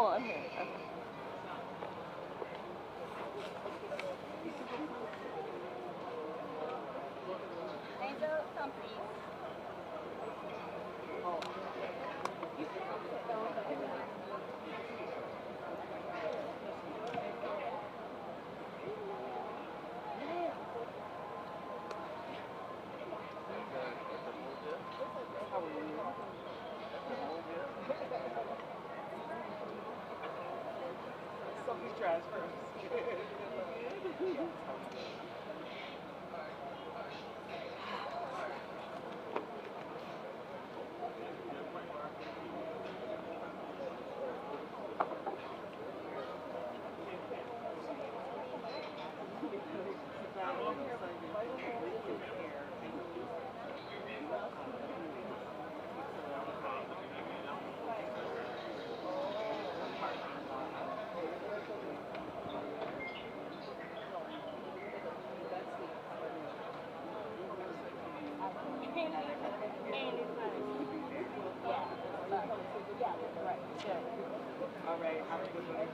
on here. Okay. Angel, come please. Sophie's trash first. All right, have a good one.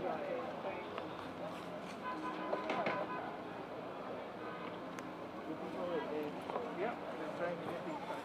Yep, they're trying to get these guys.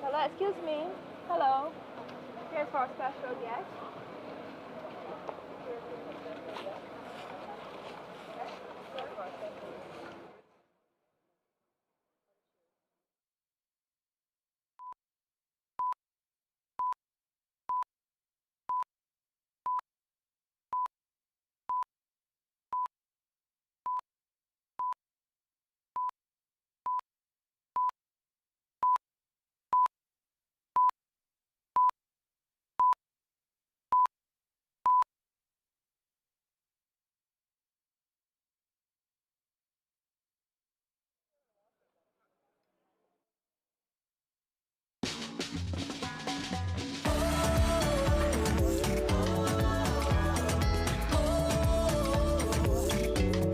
Hello, excuse me. Hello. Here's for a special guest.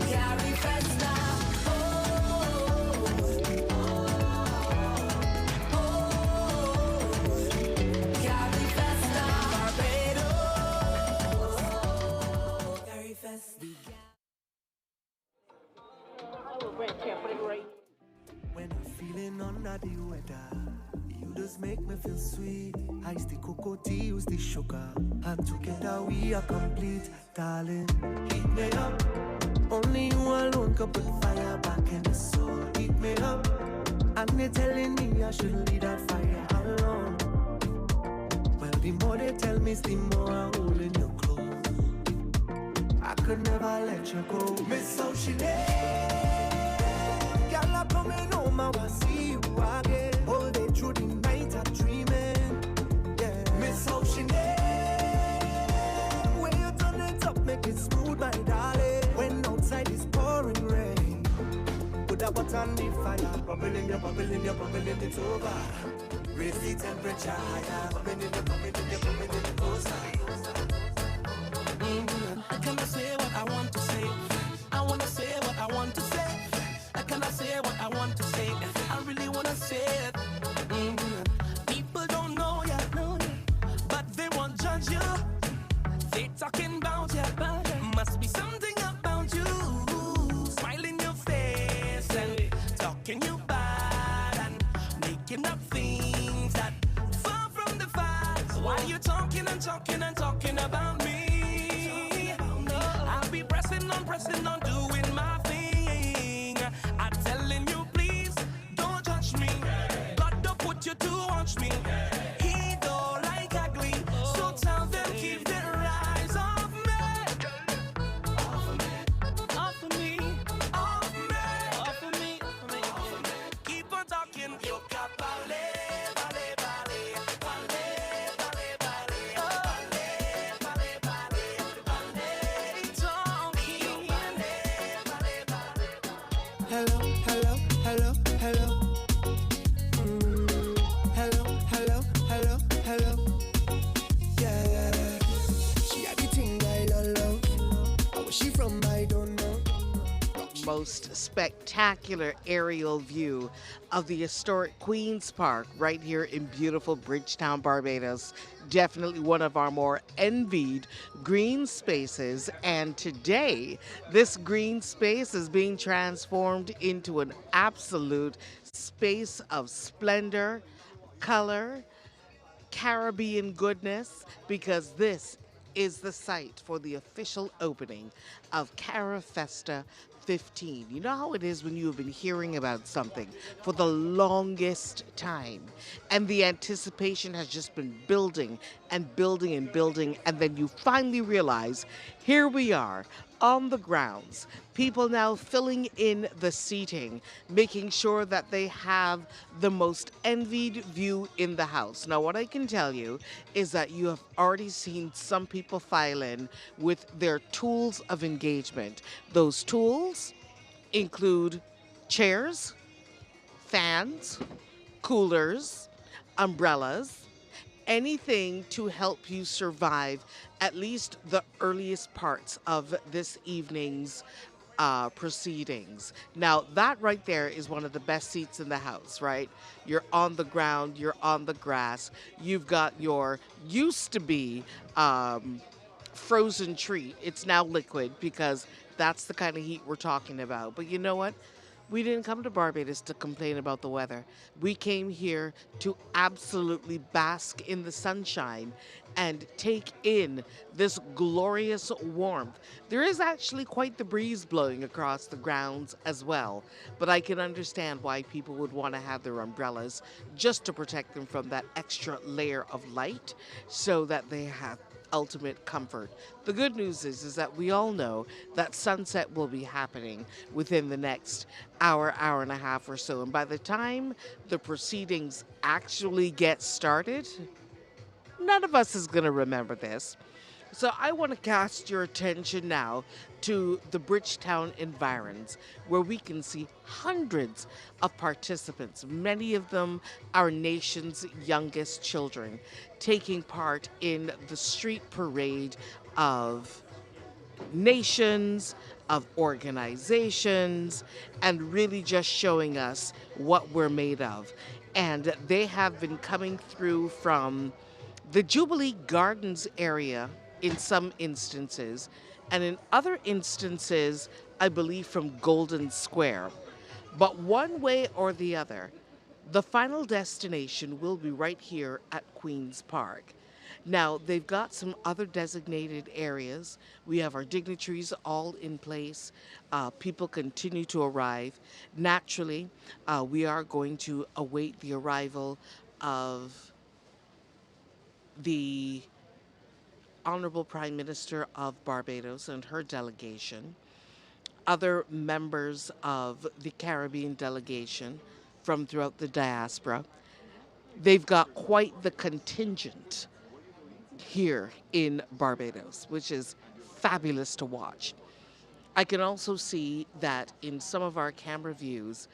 CARIFESTA. CARIFESTA. Barbados. CARIFESTA. When I'm feeling under the weather, you just make me feel sweet. Ice the cocoa tea, use the sugar, and together we are complete, darling. Heat me up. Only you alone can put fire back in the soul. Heat me up. And they telling me I should leave that fire alone. Well, the more they tell me, the more I'm holding you close. I could never let you go. Miss how she lay. Girl, I'm coming home, I will see you again. All day through the night, I'm dreaming. Yeah, miss how she lay. When you turn it up, make it smooth, my darling. When outside is pouring rain, put a butt on the fire. Bubbling, you're bubbling, you're bubbling, it's over. Raise the temperature higher. Bubbling, you're bubbling, you're bubbling, it's closer. I cannot say what I want to say. I wanna say what I want to say. I cannot say what I want to say. I really wanna say it. People don't know ya, but they won't judge you. They talking about ya, must be something about you. Smiling your face and talking you bad and making up things that far from the facts. Why you talking and talking and talking about me? I'll be pressing on, doing my thing. touch me. He don't like ugly, so tell them keep their eyes off me. Off of me, off of me, off me, off of me, off of me. Keep on talking, yo capale, vale, vale, vale, vale, vale, vale, vale, vale, talking. Hello, hello, hello, hello. Hello, hello, hello, hello. Yeah, she had the thing I love. Where she from, I don't know. Most spectacular aerial view of the historic Queen's Park right here in beautiful Bridgetown, Barbados. Definitely one of our more envied green spaces. And today, this green space is being transformed into an absolute space of splendor, color, Caribbean goodness, because this is the site for the official opening of CARIFESTA 15. You know how it is when you have been hearing about something for the longest time, and the anticipation has just been building and building and building, and then you finally realize here we are on the grounds, people now filling in the seating, making sure that they have the most envied view in the house. Now, what I can tell you is that you have already seen some people file in with their tools of engagement. Those tools include chairs, fans, coolers, umbrellas, anything to help you survive at least the earliest parts of this evening's proceedings. Now, that right there is one of the best seats in the house, right? You're on the ground, you're on the grass, you've got your used to be frozen treat. It's now liquid because that's the kind of heat we're talking about. But you know what? We didn't come to Barbados to complain about the weather. We came here to absolutely bask in the sunshine and take in this glorious warmth. There is actually quite the breeze blowing across the grounds as well, but I can understand why people would want to have their umbrellas just to protect them from that extra layer of light so that they have ultimate comfort. The good news is that we all know that sunset will be happening within the next hour, hour and a half or so. And by the time the proceedings actually get started, none of us is going to remember this. So I want to cast your attention now to the Bridgetown environs, where we can see hundreds of participants, many of them our nation's youngest children, taking part in the street parade of nations, of organizations, and really just showing us what we're made of. And they have been coming through from the Jubilee Gardens area in some instances, and in other instances, I believe from Golden Square. But one way or the other, the final destination will be right here at Queen's Park. Now, they've got some other designated areas. We have our dignitaries all in place. People continue to arrive. Naturally, we are going to await the arrival of the Honorable Prime Minister of Barbados and her delegation, other members of the Caribbean delegation from throughout the diaspora. They've got quite the contingent here in Barbados, which is fabulous to watch. I can also see that in some of our camera views,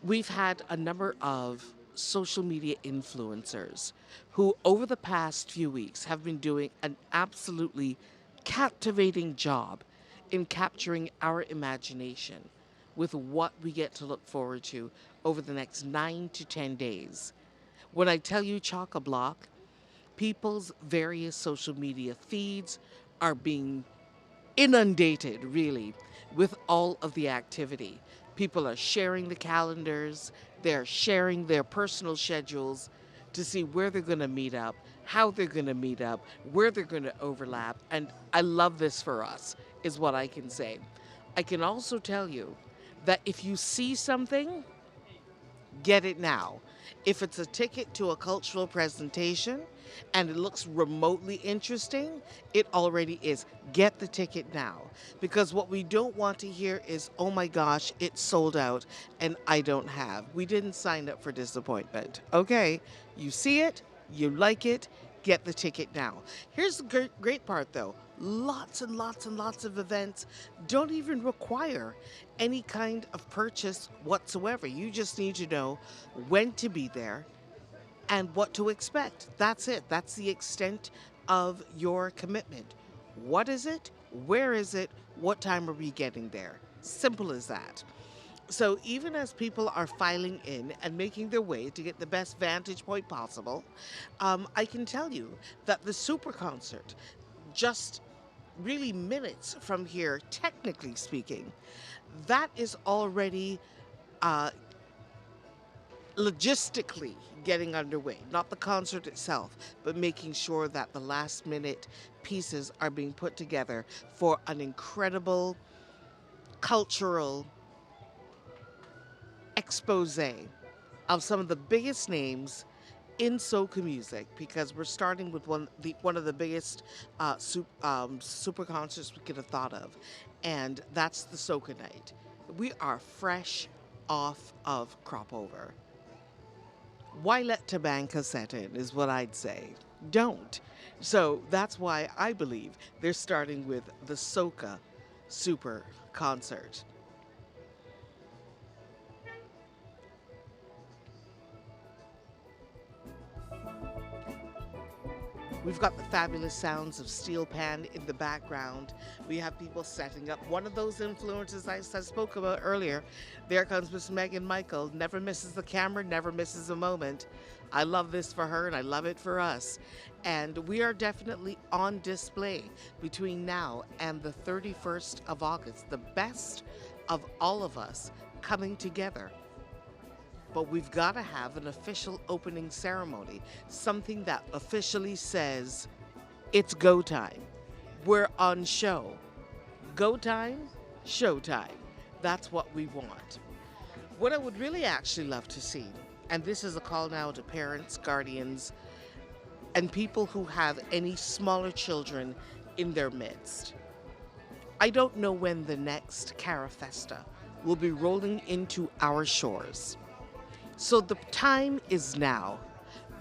we've had a number of social media influencers who over the past few weeks have been doing an absolutely captivating job in capturing our imagination with what we get to look forward to over the next 9 to 10 days. When I tell you chock-a-block, people's various social media feeds are being inundated, really, with all of the activity. People are sharing the calendars, they're sharing their personal schedules to see where they're going to meet up, how they're going to meet up, where they're going to overlap. And I love this for us, is what I can say. I can also tell you that if you see something, get it now. If it's a ticket to a cultural presentation and it looks remotely interesting, it already is. Get the ticket now. Because what we don't want to hear is, oh my gosh, it's sold out and I don't have. We didn't sign up for disappointment. Okay, you see it, you like it, get the ticket now. Here's the great part though. Lots and lots and lots of events don't even require any kind of purchase whatsoever. You just need to know when to be there and what to expect. That's it. That's the extent of your commitment. What is it? Where is it? What time are we getting there? Simple as that. So even as people are filing in and making their way to get the best vantage point possible, I can tell you that the super concert, just really minutes from here, technically speaking, that is already logistically getting underway. Not the concert itself, but making sure that the last minute pieces are being put together for an incredible cultural expose of some of the biggest names in soca music, because we're starting with one of the biggest super concerts we could have thought of, and that's the Soca Night. We are fresh off of Crop Over. Why let Tabanka set in is what I'd say. Don't. So that's why I believe they're starting with the Soca Super Concert. We've got the fabulous sounds of steel pan in the background. We have people setting up. One of those influences I spoke about earlier. There comes Miss Megan Michael. Never misses the camera, never misses a moment. I love this for her and I love it for us. And we are definitely on display between now and the 31st of August. The best of all of us coming together. But we've got to have an official opening ceremony, something that officially says it's go time. We're on show. Go time, show time. That's what we want. What I would really actually love to see, and this is a call now to parents, guardians, and people who have any smaller children in their midst. I don't know when the next CARIFESTA will be rolling into our shores. So the time is now.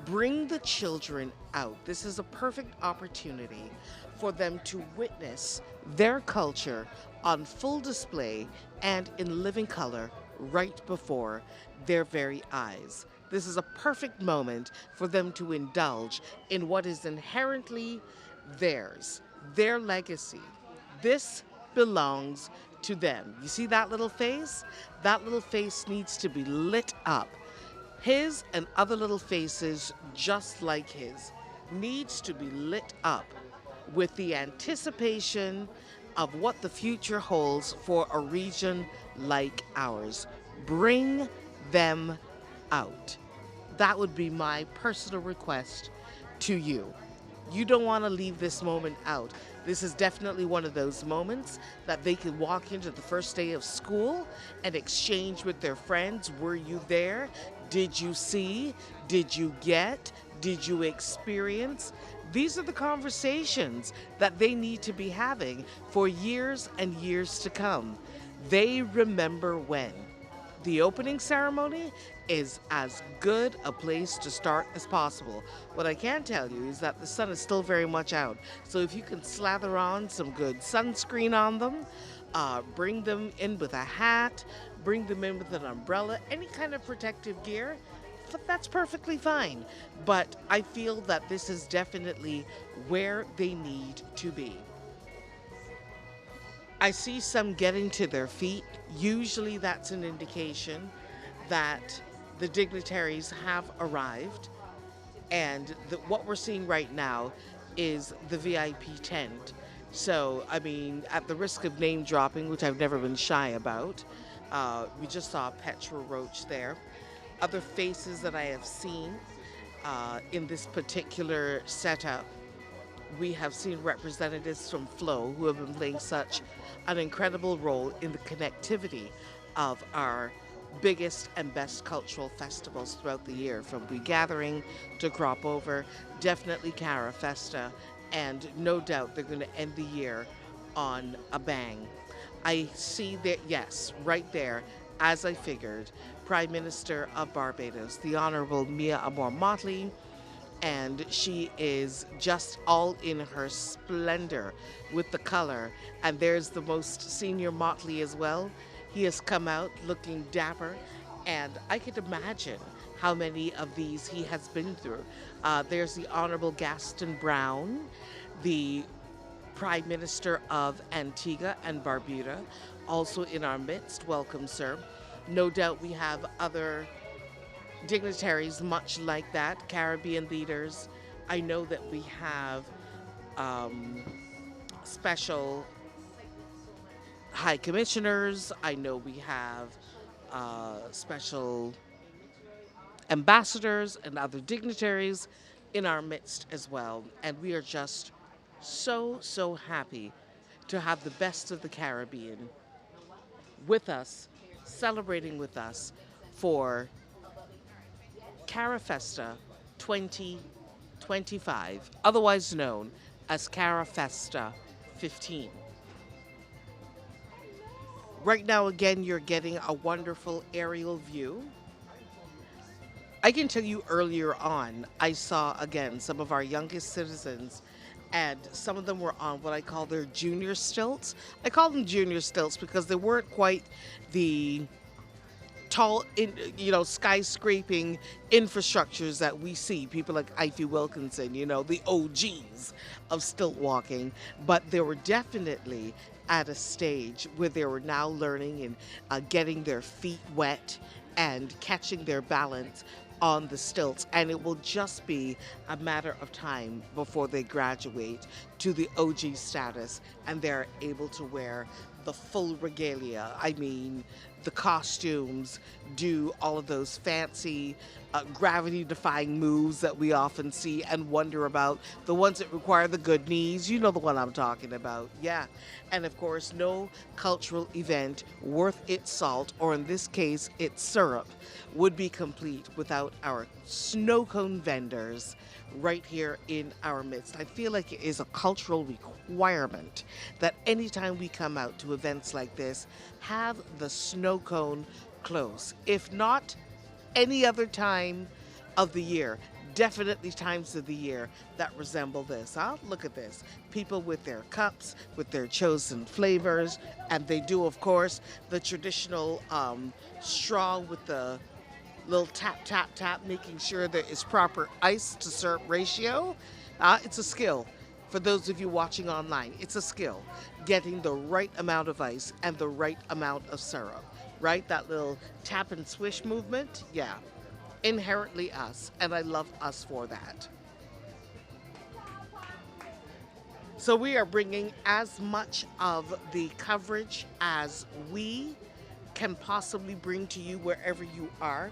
Bring the children out. This is a perfect opportunity for them to witness their culture on full display and in living color right before their very eyes. This is a perfect moment for them to indulge in what is inherently theirs, their legacy. This belongs to them. You see that little face? That little face needs to be lit up. His and other little faces just like his needs to be lit up with the anticipation of what the future holds for a region like ours. Bring them out. That would be my personal request to you. You don't want to leave this moment out. This is definitely one of those moments that they can walk into the first day of school and exchange with their friends. Were you there? Did you see? Did you get? Did you experience? These are the conversations that they need to be having for years and years to come. They remember when. The opening ceremony is as good a place to start as possible. What I can tell you is that the sun is still very much out. So if you can slather on some good sunscreen on them, bring them in with a hat, bring them in with an umbrella, any kind of protective gear, that's perfectly fine. But I feel that this is definitely where they need to be. I see some getting to their feet. Usually that's an indication that the dignitaries have arrived. And what we're seeing right now is the VIP tent. So, I mean, at the risk of name dropping, which I've never been shy about, we just saw Petra Roach there. Other faces that I have seen in this particular setup, we have seen representatives from Flow who have been playing such an incredible role in the connectivity of our biggest and best cultural festivals throughout the year, from Regathering to Crop Over, definitely CARIFESTA, and no doubt they're going to end the year on a bang. I see that, yes, right there, as I figured, Prime Minister of Barbados, the Honorable Mia Amor Motley, and she is just all in her splendor with the color. And there's the most senior Motley as well. He has come out looking dapper, and I could imagine how many of these he has been through. There's the Honorable Gaston Brown, the Prime Minister of Antigua and Barbuda, also in our midst. Welcome, sir. No doubt we have other dignitaries much like that, Caribbean leaders. I know that we have special high commissioners. I know we have special ambassadors and other dignitaries in our midst as well. And we are just so, so happy to have the best of the Caribbean with us, celebrating with us for CARIFESTA 2025, otherwise known as CARIFESTA 15. Right now, again, you're getting a wonderful aerial view. I can tell you earlier on, I saw, again, some of our youngest citizens, and some of them were on what I call their junior stilts. I call them junior stilts because they weren't quite the tall, skyscraping infrastructures that we see, people like Ivy Wilkinson, the OGs of stilt walking, but they were definitely at a stage where they were now learning and getting their feet wet and catching their balance on the stilts, and it will just be a matter of time before they graduate to the OG status and they're able to wear the full regalia. I mean, the costumes, do all of those fancy gravity-defying moves that we often see and wonder about, the ones that require the good knees. You know the one I'm talking about, yeah. And of course, no cultural event worth its salt, or in this case, its syrup, would be complete without our snow cone vendors right here in our midst. I feel like it is a cultural requirement that anytime we come out to events like this, have the snow cone close. If not any other time of the year, definitely times of the year that resemble this. Look at this. People with their cups, with their chosen flavors, and they do, of course, the traditional straw with the little tap, tap, tap, making sure there is proper ice to syrup ratio. It's a skill. For those of you watching online, it's a skill. Getting the right amount of ice and the right amount of syrup, right? That little tap and swish movement, yeah. Inherently us, and I love us for that. So we are bringing as much of the coverage as we can possibly bring to you wherever you are.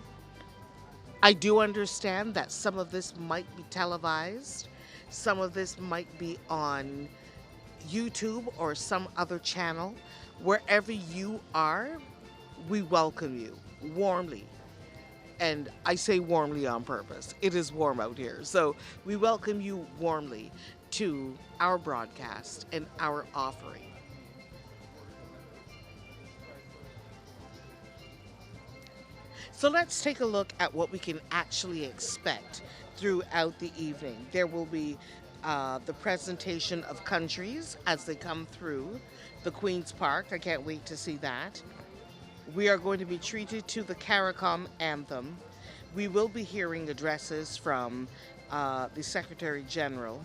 I do understand that some of this might be televised. Some of this might be on YouTube or some other channel. Wherever you are, we welcome you warmly. And I say warmly on purpose. It is warm out here. So we welcome you warmly to our broadcast and our offering. So let's take a look at what we can actually expect throughout the evening. There will be the presentation of countries as they come through the Queen's Park. I can't wait to see that. We are going to be treated to the CARICOM anthem. We will be hearing addresses from the Secretary General.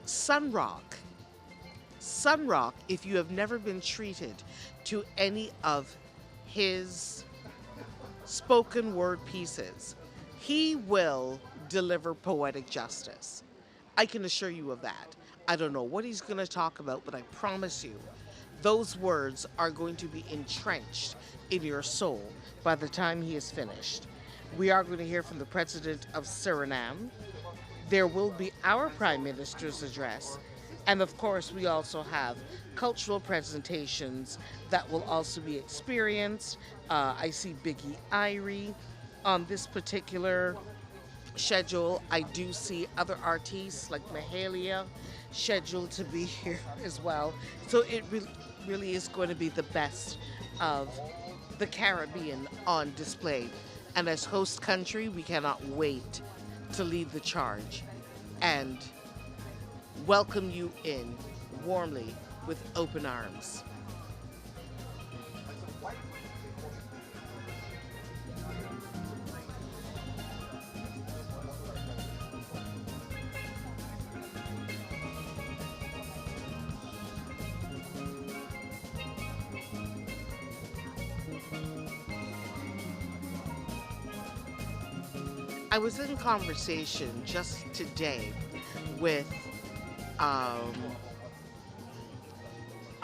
Sunrock, if you have never been treated to any of his spoken word pieces, he will deliver poetic justice. I can assure you of that. I don't know what he's going to talk about, but I promise you, those words are going to be entrenched in your soul by the time he is finished. We are going to hear from the President of Suriname. There will be our Prime Minister's address, And of course, we also have cultural presentations that will also be experienced. I see Biggie Irie on this particular schedule. I do see other artists like Mahalia scheduled to be here as well. So it really is going to be the best of the Caribbean on display. And as host country, we cannot wait to lead the charge and welcome you in warmly with open arms. I was in conversation just today with um,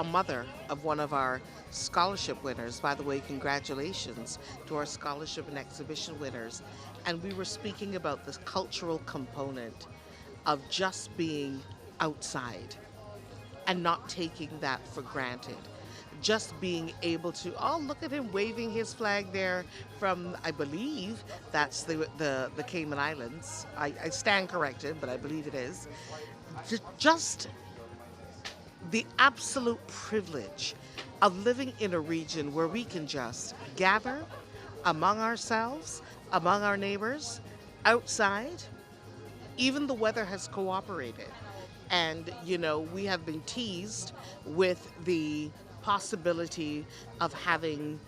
a mother of one of our scholarship winners. By the way, congratulations to our scholarship and exhibition winners. And we were speaking about this cultural component of just being outside and not taking that for granted. Just being able to, oh, look at him waving his flag there from, I believe, that's the Cayman Islands. I stand corrected, but I believe it is. Just the absolute privilege of living in a region where we can just gather among ourselves, among our neighbors, outside. Even the weather has cooperated. And, you know, we have been teased with the possibility of having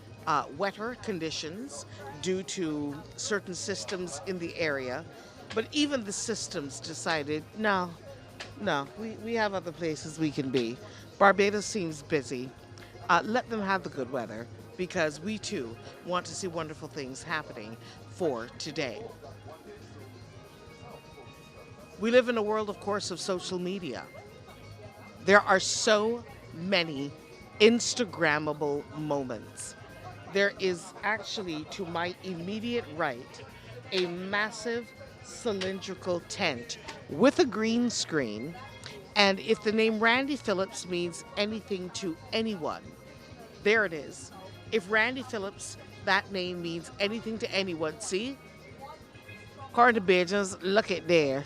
wetter conditions due to certain systems in the area. But even the systems decided, no, we have other places we can be. Barbados seems busy. Let them have the good weather because we too want to see wonderful things happening for today. We live in a world, of course, of social media. There are so many Instagrammable moments. There is actually, to my immediate right, a massive cylindrical tent with a green screen. And if the name Randy Phillips means anything to anyone, there it is. If Randy Phillips, that name means anything to anyone, see? According to Business, look at there.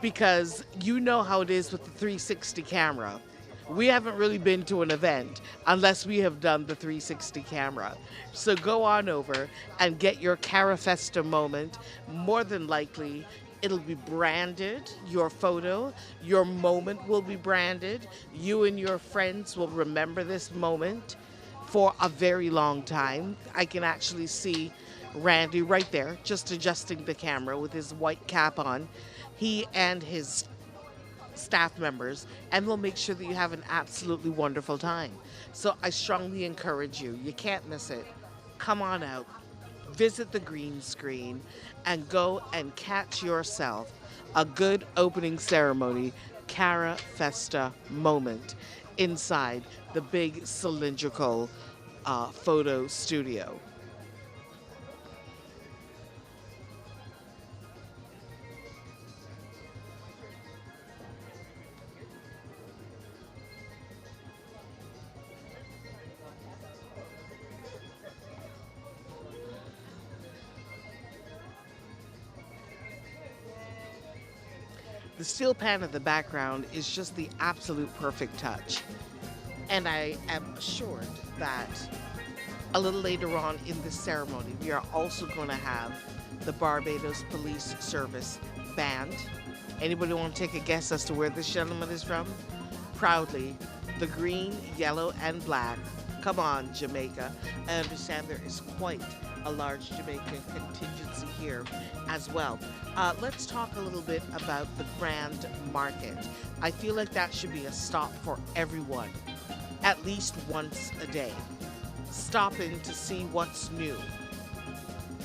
Because you know how it is with the 360 camera. We haven't really been to an event unless we have done the 360 camera. So go on over and get your CARIFESTA moment. More than likely, it'll be branded, your photo, your moment will be branded. You and your friends will remember this moment for a very long time. I can actually see Randy right there, just adjusting the camera with his white cap on. He and his staff members, and we'll make sure that you have an absolutely wonderful time. So I strongly encourage you. You can't miss it. Come on out, visit the green screen, and go and catch yourself a good opening ceremony CARIFESTA moment inside the big cylindrical photo studio. The steel pan in the background is just the absolute perfect touch. And I am assured that a little later on in this ceremony, we are also going to have the Barbados Police Service Band. Anybody want to take a guess as to where this gentleman is from? Proudly, the green, yellow, and black. Come on, Jamaica. I understand there is quite a large Jamaican contingency here as well. Let's talk a little bit about the Grand Market. I feel like that should be a stop for everyone, at least once a day. Stop in to see what's new.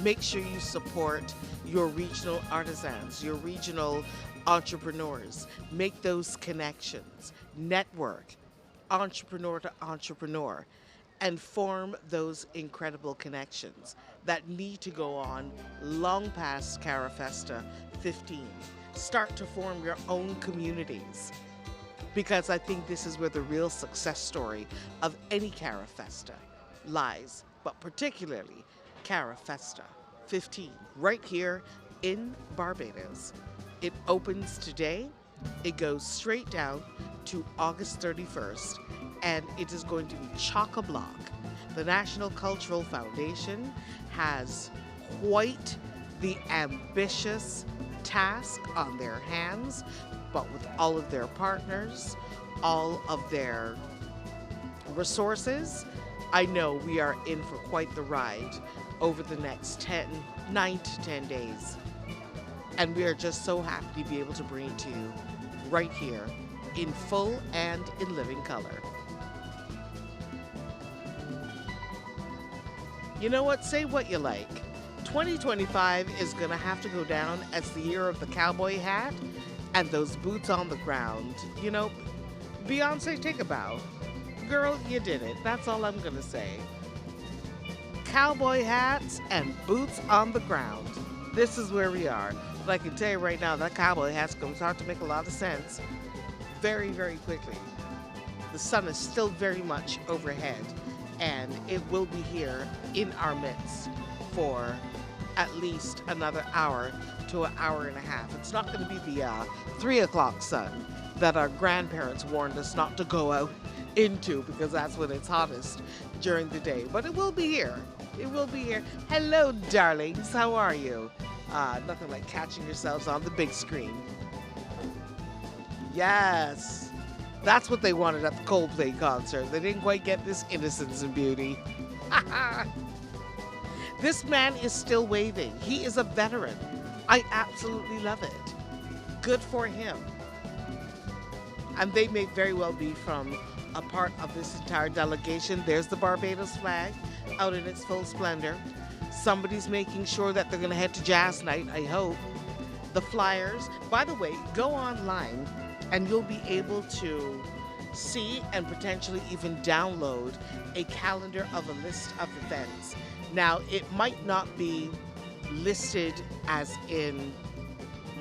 Make sure you support your regional artisans, your regional entrepreneurs. Make those connections. Network, entrepreneur to entrepreneur, and form those incredible connections that need to go on long past CARIFESTA 15. Start to form your own communities. because I think this is where the real success story of any CARIFESTA lies, but particularly CARIFESTA 15, right here in Barbados. It opens today. It goes straight down to August 31st, and it is going to be chock-a-block. The National Cultural Foundation has quite the ambitious task on their hands, but with all of their partners, all of their resources, I know we are in for quite the ride over the next 9 to 10 days. And we are just so happy to be able to bring it to you right here in full and in living color. You know what? Say what you like. 2025 is going to have to go down as the year of the cowboy hat and those boots on the ground. You know, Beyonce, take a bow. Girl, you did it. That's all I'm going to say. Cowboy hats and boots on the ground. This is where we are. But I can tell you right now, that cowboy hat's going to start to make a lot of sense very, very quickly. The sun is still very much overhead, and it will be here in our midst for at least another hour to an hour and a half. It's not going to be the 3 o'clock sun that our grandparents warned us not to go out into, because that's when it's hottest during the day. But it will be here. It will be here. Hello, darlings. How are you? Nothing like catching yourselves on the big screen. Yes. That's what they wanted at the Coldplay concert. They didn't quite get this innocence and beauty. This man is still waving. He is a veteran. I absolutely love it. Good for him. And they may very well be from a part of this entire delegation. There's the Barbados flag out in its full splendor. Somebody's making sure that they're going to head to jazz night, I hope. The flyers. By the way, go online and you'll be able to see and potentially even download a calendar of a list of events. Now, it might not be listed as in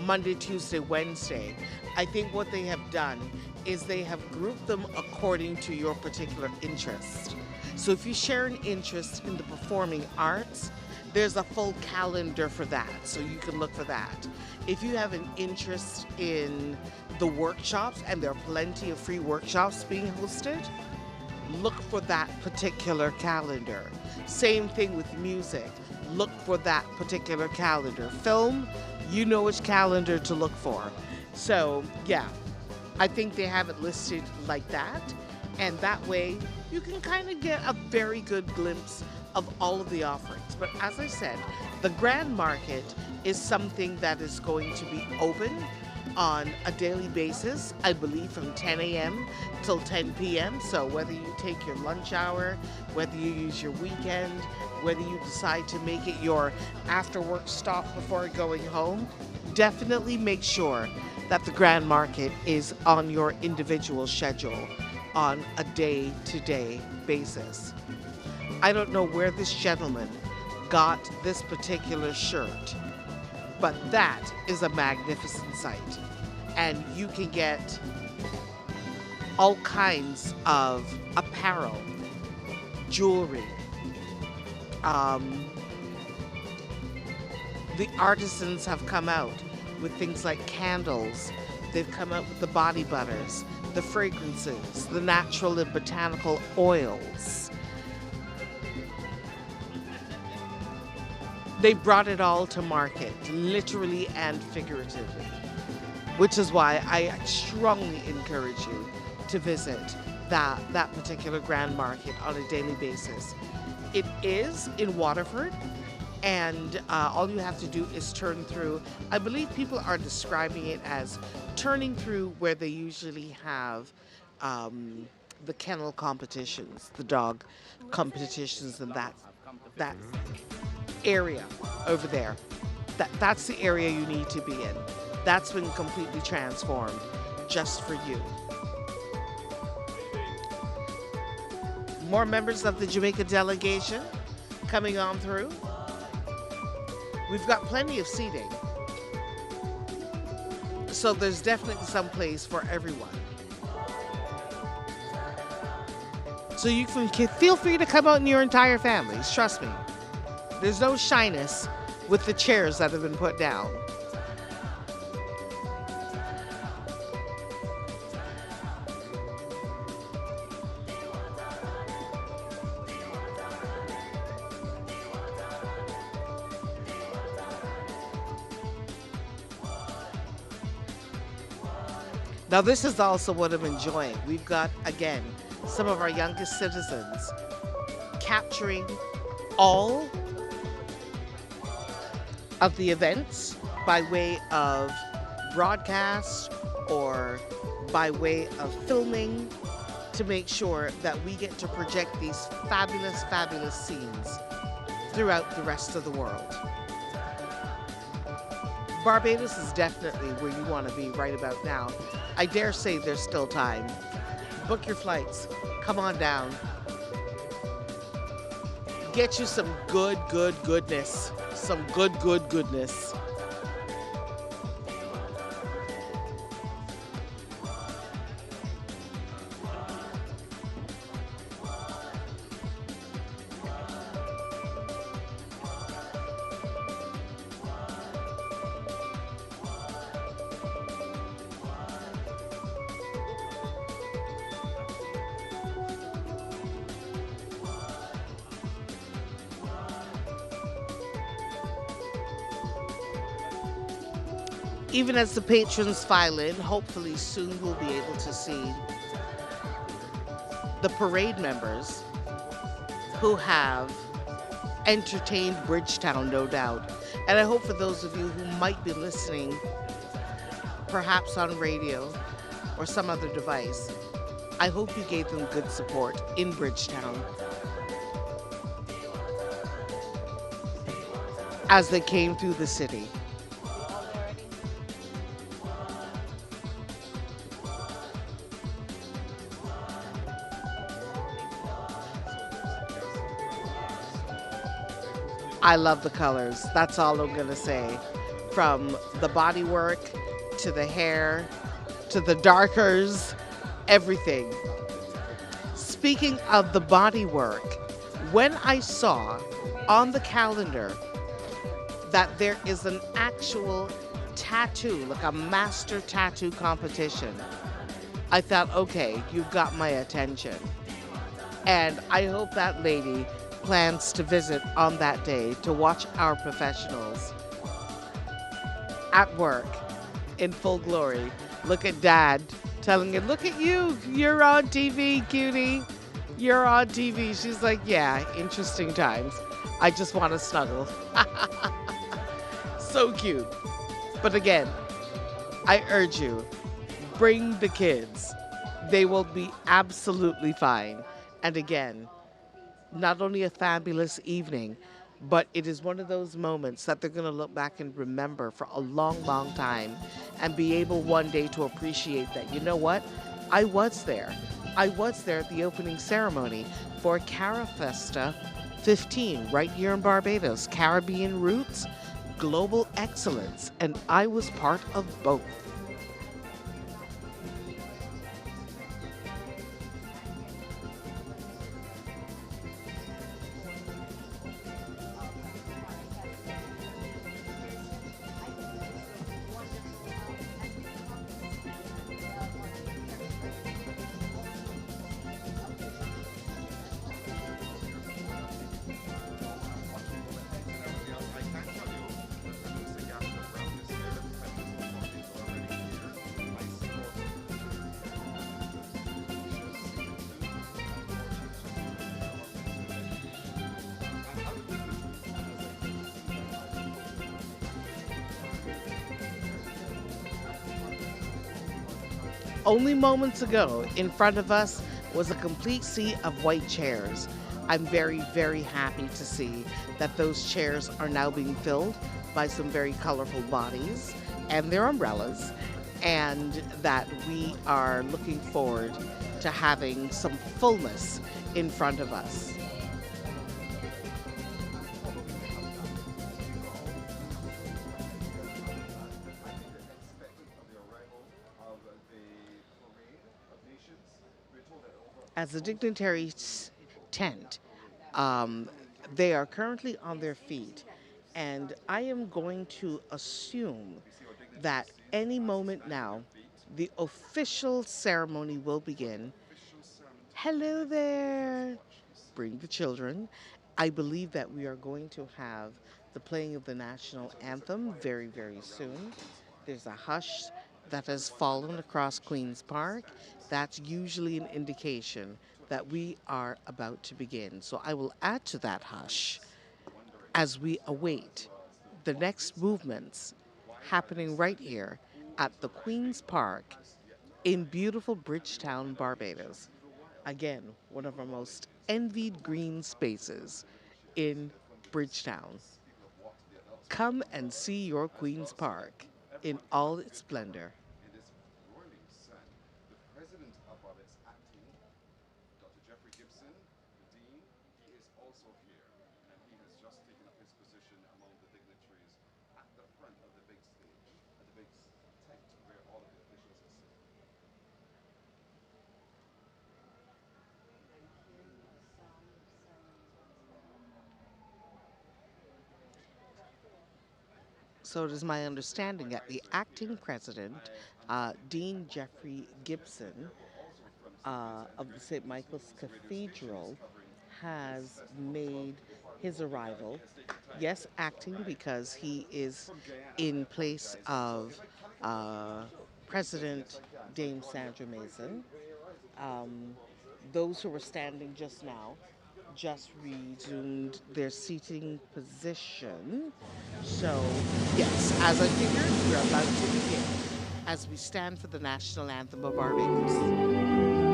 Monday, Tuesday, Wednesday. I think what they have done is they have grouped them according to your particular interest. So if you share an interest in the performing arts, there's a full calendar for that, so you can look for that. If you have an interest in the workshops, and there are plenty of free workshops being hosted, look for that particular calendar. Same thing with music. Look for that particular calendar. Film, you know which calendar to look for. So, yeah, I think they have it listed like that, and that way you can kind of get a very good glimpse of all of the offerings. But as I said, the Grand Market is something that is going to be open on a daily basis, I believe from 10 a.m. till 10 p.m. So whether you take your lunch hour, whether you use your weekend, whether you decide to make it your after-work stop before going home, definitely make sure that the Grand Market is on your individual schedule on a day-to-day basis. I don't know where this gentleman got this particular shirt, but that is a magnificent sight. And you can get all kinds of apparel, jewelry. The artisans have come out with things like candles. They've come out with the body butters, the fragrances, the natural and botanical oils. They brought it all to market, literally and figuratively, which is why I strongly encourage you to visit that particular Grand Market on a daily basis. It is in Waterford, and all you have to do is turn through. I believe people are describing it as turning through where they usually have the kennel competitions, the dog competitions, and that area over there. That's the area you need to be in. That's been completely transformed just for you. More members of the Jamaica delegation coming on through. We've got plenty of seating, so there's definitely some place for everyone. So you can feel free to come out in your entire families. Trust me. There's no shyness with the chairs that have been put down. Now, this is also what I'm enjoying. We've got, again, some of our youngest citizens capturing all of the events by way of broadcast or by way of filming to make sure that we get to project these fabulous, fabulous scenes throughout the rest of the world. Barbados is definitely where you want to be right about now. I dare say there's still time. Book your flights. Come on down. Get you some goodness. Some goodness. Even as the patrons file in, hopefully soon we'll be able to see the parade members who have entertained Bridgetown, no doubt. And I hope for those of you who might be listening, perhaps on radio or some other device, I hope you gave them good support in Bridgetown as they came through the city. I love the colors. That's all I'm going to say. From the body work to the hair to the darkers, everything. Speaking of the body work, when I saw on the calendar that there is an actual tattoo, like a master tattoo competition, I thought, okay, you've got my attention. And I hope that lady plans to visit on that day to watch our professionals at work in full glory. Look at Dad telling him, look at you, you're on TV, cutie. You're on TV. She's like, yeah, interesting times. I just want to snuggle. So cute. But again, I urge you, bring the kids. They will be absolutely fine. And again, not only a fabulous evening, but it is one of those moments that they're going to look back and remember for a long, long time and be able one day to appreciate that, you know what? I was there. I was there at the opening ceremony for CARIFESTA 15 right here in Barbados. Caribbean Roots, Global Excellence, and I was part of both. Only moments ago, in front of us was a complete sea of white chairs. I'm very, very happy to see that those chairs are now being filled by some very colorful bodies and their umbrellas, and that we are looking forward to having some fullness in front of us. as the dignitaries tent. Um, they are currently on their feet, and I am going to assume that any moment now, the official ceremony will begin. Hello there. Bring the children. I believe that we are going to have the playing of the national anthem very, very soon. There's a hush that has fallen across Queen's Park. That's usually an indication that we are about to begin. So I will add to that hush as we await the next movements happening right here at the Queen's Park in beautiful Bridgetown, Barbados. Again, one of our most envied green spaces in Bridgetown. Come and see your Queen's Park in all its splendor. So it is my understanding that the acting president, Dean Jeffrey Gibson, of the St. Michael's Cathedral, has made his arrival. Yes, acting because he is in place of uh, President Dame Sandra Mason. Um, those who were standing just now just resumed their seating position. So, yes, as I figured, we're about to begin as we stand for the national anthem of Barbados.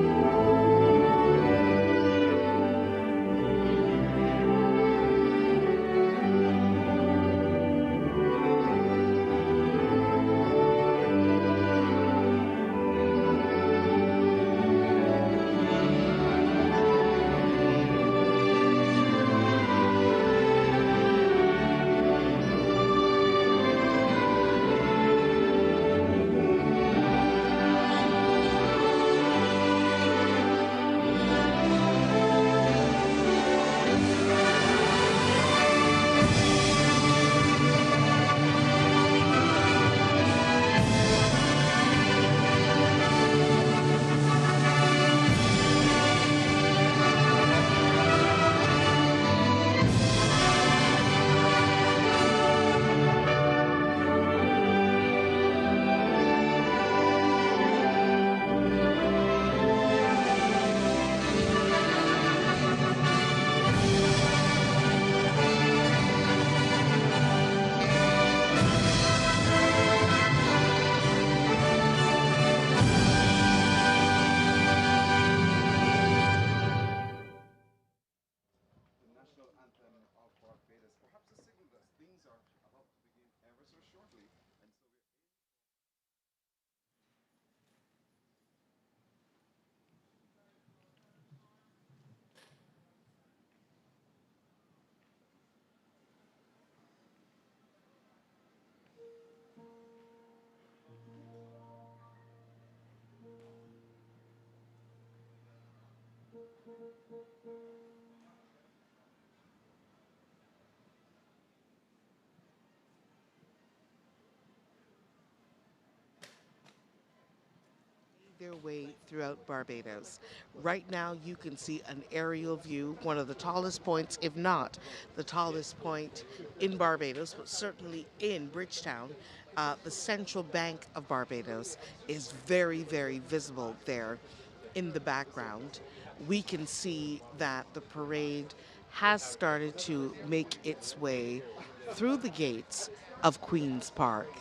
Their way throughout Barbados. Right now, you can see an aerial view, one of the tallest points, if not the tallest point in Barbados, but certainly in Bridgetown. The central bank of Barbados is very, very visible there in the background. We can see that the parade has started to make its way through the gates of Queen's Park.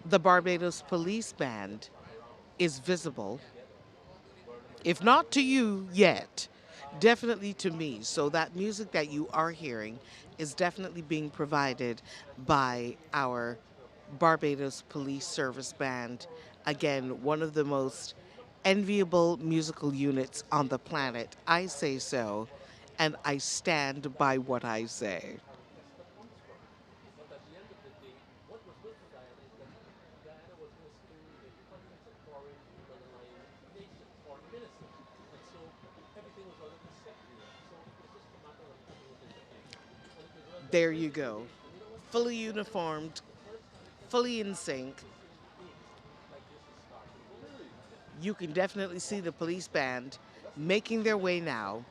The Barbados Police Band is visible, if not to you yet, definitely to me. So that music that you are hearing is definitely being provided by our Barbados Police Service Band. Again, one of the most enviable musical units on the planet. I say so, and I stand by what I say. There you go. Fully uniformed, fully in sync. You can definitely see the police band making their way now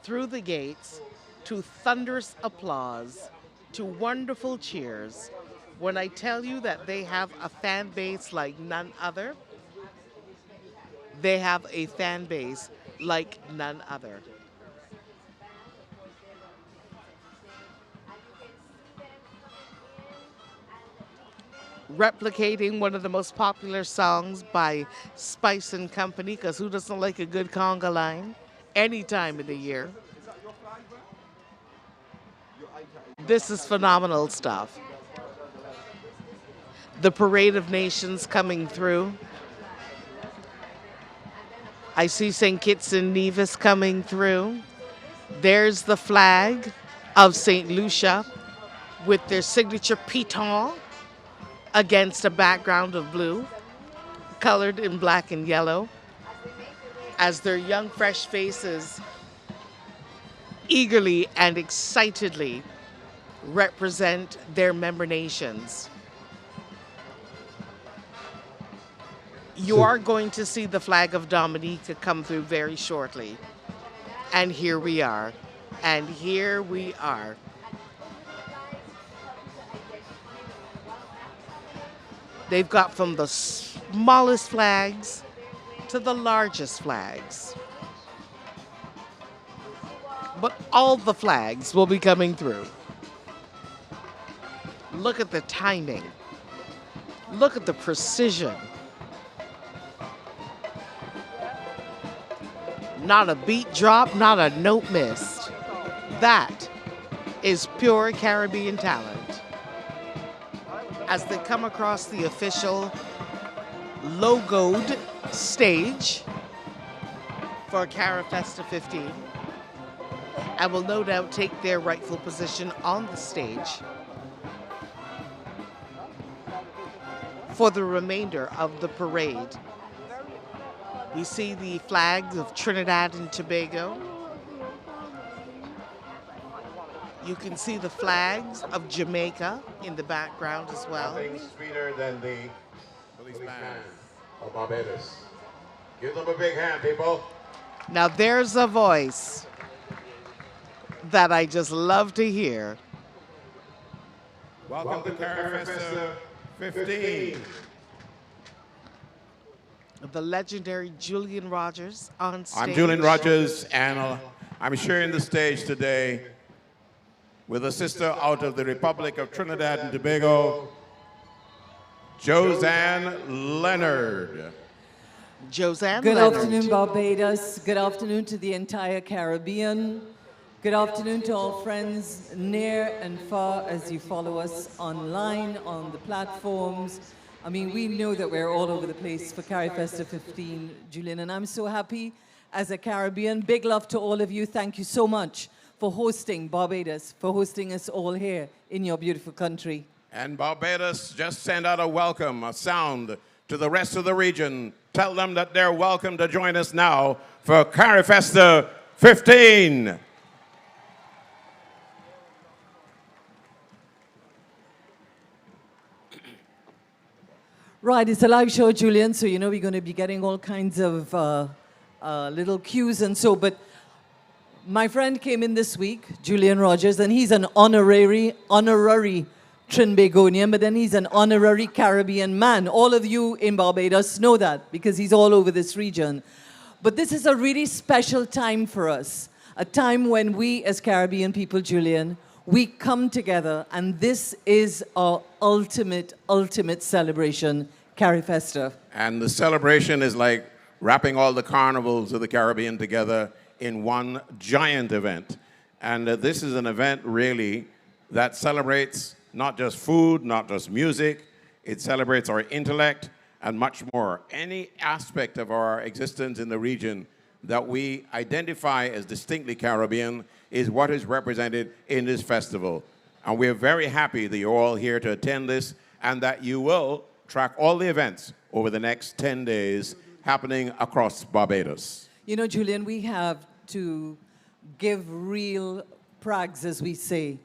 through the gates to thunderous applause, to wonderful cheers. When I tell you that they have a fan base like none other, they have a fan base like none other. Replicating one of the most popular songs by Spice and Company, because who doesn't like a good conga line any time of the year? This is phenomenal stuff. The Parade of Nations coming through. I see St. Kitts and Nevis coming through. There's the flag of St. Lucia with their signature piton against a background of blue, colored in black and yellow, as their young, fresh faces eagerly and excitedly represent their member nations. You are going to see the flag of Dominica come through very shortly. And here we are. And here we are. They've got from the smallest flags to the largest flags. But all the flags will be coming through. Look at the timing. Look at the precision. Not a beat drop, not a note missed. That is pure Caribbean talent. As they come across the official logoed stage for CARIFESTA 15, and will no doubt take their rightful position on the stage for the remainder of the parade. We see the flags of Trinidad and Tobago. You can see the flags of Jamaica in the background as well. Nothing sweeter than the police band of Barbados. Give them a big hand, people. Now there's a voice that I just love to hear. Welcome to CARIFESTA 15. The legendary Julian Rogers on stage. I'm Julian Rogers, and I'm sharing the stage today with a sister out of the Republic of Trinidad and Tobago, Josanne Leonard. Josanne Good Leonard. afternoon, Barbados. Good afternoon to the entire Caribbean. Good afternoon to all friends near and far as you follow us online, on the platforms. I mean, we know that we're all over the place for CARIFESTA 15, Julian, and I'm so happy as a Caribbean. Big love to all of you. Thank you so much for hosting Barbados, for hosting us all here in your beautiful country. And Barbados just send out a welcome, a sound to the rest of the region. Tell them that they're welcome to join us now for CARIFESTA 15. Right, it's a live show, Julian, so you know we're going to be getting all kinds of little cues and so, but my friend came in this week, Julian Rogers, and he's an honorary Trinbagonian, but then he's an honorary Caribbean man. All of you in Barbados know that because he's all over this region. But this is a really special time for us, a time when we as Caribbean people, Julian, we come together, and this is our ultimate celebration, CARIFESTA. And the celebration is like wrapping all the carnivals of the Caribbean together in one giant event. And this is an event really that celebrates not just food, not just music, it celebrates our intellect and much more. Any aspect of our existence in the region that we identify as distinctly Caribbean is what is represented in this festival. And we're very happy that you're all here to attend this and that you will track all the events over the next 10 days happening across Barbados. You know, Julian, we have to give real prags, as we say.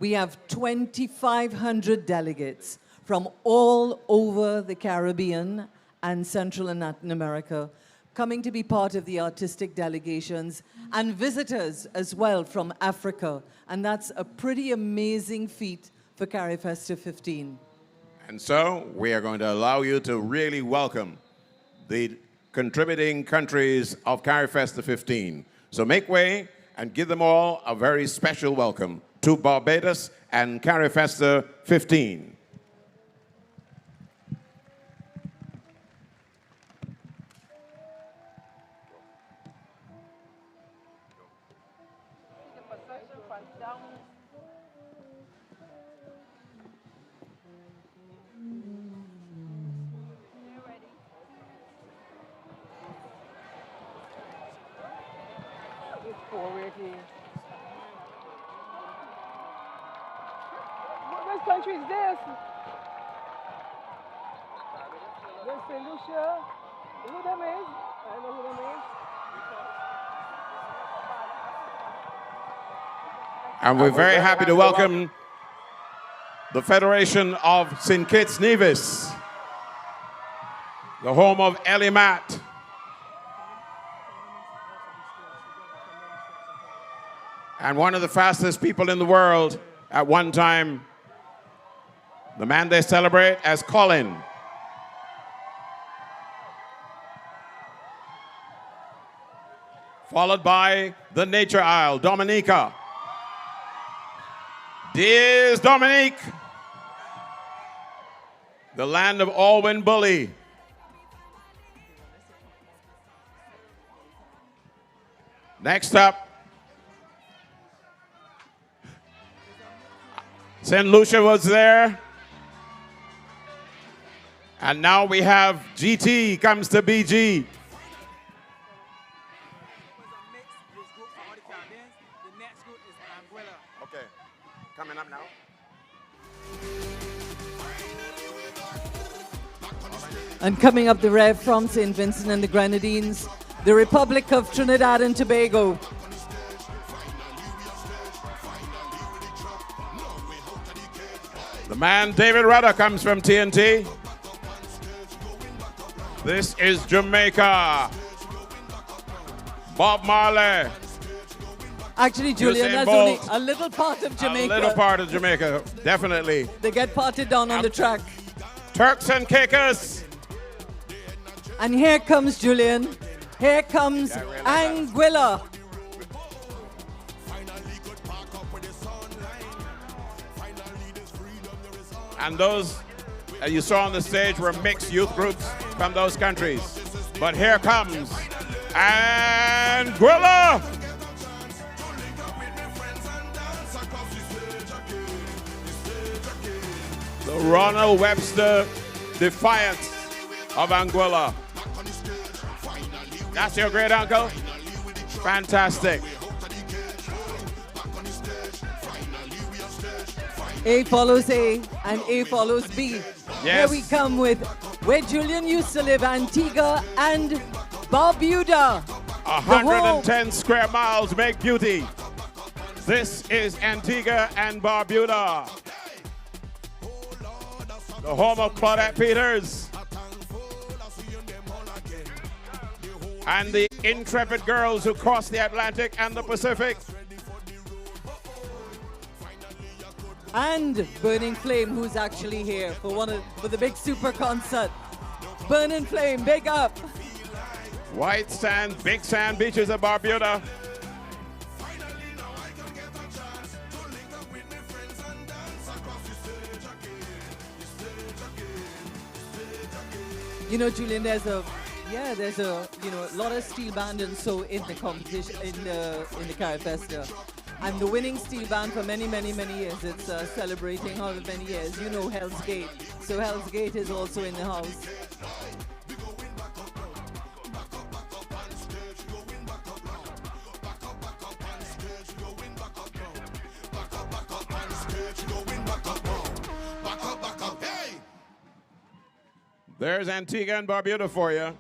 We have 2,500 delegates from all over the Caribbean and Central and Latin America coming to be part of the artistic delegations and visitors as well from Africa. And that's a pretty amazing feat for CARIFESTA 15. And so we are going to allow you to really welcome the contributing countries of CARIFESTA 15. So make way and give them all a very special welcome to Barbados and CARIFESTA 15. What country is this? This is St. Lucia. Who that is? I don't know who that is. And we're very happy to welcome the Federation of St. Kitts Nevis, the home of Ellie Matt. And one of the fastest people in the world at one time, the man they celebrate as Colin. Followed by the Nature Isle, Dominica. Dears Dominique, the land of Alwyn Bully. Next up, St. Lucia was there. And now we have GT comes to BG. Okay, coming up now. And coming up the rev from St. Vincent and the Grenadines, the Republic of Trinidad and Tobago. The man David Rudder comes from TNT. This is Jamaica. Bob Marley. Actually, Julian, Usain that's Bolt. only a little part of Jamaica. A little part of Jamaica, definitely. They get parted down on the track. Turks and Caicos. And here comes Julian. Here comes Anguilla. And those you saw on the stage were mixed youth groups from those countries. But here comes Anguilla. The Ronald Webster Defiance of Anguilla. That's your great uncle? Fantastic. A follows A and A follows B. Yes. Here we come with where Julian used to live, Antigua and Barbuda. 110 square miles make beauty. This is Antigua and Barbuda, the home of Claudette Peters and the intrepid girls who crossed the Atlantic and the Pacific. And Burning Flame, who's actually here for the big super concert. Burning Flame, big up. White sand, big sand beaches of Barbuda. You know, Julian, there's a lot of steel band and so in the competition in the CARIFESTA. I'm the winning steel band for many, many, many years. It's celebrating however many years. You know Hell's Gate. So Hell's Gate is also in the house. There's Antigua and Barbuda for you.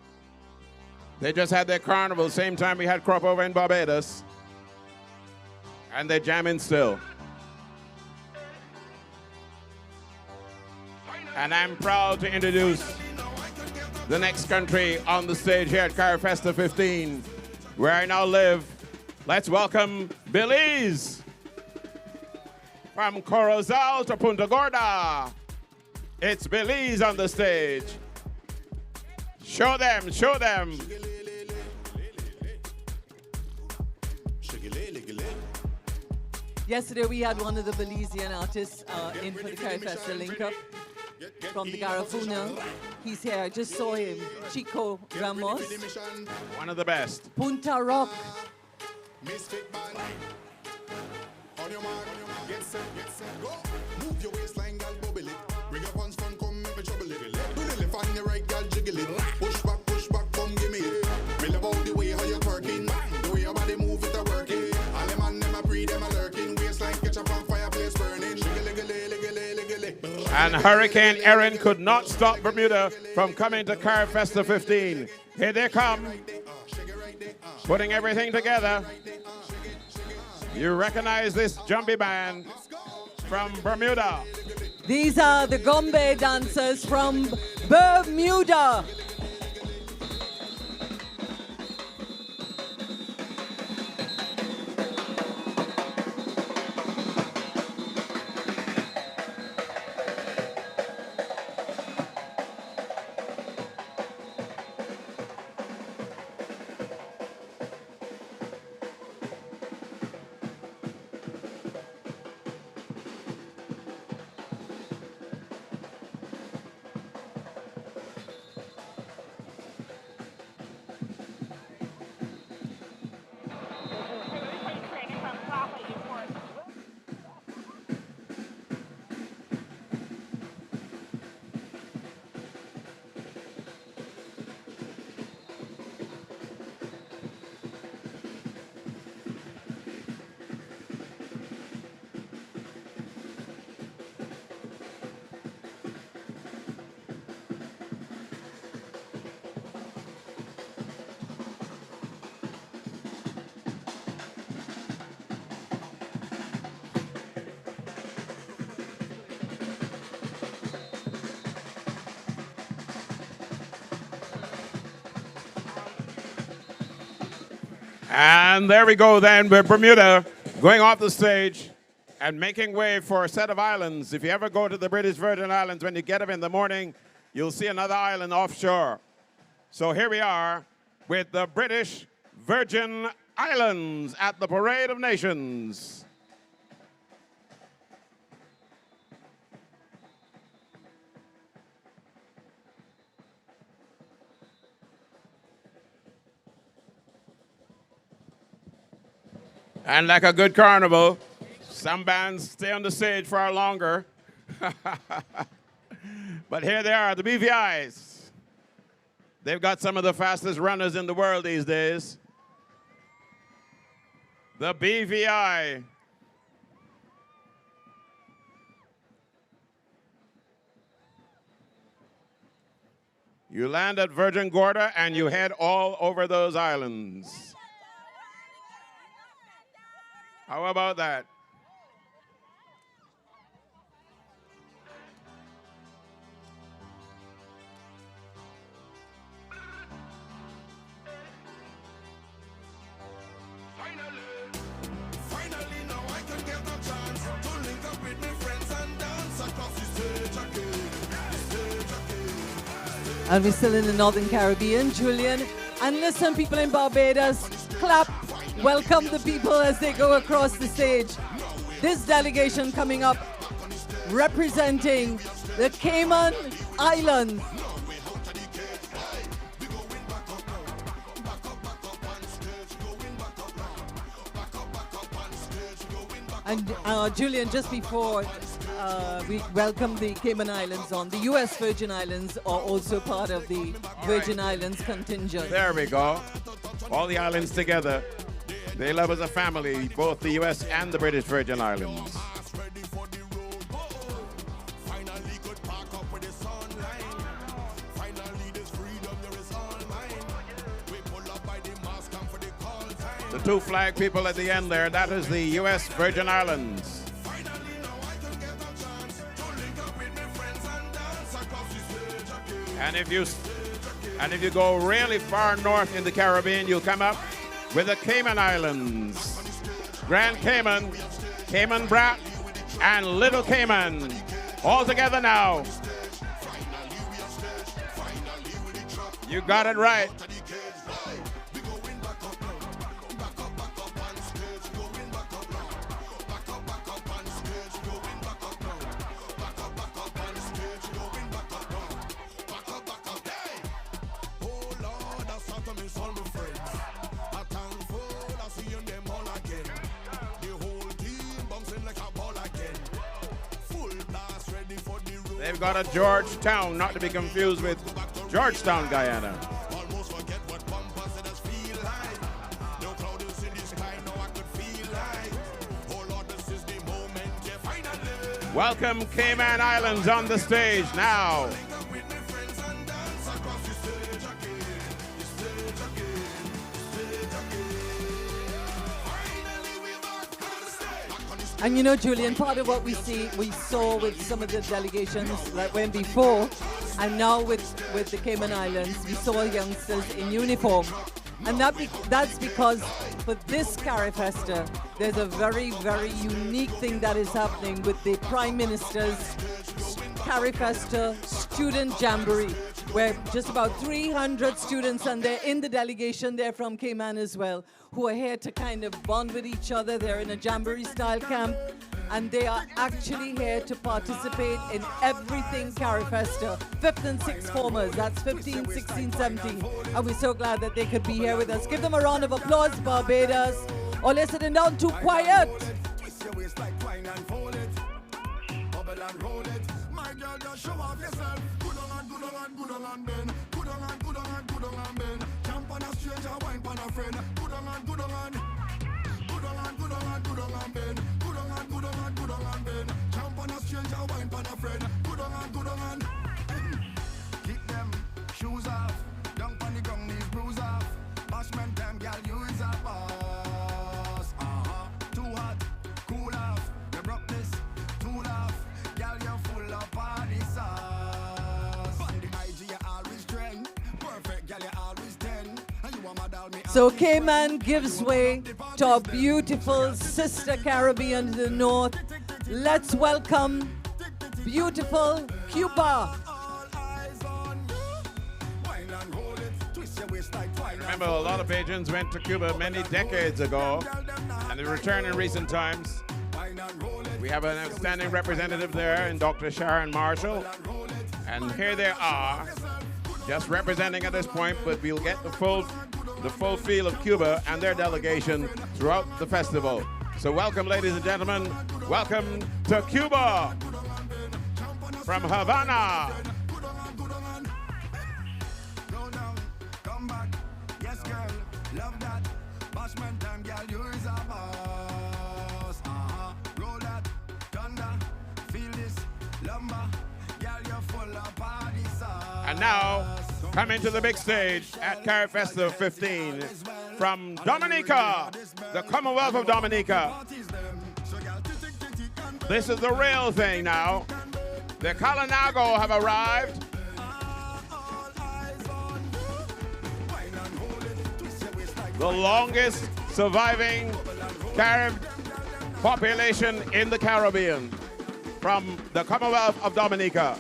They just had their carnival, same time we had crop over in Barbados. And they're jamming still. And I'm proud to introduce the next country on the stage here at CARIFESTA 15, where I now live. Let's welcome Belize. From Corozal to Punta Gorda, it's Belize on the stage. Show them, show them. Yesterday we had one of the Belizean artists in for the CARIFESTA link-up from the Garifuna. He's here, I just saw him. Chico Ramos. One of the best. Punta Rock. On your mark, get set, go. Move your waistline, girl, bubble it. Bring your punch front, come make me trouble it. Do the left on your right, girl, jiggle it. Push back, come give me it. Me love all the way how you're twerking. The way your body move it a working. All them man, them a breed, them a lurking. Waistline catch up on fireplace burning. And Hurricane Erin could not stop Bermuda from coming to CARIFESTA 15. Here they come, putting everything together. You recognize this jumpy band from Bermuda. These are the Gombe dancers from Bermuda. And there we go then with Bermuda going off the stage and making way for a set of islands. If you ever go to the British Virgin Islands, when you get up in the morning, you'll see another island offshore. So here we are with the British Virgin Islands at the Parade of Nations. And like a good carnival, some bands stay on the stage far longer. But here they are, the BVIs. They've got some of the fastest runners in the world these days. The BVI. You land at Virgin Gorda and you head all over those islands. How about that? Finally, now I can get a chance to link up with my friends and dance across the stage again. And we're still in the Northern Caribbean, Julian. And listen, people in Barbados, clap. Welcome the people as they go across the stage. This delegation coming up representing the Cayman Islands. And Julian, just before we welcome the Cayman Islands on, the U.S. Virgin Islands are also part of the Virgin Islands contingent. There we go. All the islands together. They love as a family, both the U.S. and the British Virgin Islands. The two flag people at the end there, that is the U.S. Virgin Islands. And if you go really far north in the Caribbean, you'll come up with the Cayman Islands. Grand Cayman, Cayman Brac, and Little Cayman. All together now. You got it right. They've got a Georgetown, not to be confused with Georgetown, Guyana. Welcome Cayman Islands on the stage now. And you know, Julian, part of what we saw with some of the delegations that went before, and now with the Cayman Islands, we saw youngsters in uniform. And that's because for this CARIFESTA, there's a very, very unique thing that is happening with the Prime Minister's CARIFESTA Student Jamboree, where just about 300 students, and they're in the delegation, they're from Cayman as well, who are here to kind of bond with each other. They're in a Jamboree-style camp, and they are actually here to participate in everything CARIFESTA. 5th and 6th formers, that's 15, 16, 17. And we're so glad that they could be here with us. Give them a round of applause, Barbados. Or they're sitting down too quiet. My girl, just show off yourself. Good on and bend. Good on and bend. Jump on a stranger, wine on a friend. Good on and bend. Good on and bend. Jump on a stranger, wine on a friend. Good on. Kick them shoes off. Dunk on the ground, knees bruise off. Bashment time, girl, you is a boss. Too hot, cool off. You broke this, too laugh. Girl, you're full of party sauce. On the IG, you always trend. Perfect, girl, you always 10. And you are my doll, me. So Cayman gives way to our beautiful sister Caribbean to the north. Let's welcome beautiful Cuba. Remember, a lot of Bajans went to Cuba many decades ago, and they returned in recent times. We have an outstanding representative there in Dr. Sharon Marshall, and here they are, just representing at this point, but we'll get the full feel of Cuba and their delegation throughout the festival. So welcome, ladies and gentlemen. Welcome to Cuba from Havana. Love that. Bashment time, girl, you is a boss. Roll that, thunder, feel this, lumber. Girl, you're full of party sauce. And now, coming to the big stage at CARIFESTA 15 from Dominica, the Commonwealth of Dominica. This is the real thing now. The Kalinago have arrived. The longest surviving Carib population in the Caribbean from the Commonwealth of Dominica.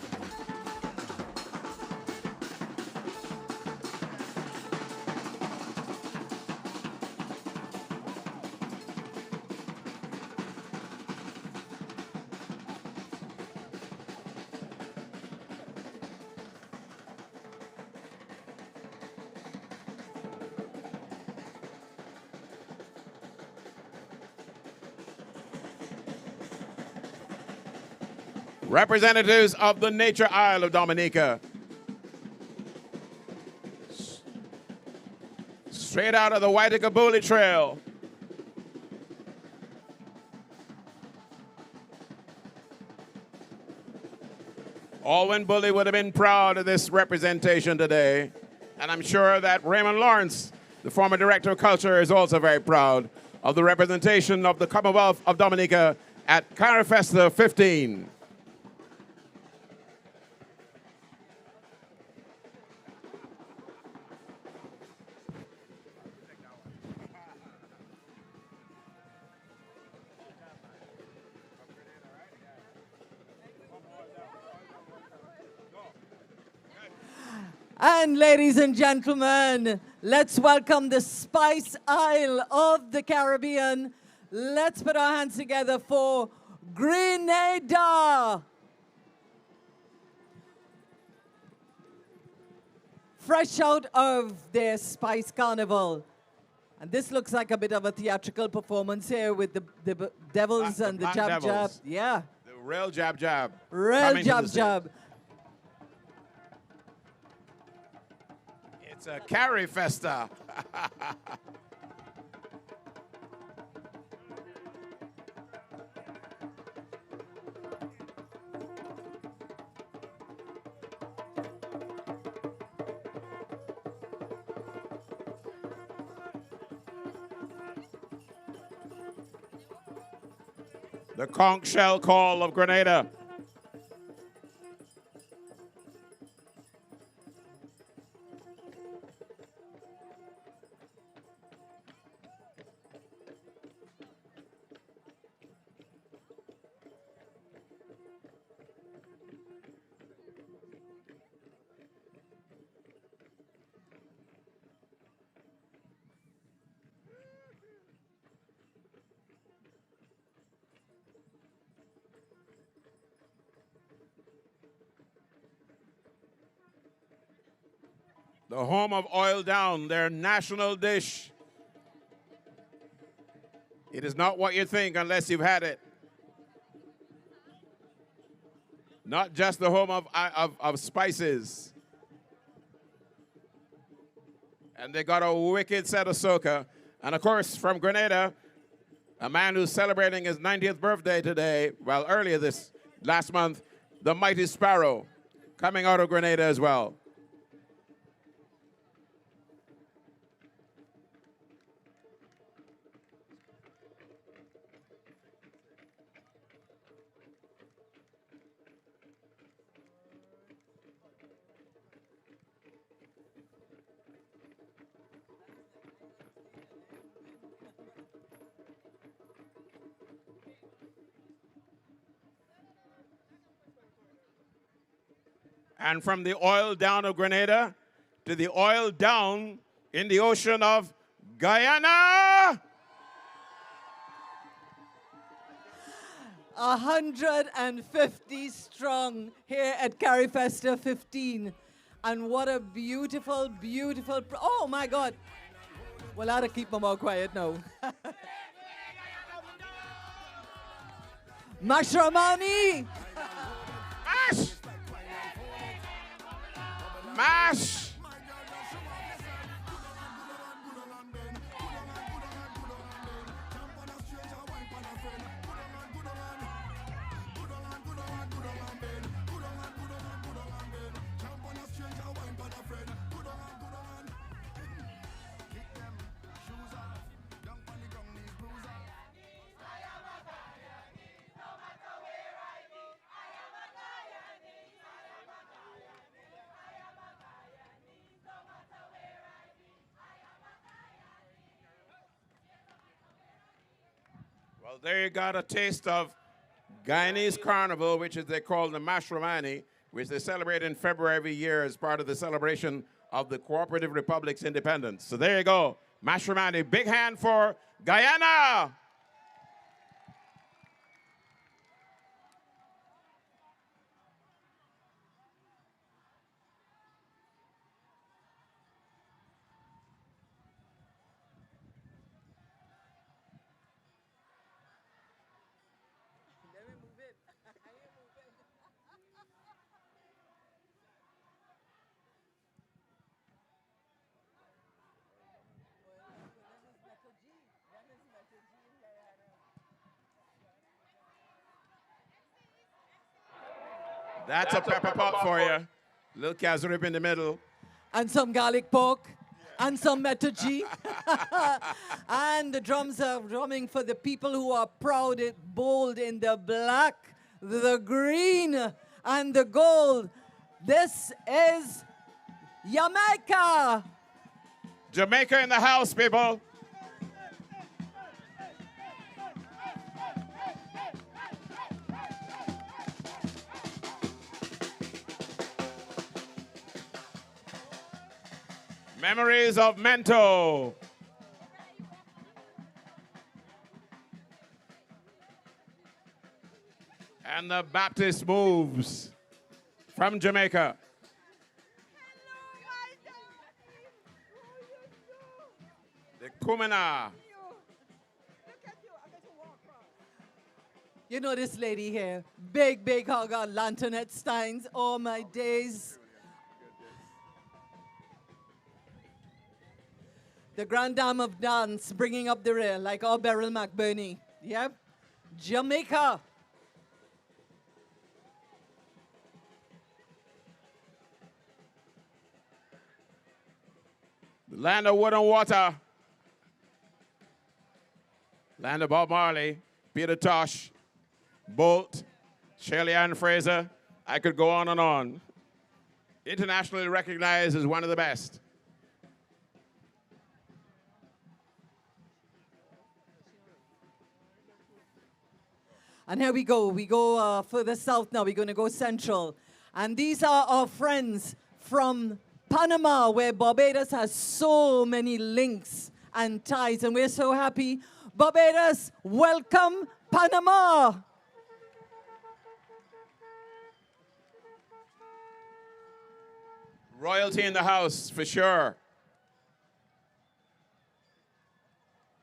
Representatives of the Nature Isle of Dominica. Straight out of the Waitakabuli Trail. Alwyn Bully would have been proud of this representation today. And I'm sure that Raymond Lawrence, the former Director of Culture, is also very proud of the representation of the Commonwealth of Dominica at CARIFESTA 15. And ladies and gentlemen, let's welcome the Spice Isle of the Caribbean. Let's put our hands together for Grenada. Fresh out of their Spice Carnival. And this looks like a bit of a theatrical performance here with the devils and the Black jab jab. Devils. Yeah. The real jab jab. Real coming to jab the scene. jab. It's a CARIFESTA. The conch shell call of Grenada. The home of Oil Down, their national dish. It is not what you think unless you've had it. Not just the home of spices. And they got a wicked set of soca. And of course, from Grenada, a man who's celebrating his 90th birthday today, well, earlier last month, the Mighty Sparrow, coming out of Grenada as well. And from the oil down of Grenada to the oil down in the ocean of Guyana. 150 strong here at CARIFESTA 15. And what a beautiful, beautiful, oh my God. Well, I ought to keep my mouth quiet now. Mashramani! Mash! Mash! Well, there you got a taste of Guyanese Carnival, which is they call the Mashramani, which they celebrate in February every year as part of the celebration of the Cooperative Republic's independence. So there you go, Mashramani. Big hand for Guyana. That's a pepper pot for you. Little casserole in the middle. And some garlic pork. And some metaji. And the drums are drumming for the people who are proud, bold in the black, the green, and the gold. This is Jamaica. Jamaica in the house, people. Memories of Mento. And the Baptist Moves from Jamaica. The Kumina. You know this lady here, big hug on Lantonette Steins, all my days. The Grand Dame of Dance, bringing up the rear, like our Beryl McBurney. Yep, Jamaica. The land of wood and water. Land of Bob Marley, Peter Tosh, Bolt, Shirley Ann Fraser. I could go on and on. Internationally recognized as one of the best. And here we go. We go further south now. We're going to go central. And these are our friends from Panama, where Barbados has so many links and ties. And we're so happy. Barbados, welcome Panama. Royalty in the house, for sure.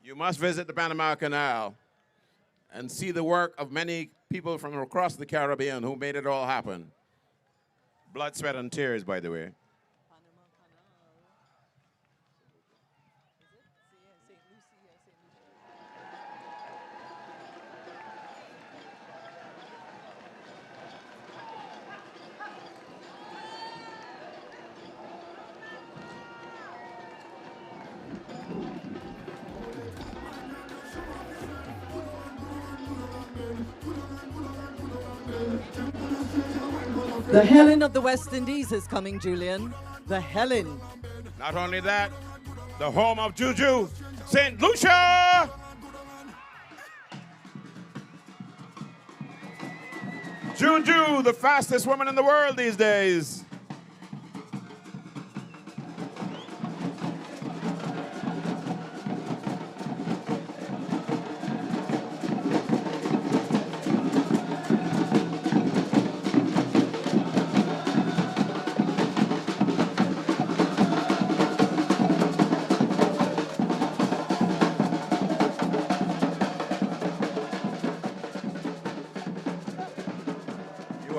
You must visit the Panama Canal and see the work of many people from across the Caribbean who made it all happen. Blood, sweat, and tears, by the way. The Helen of the West Indies is coming, Julian. The Helen. Not only that, the home of Juju, St. Lucia! Juju, the fastest woman in the world these days.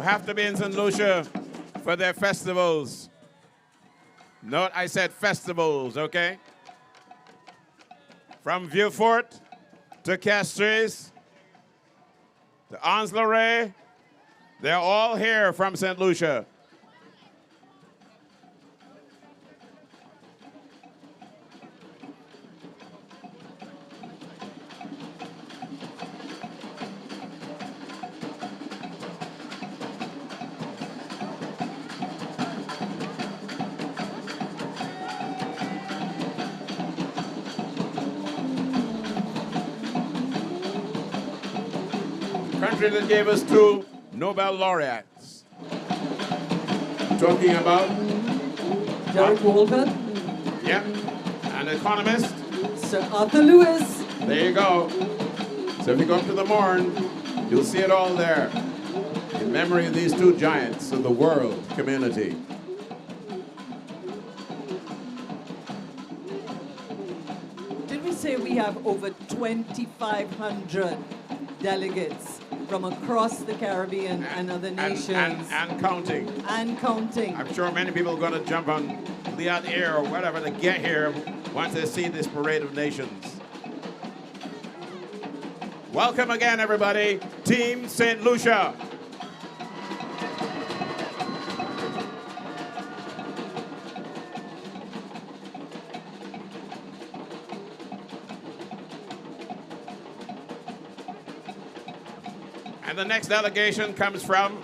Have to be in St. Lucia for their festivals. Note I said festivals, okay? From Vieux Fort to Castries to Anse-Lorraine, they're all here from St. Lucia. Country that gave us 2 Nobel laureates. Talking about Derek Walton. Yeah, an economist. Sir Arthur Lewis. There you go. So if you go up to the Morn, you'll see it all there. In memory of these 2 giants of the world community. Did we say we have over 2,500 delegates from across the Caribbean and other nations? And counting. And counting. I'm sure many people are going to jump on the air or whatever to get here once they see this parade of nations. Welcome again, everybody. Team St. Lucia. And the next delegation comes from,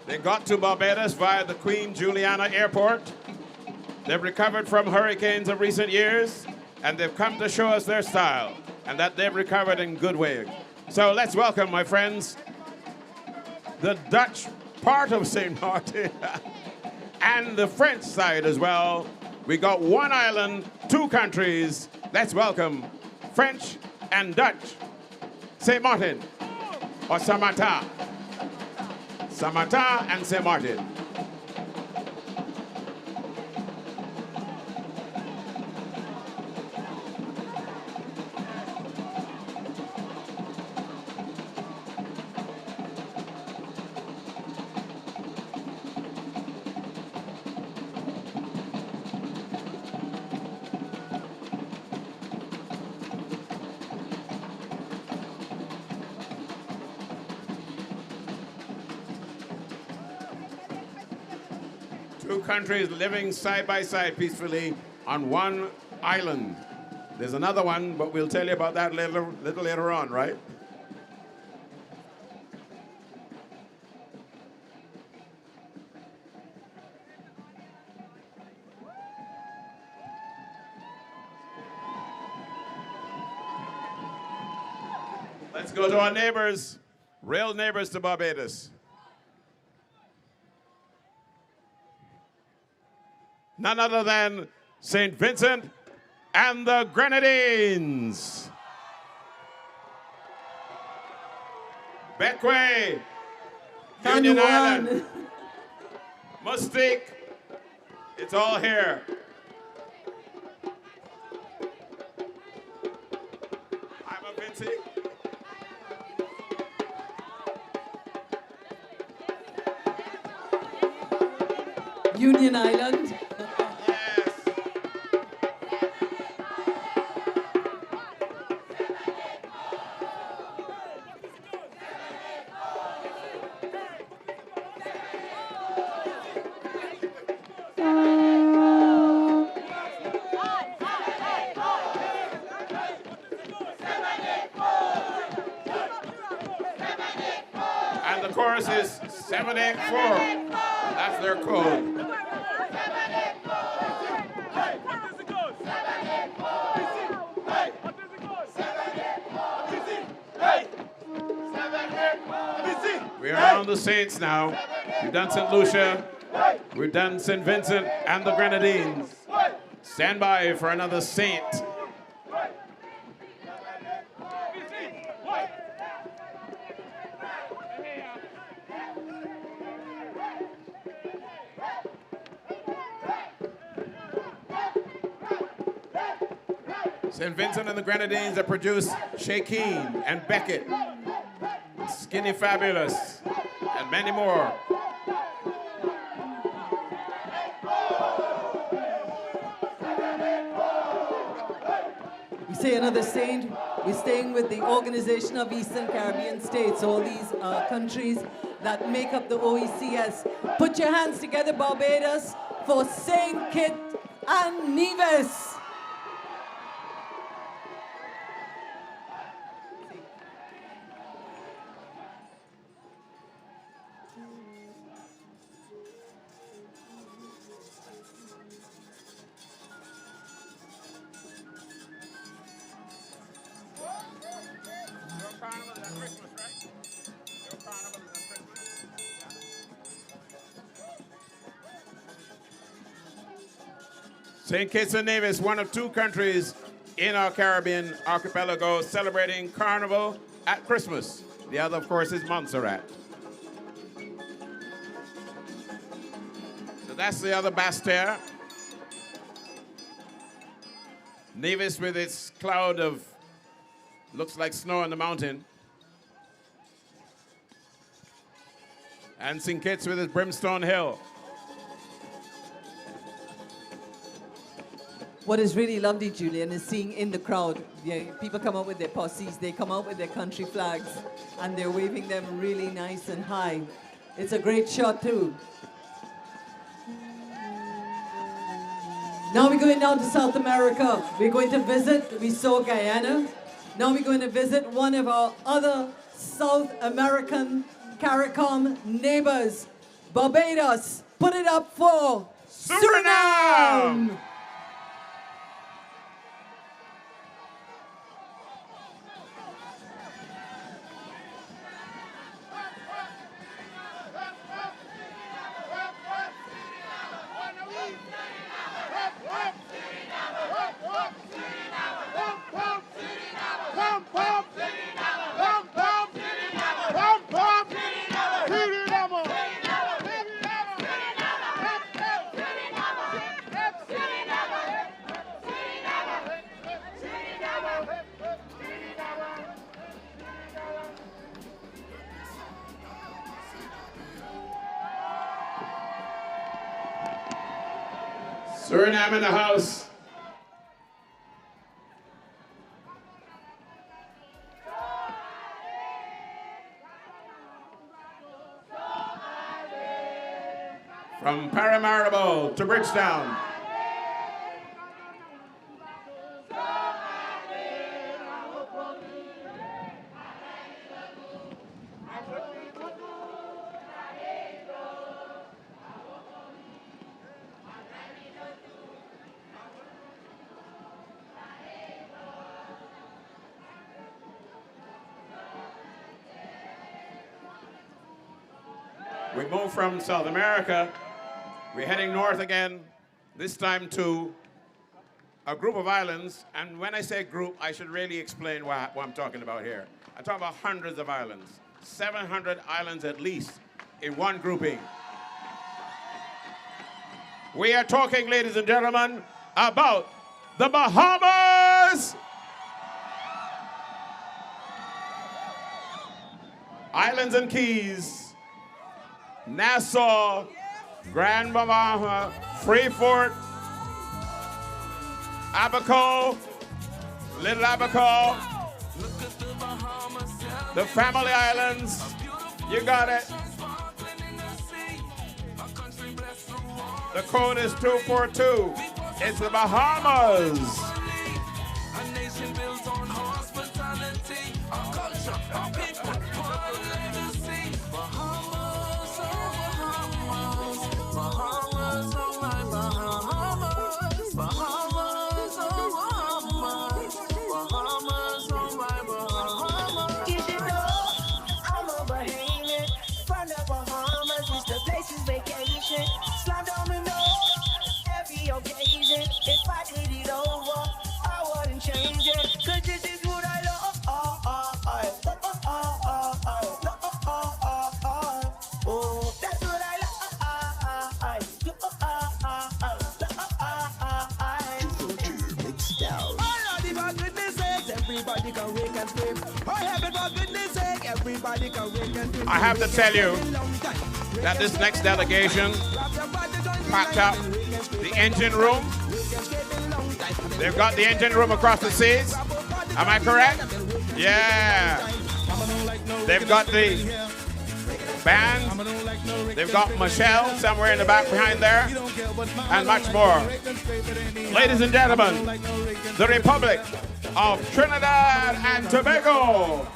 they got to Barbados via the Queen Juliana Airport. They've recovered from hurricanes of recent years, and they've come to show us their style, and that they've recovered in good way. So let's welcome, my friends, the Dutch part of St. Martin, and the French side as well, We got one island, two countries. Let's welcome French and Dutch. Saint Martin or Samata. Samata and Saint Martin. Two countries living side by side peacefully on one island. There's another one, but we'll tell you about that little later on, right? Let's go to our neighbors, real neighbors to Barbados. None other than St. Vincent and the Grenadines. Bequia, Union Island, Mustique, it's all here. I'm a Vinci. Union Island. And the chorus is 784. That's their code. We are on the Saints now. We've done St. Lucia. We've done St. Vincent and the Grenadines. Stand by for another Saint. St. Vincent and the Grenadines that produced Shakeen and Beckett, Skinny Fabulous, and many more. We say another saint. We're staying with the Organization of Eastern Caribbean States, all these countries that make up the OECS. Put your hands together, Barbados, for Saint Kitts and Nevis. St. Kitts and Nevis, one of two countries in our Caribbean archipelago celebrating Carnival at Christmas. The other, of course, is Montserrat. So that's the other Bastère. Nevis with its cloud of, looks like snow on the mountain. And St. Kitts with its Brimstone Hill. What is really lovely, Julian, is seeing in the crowd, people come out with their posses, they come out with their country flags, and they're waving them really nice and high. It's a great shot, too. Now we're going down to South America. We're going to visit, we saw Guyana. Now we're going to visit one of our other South American CARICOM neighbors, Barbados. Put it up for Suriname! Suriname in the house. From Paramaribo to Bridgetown. We move from South America. We're heading north again, this time to a group of islands. And when I say group, I should really explain what I'm talking about here. I'm talking about hundreds of islands, 700 islands at least in one grouping. We are talking, ladies and gentlemen, about the Bahamas! Islands and Keys. Nassau, Grand Bahama, Freeport, Abaco, Little Abaco, the Family Islands, you got it. The code is 242. It's the Bahamas. A nation built on hospitality, our culture, our people, our legacy. Bahamas, oh Bahamas, Bahamas, oh my Bahamas, Bahamas, oh Bahamas, Bahamas, oh my Bahamas. You should know I'm a Bahamian from the Bahamas. It's the place's vacation. Slide down the nose every occasion. If I did it over, I wouldn't change it. 'Cause this is what I love. Oh, that's what I everybody can wake and scream. Oh, heaven, for goodness sake, everybody can wake and scream. I have to tell you that this next delegation packed up the engine room. They've got the engine room across the seas. Am I correct? Yeah. They've got the band. They've got Michelle somewhere in the back behind there. And much more. Ladies and gentlemen, the Republic of Trinidad and Tobago.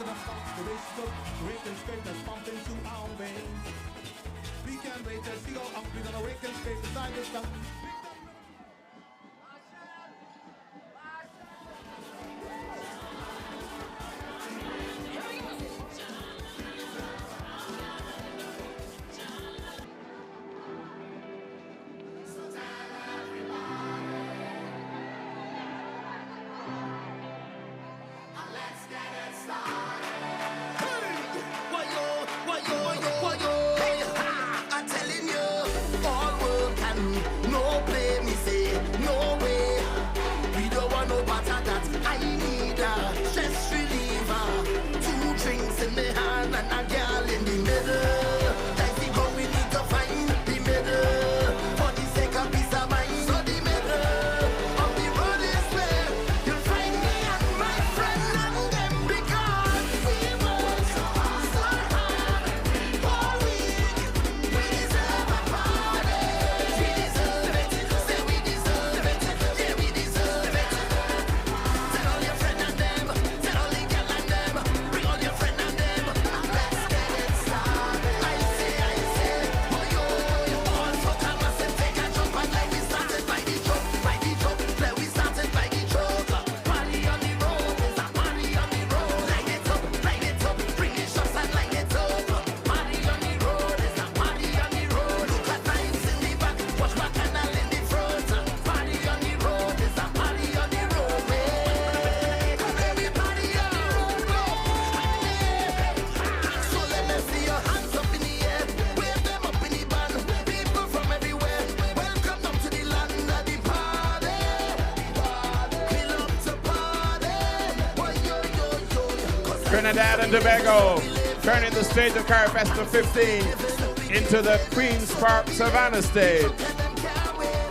Trinidad and Tobago turning the stage of CARIFESTA 15 into the Queen's Park Savannah stage.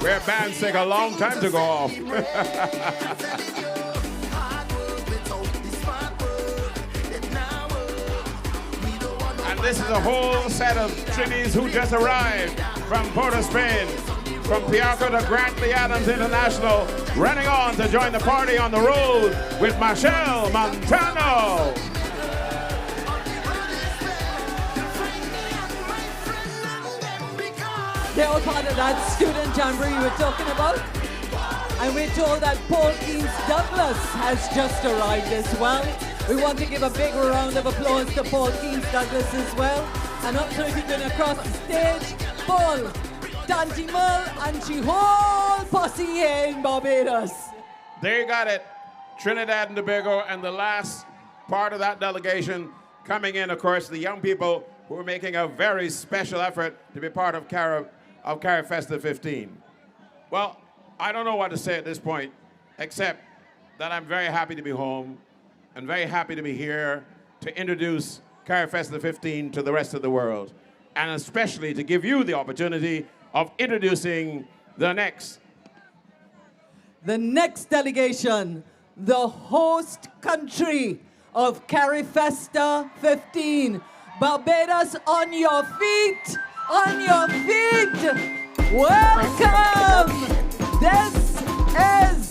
where bands take a long time to go off. And this is a whole set of Trinis who just arrived from Port of Spain, from Piarco to Grantley Adams International, running on to join the party on the road with Michelle Montano. They're all part of that student jamboree you were talking about. And we're told that Paul Keynes Douglas has just arrived as well. We want to give a big round of applause to Paul Keynes Douglas as well. And up to going across the stage, Paul, Dante Mull, and the whole posse here in Barbados. There you got it. Trinidad and Tobago, and the last part of that delegation coming in, of course, the young people who are making a very special effort to be part of CARIFESTA 15. Well, I don't know what to say at this point, except that I'm very happy to be home and very happy to be here to introduce CARIFESTA 15 to the rest of the world, and especially to give you the opportunity of introducing the next delegation, the host country of CARIFESTA 15. Barbados, on your feet, on your feet. Welcome. This is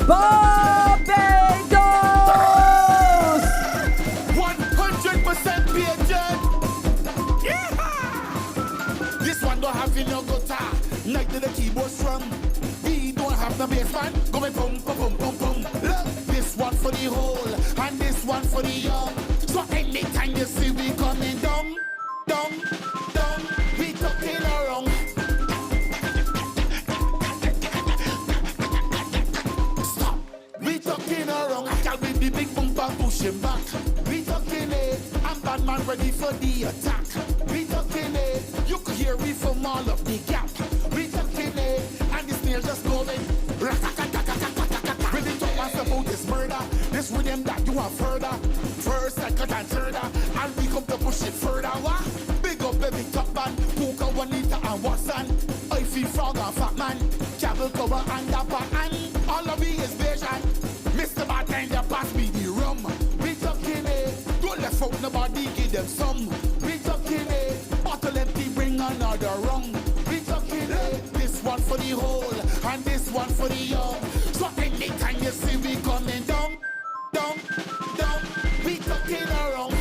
Barbados. 100% Bajan. Yeah. This one don't have no guitar, like the keyboard strum. We don't have the bass man going boom, boom, boom, boom, boom. Look, this one for the whole, and this one for the young. So anytime you see we coming down, down, down, we talking around. Stop, we talking around. I can't be the big bumper pushing back. We talking it, and bad man ready for the attack. We talking it, you could hear we from all of the gap. We talking it, and the snare just going. Really talk us about this murder, this rhythm that you have heard of. First, second, and third, and we come to push it further. What? Big up every top man, Puka, Juanita, and Watson. I feel frog and fat man, Cable cover and dapper, and all of me is Bajan. Mr. Bartender, pass me the rum. We talking it, don't let folk nobody give them some. We talking it, bottle empty, bring another rum. We talking it, this one for the whole, and this one for the young. So anytime you see we coming down, down, down, we talking around.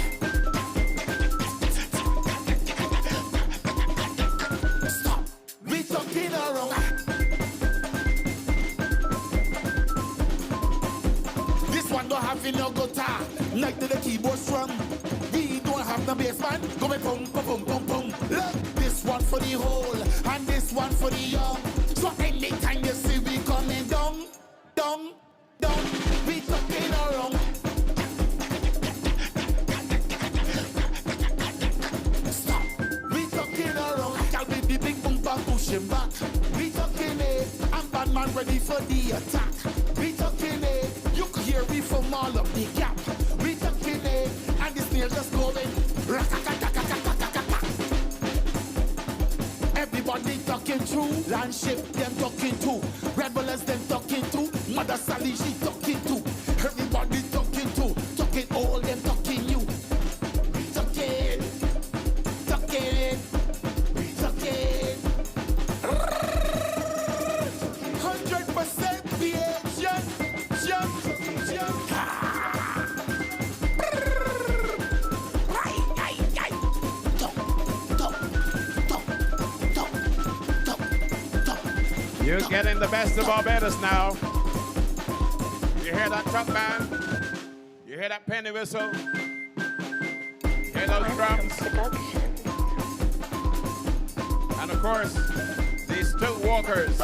Stop, we talking around. This one don't have no guitar, like the keyboard strum. We don't have the bass man going boom, boom, boom, boom, boom. Look, this one for the whole, and this one for the young. So anytime you see we coming down, down, down, we talking around. Stop, we talking around. I can't be the big bumper pushing back. We talking it, and bad man ready for the attack. We talking it, you could hear we from all of the gap. We talking it, and the snare just going. Everybody talking through, landship them talking to, rebels them talking to, Mother Sally she talking to, everybody talking to, talking all them talking you. Talking, talking, talking. 100% Bajan, jump, jump. You're getting the best of Barbados now. You hear that truck band? You hear that penny whistle? You hear those drums? And of course, these stilt walkers.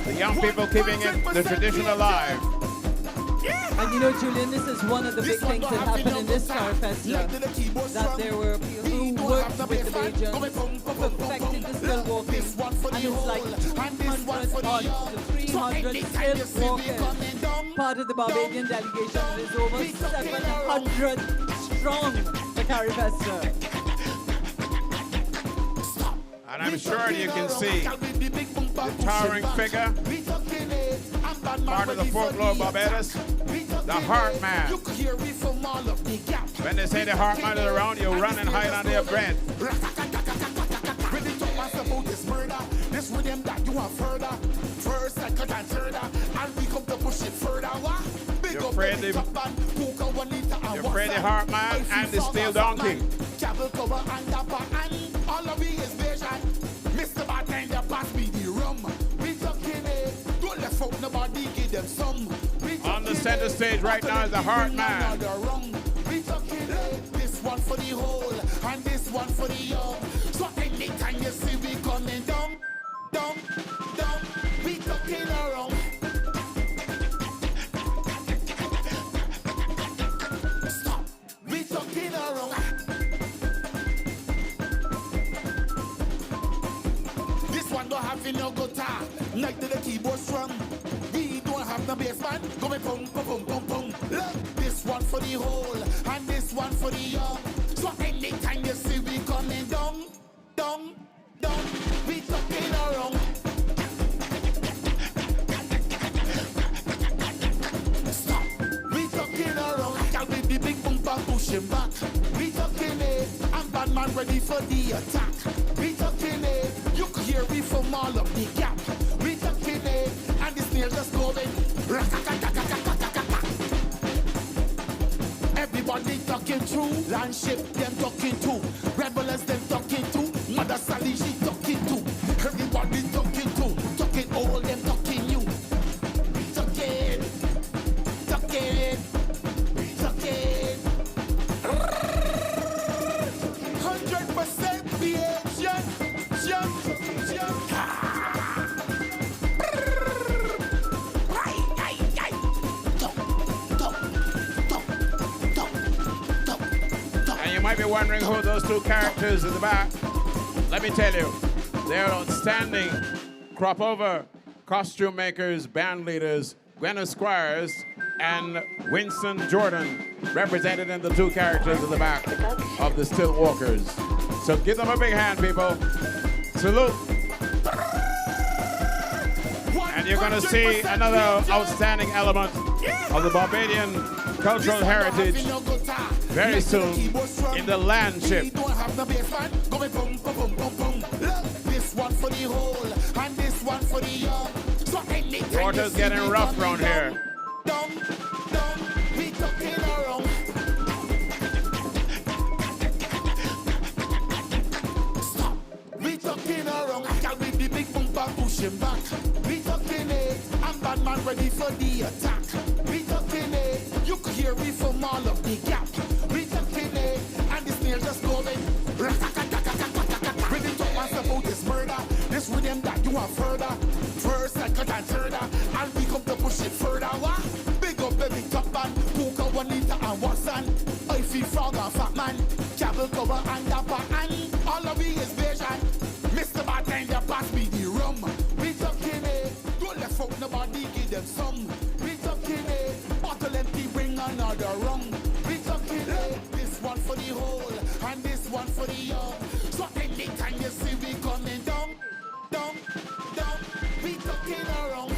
The young people keeping the tradition alive. And you know, Julian, this is one of the big things that happened in this CARIFESTA, that there were people who worked with the Bajans, perfected the stilt walking, and it's like 200 odd to 300 stilt walkers. Part of the Barbadian delegation. It is over 700 strong, the CARIFESTA. And I'm sure you can see the towering figure, part of the folklore of Barbados, the Heart Man. When they say the Heart Man is around, you run and hide under your bed. This rhythm that you want further, first, second, and third, and we come to push it further. You're afraid the Heart Man and the Steel Donkey. All of me is vision. Mr. Bartender, pass me the rum. We talking it. Don't let folk nobody give them some. On the center stage right now is the Heart Man. We talking it. This one for the whole, and this one for the young. So anytime you see we coming down, down, down, we talking around. Stop. We talking around. This one don't have no guitar, like the keyboard strum. We don't have no bass man, going pum pum pum pum pum. Look, this one for the whole, and this one for the young. So anytime you see we coming down, down, down, we talking around. Stop, we talking around. Can we the big bumper pushing back? We talking it, and bad man ready for the attack. We talking it, you can hear me from all of the gap. We talking it, and the snare just going. Everybody talking true, landship them talking too, rebels them talking too, Mother Sally she talking too. Everybody talking too, talking all them talking you. Talking, talking, talking. 100% BHN, jump, jump. You might be wondering who those two characters in the back. Let me tell you, they're outstanding crop over costume makers, band leaders, Gwen Squires and Winston Jordan, represented in the two characters in the back of the Still Walkers. So give them a big hand, people. Salute. And you're going to see another outstanding element of the Barbadian cultural heritage very soon in the land ship. This one for the whole, and this one for the young. Water's getting rough around here. Down, down, we talking around. Stop, we talking around. Can we the big bumper pushing back? We talking it, and bad man ready for the attack. We talking it, you can hear me from all of the gap. We talking it, and the snare just going. Ready to ask about this murder. This rhythm that you want further. First, second, and third, and we come to push it further. What? Big up every top man, Puka, Juanita, and Watson. I feel frog and fat man, Cable cover and dapper, and all of me is vision. Mr. Bartender, pass me the rum. We talking it, don't let folk nobody give them some. We talking it, bottle empty, bring another rum. We talking it, this one for the whole, and this one for the young. So anytime you see we coming down, down, down, we talking around.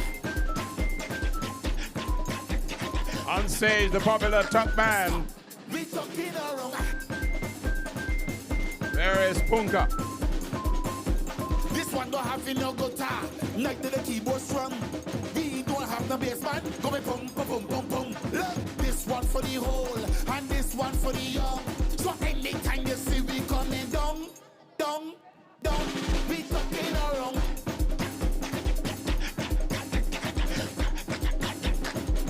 On stage, the popular top band. We talking around. There is Punka. This one don't have no guitar, like the keyboard strum. We don't have no bass man, going pum pum pum pum pum. Look, this one for the whole, and this one for the young. So anytime you see we coming down, down, down, we talking around.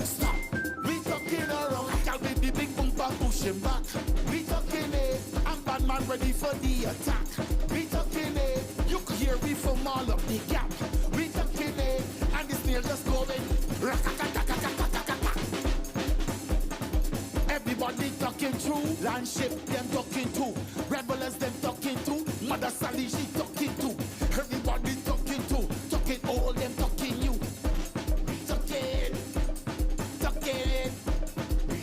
Stop, we talking around. Can we the big bumper pushing back? We talking it, and bad man ready for the attack. We talking it, you can hear me from all of the gap. We talking it, and the snare just going. Everybody talking true, landship them talking too, rebels them talking too, Mother Sally she talking too. Everybody talking too, talking all them talking you. Talking, talking,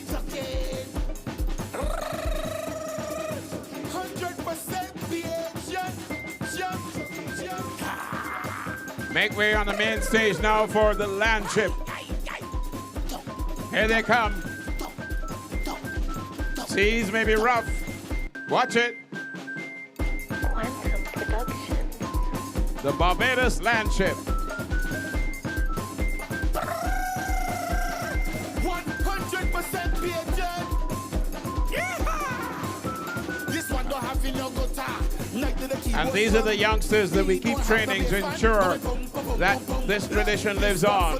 talking. 100% BHN, jump. Make way on the main stage now for the land ship. Here they come. Seas may be rough. Watch it. Quantum Production. The Barbados land ship. 100% PHN. Yeah! This one don't have in your guitar. And these are the youngsters that we keep training to ensure that this tradition lives on.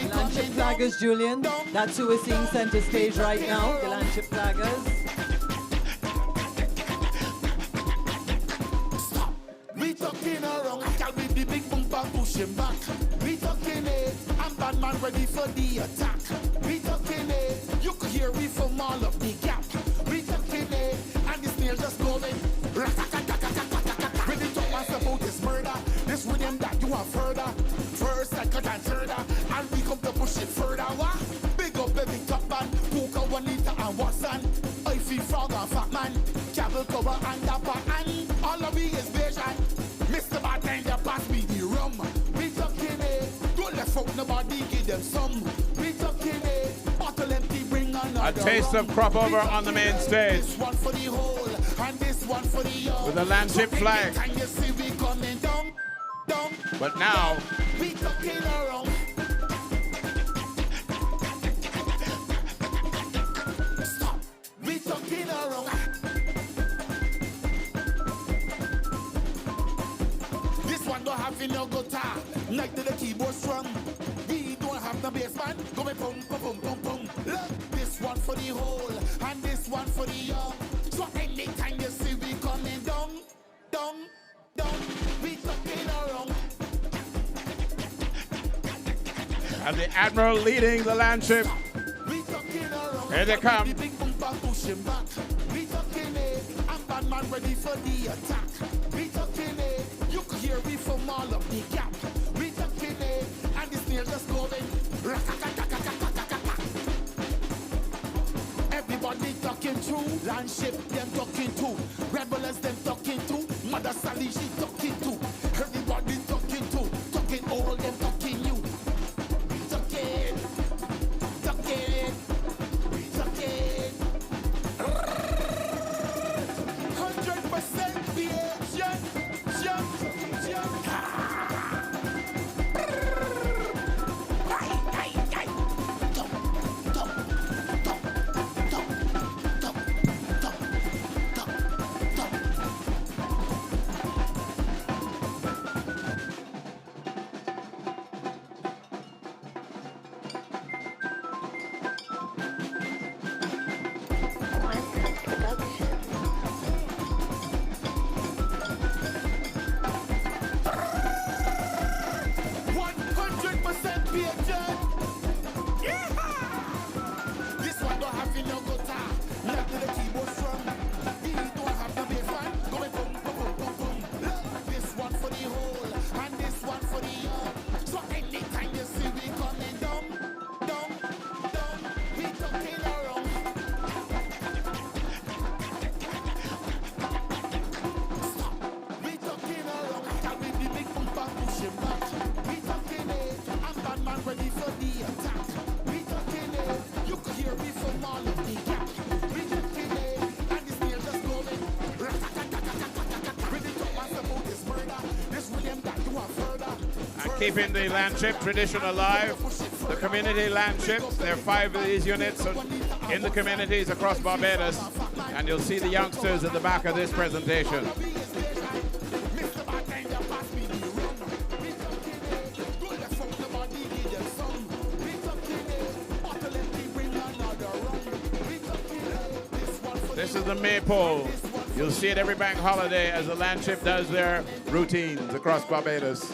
Landship flaggers, Julian. That's who we're seeing center stage right now, the landship flaggers. We talking around, I can with the big bumper pushing back. We talking it, and bad man ready for the attack. We talking it, you could hear me from all of the gap. We talking it, and the snare just going. Ready to ask about this murder, this rhythm that you have heard of. First, second, and third, and we come to push it further. What? Big up every top man, Puka, Juanita, and Watson. I feel frog and fat man, Cable cover and dapper, and all of me is vision. Mr. Bartender, pass me the rum. We talking it, don't let folk nobody give them some. We talking it, bottle empty, bring another. A taste of crop over on the main stage. This one for the whole, and this one for the young. With the landship flag. Can you see we coming down, down? But now, We talking around. Stop. We talking around. This one don't have no guitar, like the keyboard strum. We don't have the bass man. Go me pum pum pum pum pum. Look, this one for the whole, and this one for the young. So anytime you see we coming down, down, down, we talking around. and the Admiral leading the land ship. We talking around. Here they come. The big bumper pushing back. We talking it, and bad man ready for the attack. We talking it, you could hear me from all of the gap. We talking it, and the snare just going. Everybody talking through, land ship them talking too, rebels them talking too, Mother Sally she talking too. Everybody talking too, talking all them talking you. Talking, talking, talking. 100% PHN, Quantum Production. This one don't have no guitar, like the keyboard strum. We don't have the bass man. Going boom, boom, boom, boom, boom. Look, this one for the whole, and this one for the young. So anytime you see we coming down, down, down, we talking around. Stop. We talking around. Carry the big bumper pushing back. We talking it, and bad man ready for the attack. We talking it, you could hear me from all of the gap. We talking it, and the snare just going. Ready to ask about this murder, this William that you are further. And keeping the land ship tradition alive, the community land ships. There are 5 of these units in the communities across Barbados, and you'll see the youngsters at the back of this presentation. Mr. Bartender, pass me the rum. We talking it, don't let folk nobody give them some. We talking it, bottle empty, bring another rum. We talking it, this one for This is the maypole. You'll see it every bank holiday as the land ship does their routines across Barbados.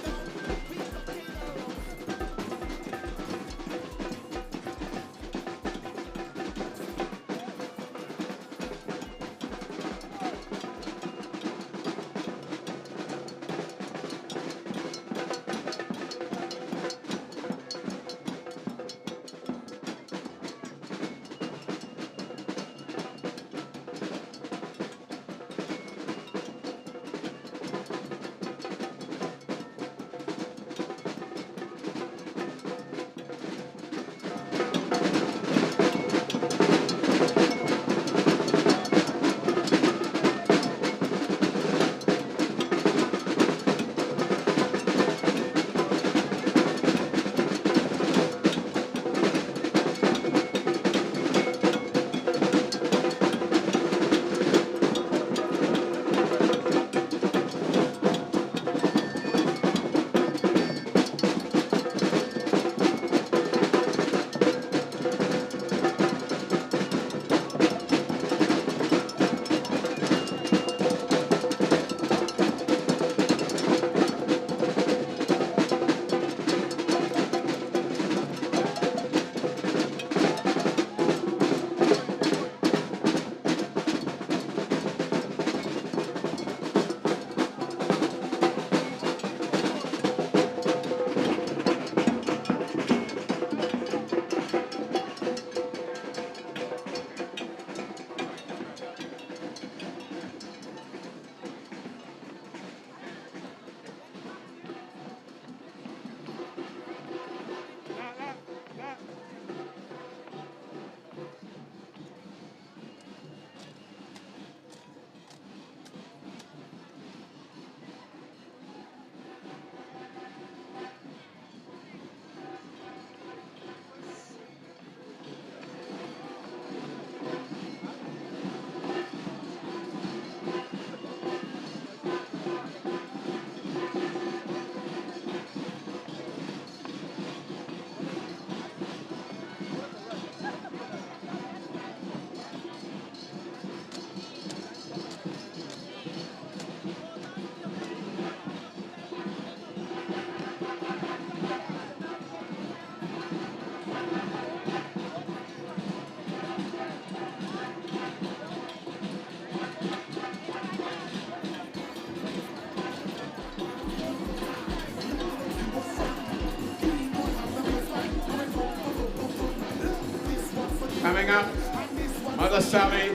Coming up, Mother Sally,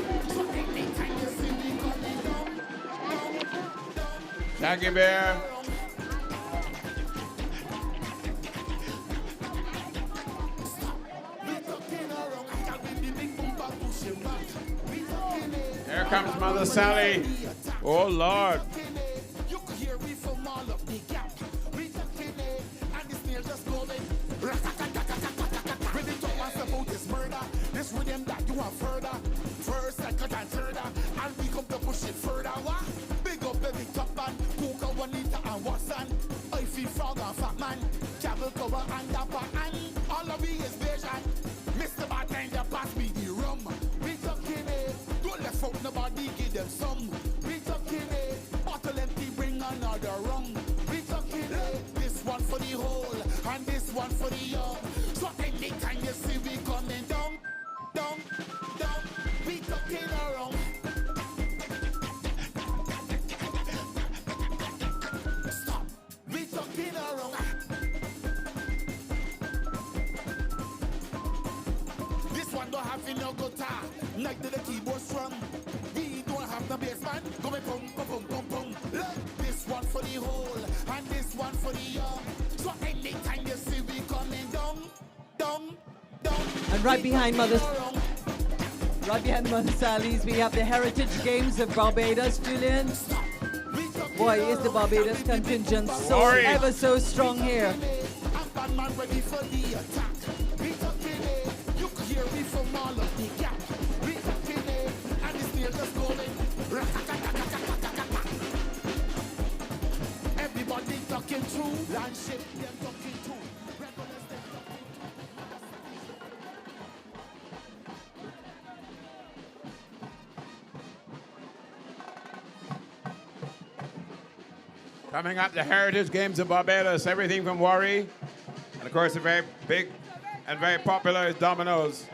Shaggy Bear, here comes Mother Sally. Oh Lord. You could hear me from all up the gap. We talking it, and the snail just going. When they talk us about this murder, this rhythm that you have further. First, second, and third, and we come to push it further. What? Big up every top man, Coca, Juanita, and Watson. I feel frog and fat man, Jabble cover and dapper, and all of me is vision. Mr. Bartender, pass me the rum. We talking it, don't let folk nobody give them some. We talking it, bottle empty, bring another rum. We talking it, this one for the whole, and this one for the young. So anytime you see we coming down, down, down, we talking around. Stop, we talking around. This one don't have no guitar, like the keyboard strum. We don't have the bass man, going pum pum pum pum pum. Look, this one for the whole, and this one for the young. So anytime you see we coming down, down, down. And right behind Mother Sally's, we have the Heritage Games of Barbados, Julian. Boy, is the Barbados contingent so ever so strong here. I'm man ready for the attack. We talking it, you can hear me from all of the gap. We talking it, and the snail just going. Everybody talking true, landship, them talking true. Regulars, them talking Coming up, the Heritage Games of Barbados, everything from Worry. And of course, the very big and very popular is dominoes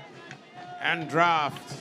and draft.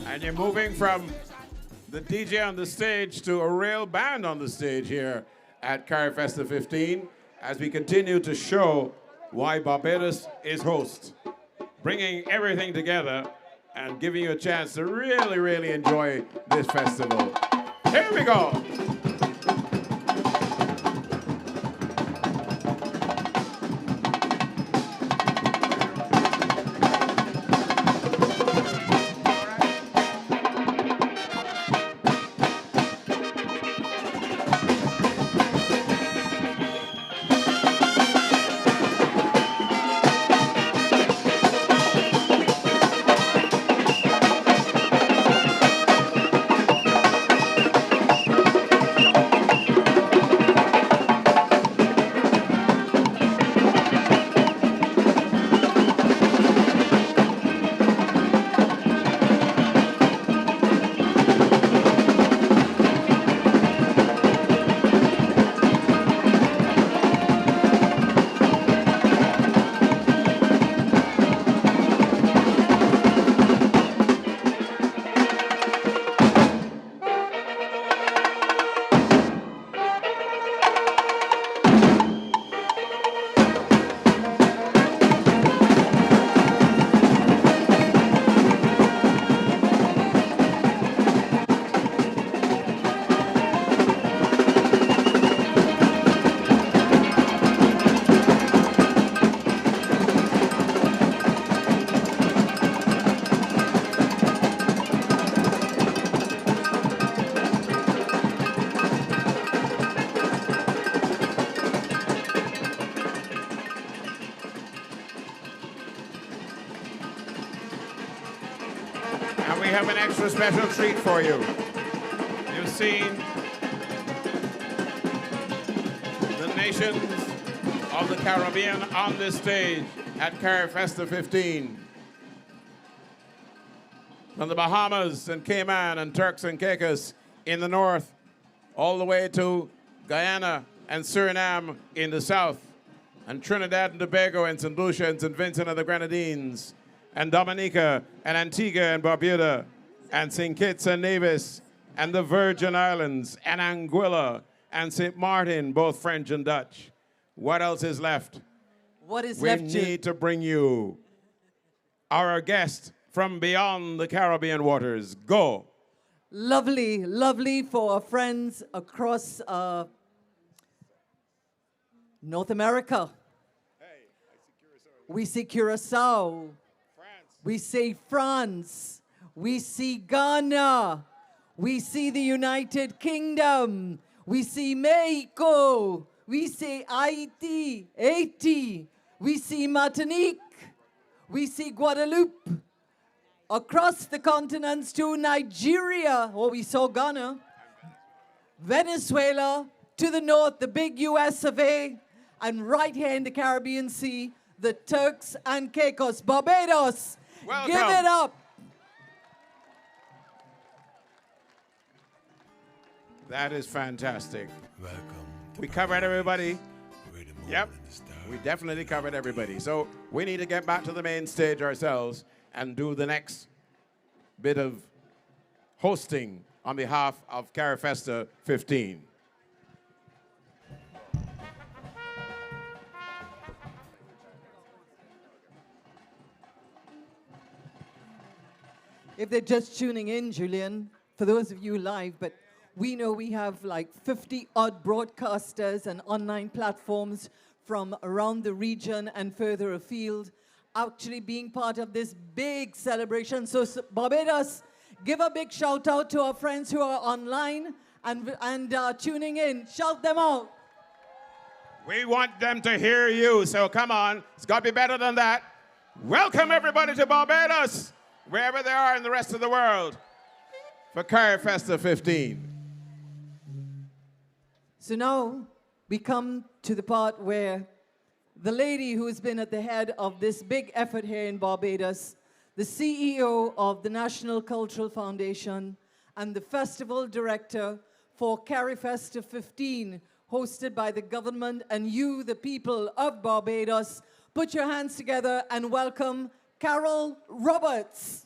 And you're moving from the DJ on the stage to a real band on the stage here at CARIFESTA 15 as we continue to show why Barbados is host, bringing everything together and giving you a chance to really, really enjoy this festival. Here we go. we have an extra special treat for you. You've seen the nations of the Caribbean on this stage at CARIFESTA 15. From the Bahamas and Cayman and Turks and Caicos in the north, all the way to Guyana and Suriname in the south, and Trinidad and Tobago and St. Lucia and St. Vincent and the Grenadines, and Dominica and Antigua and Barbuda, and St. Kitts and Nevis, and the Virgin Islands, and Anguilla, and St. Martin, both French and Dutch. What else is left? What is we left? We need to bring you our guest from beyond the Caribbean waters. Go. Lovely, lovely for our friends across North America. We see Curacao. We see France. We see Ghana. We see the United Kingdom. We see Mexico. We see Haiti. We see Martinique. We see Guadeloupe. Across the continents to Nigeria, we saw Ghana. Venezuela, to the north, the big US of A. And right here in the Caribbean Sea, the Turks and Caicos. Barbados, welcome. Give it up. That is fantastic. Welcome. We covered everybody. Yep, we definitely covered everybody. So we need to get back to the main stage ourselves and do the next bit of hosting on behalf of CARIFESTA 15. If they're just tuning in, Julian, for those of you live, but we know we have like 50-odd broadcasters and online platforms from around the region and further afield actually being part of this big celebration. So Barbados, give a big shout out to our friends who are online and tuning in. Shout them out. We want them to hear you, so come on. It's got to be better than that. Welcome everybody to Barbados, wherever they are in the rest of the world, for CARIFESTA 15. So now we come to the part where the lady who has been at the head of this big effort here in Barbados, the CEO of the National Cultural Foundation and the festival director for CARIFESTA 15, hosted by the government and you, the people of Barbados. Put your hands together and welcome Carol Roberts.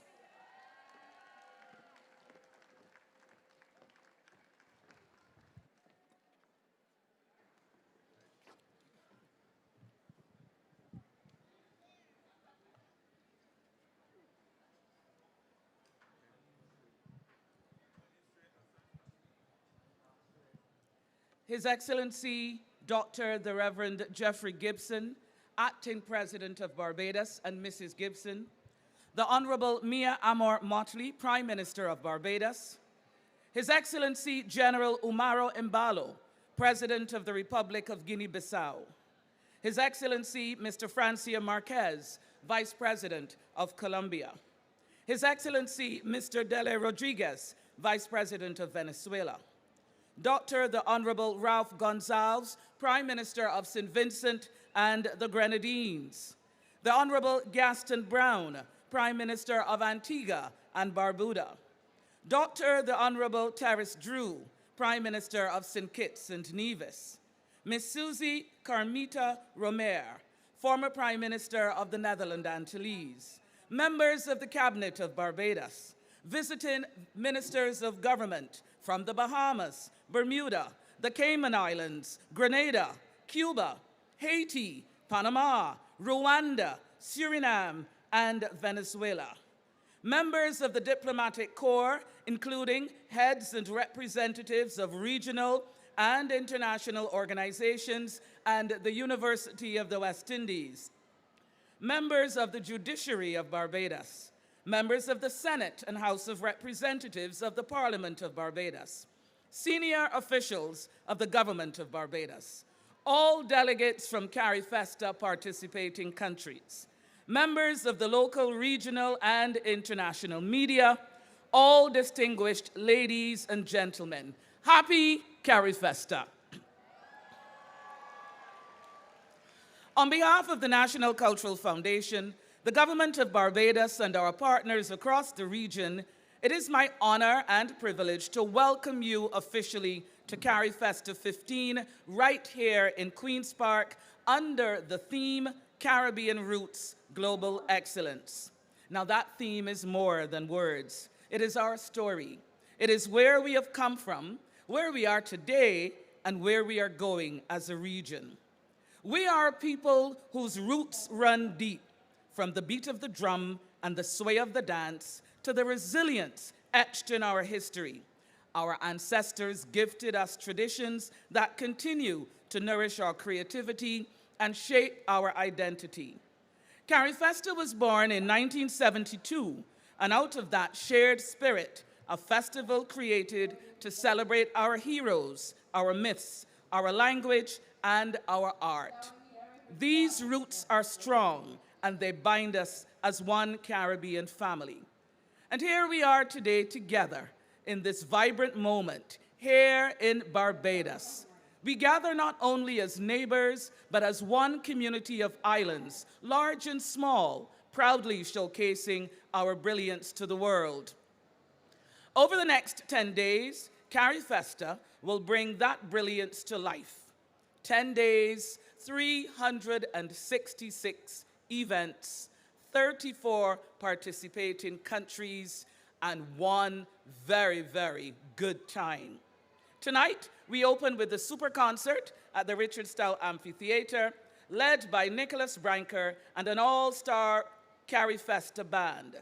His Excellency, Dr. the Reverend Jeffrey Gibson, Acting President of Barbados, and Mrs. Gibson, the Honorable Mia Amor Motley, Prime Minister of Barbados, His Excellency General Umaro Embalo, President of the Republic of Guinea-Bissau, His Excellency Mr. Francia Marquez, Vice President of Colombia, His Excellency Mr. Dele Rodriguez, Vice President of Venezuela, Dr. the Honorable Ralph Gonsalves, Prime Minister of St. Vincent and the Grenadines, the Honorable Gaston Brown, Prime Minister of Antigua and Barbuda, Dr. the Honorable Terrace Drew, Prime Minister of St. Kitts and Nevis, Ms. Susie Carmita Romer, former Prime Minister of the Netherlands Antilles, members of the Cabinet of Barbados, visiting ministers of government from the Bahamas, Bermuda, the Cayman Islands, Grenada, Cuba, Haiti, Panama, Rwanda, Suriname, and Venezuela. Members of the diplomatic corps, including heads and representatives of regional and international organizations and the University of the West Indies. Members of the judiciary of Barbados. Members of the Senate and House of Representatives of the Parliament of Barbados. Senior officials of the government of Barbados. All delegates from CARIFESTA participating countries. Members of the local, regional, and international media, all distinguished ladies and gentlemen, happy CARIFESTA. On behalf of the National Cultural Foundation, the government of Barbados, and our partners across the region, it is my honor and privilege to welcome you officially to CARIFESTA 15 right here in Queen's Park under the theme Caribbean Roots Global Excellence. Now that theme is more than words. It is our story. It is where we have come from, where we are today, and where we are going as a region. We are a people whose roots run deep, from the beat of the drum and the sway of the dance to the resilience etched in our history. Our ancestors gifted us traditions that continue to nourish our creativity and shape our identity. CARIFESTA was born in 1972, and out of that shared spirit, a festival created to celebrate our heroes, our myths, our language, and our art. These roots are strong, and they bind us as one Caribbean family. And here we are today together in this vibrant moment here in Barbados. We gather not only as neighbors, but as one community of islands, large and small, proudly showcasing our brilliance to the world. Over the next 10 days, CARIFESTA will bring that brilliance to life. 10 days, 366 events, 34 participating countries, and one very, very good time. Tonight, we open with the super concert at the Richard Stowe Amphitheater, led by Nicholas Branker and an all-star CARIFESTA band.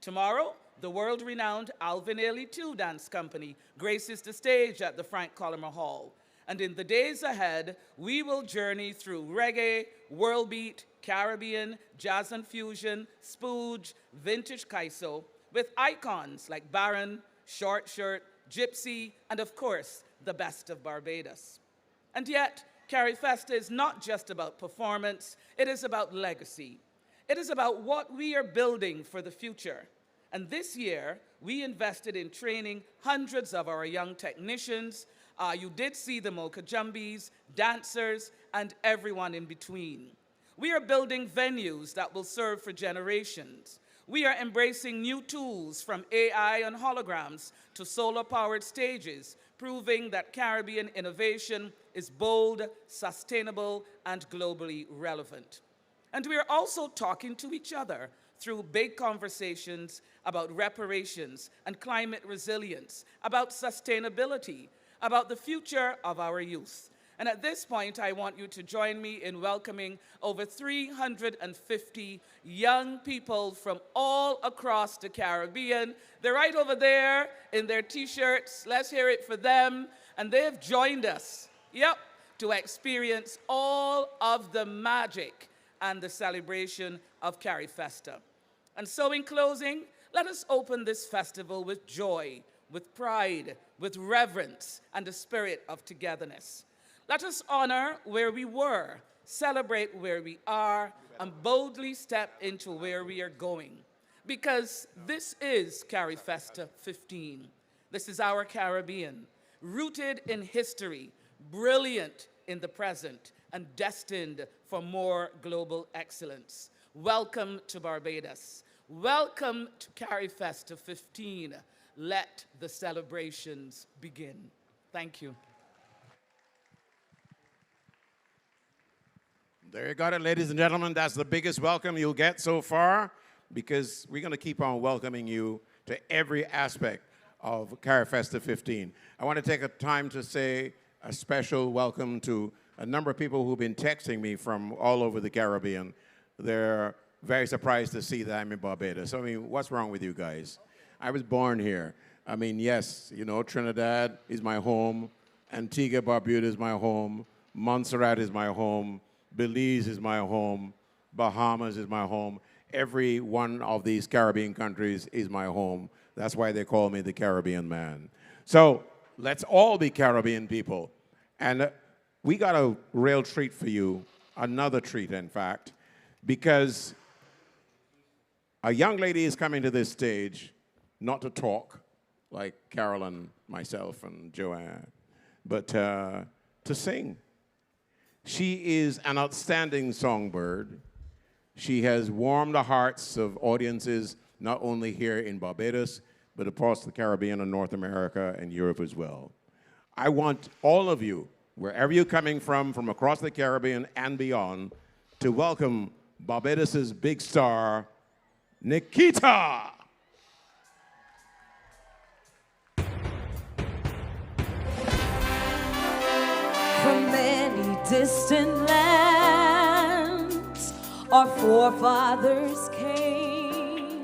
Tomorrow, the world-renowned Alvin Ailey 2 Dance Company graces the stage at the Frank Collmer Hall. And in the days ahead, we will journey through reggae, world beat, Caribbean, jazz and fusion, spooge, vintage kaiso, with icons like Baron, Short Shirt, Gypsy, and of course, the best of Barbados. And yet, CARIFESTA is not just about performance, it is about legacy. It is about what we are building for the future. And this year, we invested in training hundreds of our young technicians. You did see the Mocha Jumbies, dancers, and everyone in between. We are building venues that will serve for generations. We are embracing new tools from AI and holograms to solar-powered stages, proving that Caribbean innovation is bold, sustainable, and globally relevant. And we are also talking to each other through big conversations about reparations and climate resilience, about sustainability, about the future of our youth. And at this point, I want you to join me in welcoming over 350 young people from all across the Caribbean. They're right over there in their t-shirts. Let's hear it for them. And they have joined us, to experience all of the magic and the celebration of CARIFESTA. And so in closing, let us open this festival with joy, with pride, with reverence, and a spirit of togetherness. Let us honor where we were, celebrate where we are, and boldly step into where we are going. Because this is CARIFESTA 15. This is our Caribbean, rooted in history, brilliant in the present, and destined for more global excellence. Welcome to Barbados. Welcome to CARIFESTA 15. Let the celebrations begin. Thank you. There you got it, ladies and gentlemen. That's the biggest welcome you'll get so far, because we're going to keep on welcoming you to every aspect of CARIFESTA 15. I want to take a time to say a special welcome to a number of people who've been texting me from all over the Caribbean. They're very surprised to see that I'm in Barbados. I mean, what's wrong with you guys? I was born here. I mean, yes, you know, Trinidad is my home, Antigua, Barbuda is my home, Montserrat is my home, Belize is my home, Bahamas is my home. Every one of these Caribbean countries is my home. That's why they call me the Caribbean man. So let's all be Caribbean people. And we got a real treat for you, another treat, in fact, because a young lady is coming to this stage not to talk like Carolyn, myself, and Joanne, but to sing. She is an outstanding songbird. She has warmed the hearts of audiences not only here in Barbados, but across the Caribbean and North America and Europe as well. I want all of you, wherever you're coming from across the Caribbean and beyond, to welcome Barbados's big star, Nikita. From many distant lands, our forefathers came,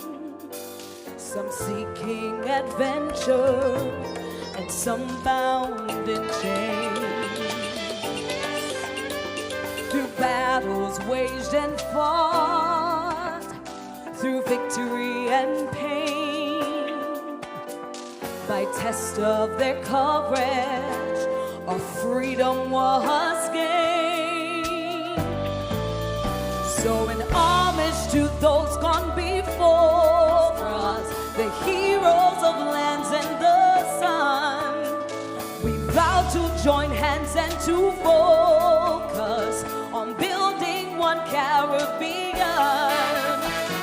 some seeking adventure, and some bound in chains. Through battles waged and fought, through victory and pain, by test of their courage, our freedom was gained. So in homage to those gone before us, the heroes of lands and the sun, we vow to join hands and to focus on building one Caribbean.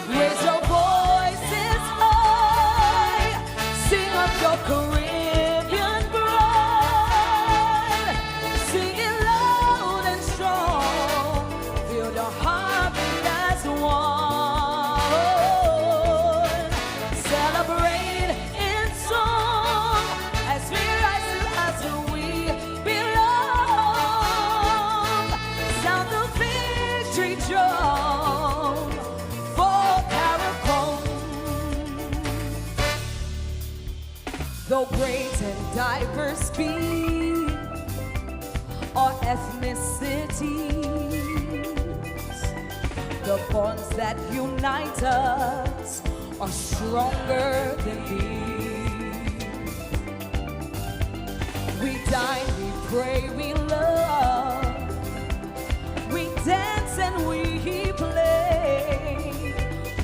Raise your voices high, sing up your Caribbean pride, sing it loud and strong, feel your heart beat as one. Celebrate in song as we rise as we belong. Sound the victory drum for CARIFESTA. Though great and diverse be our ethnicities, the bonds that unite us are stronger than these. We dine, we pray, we love, we dance and we play,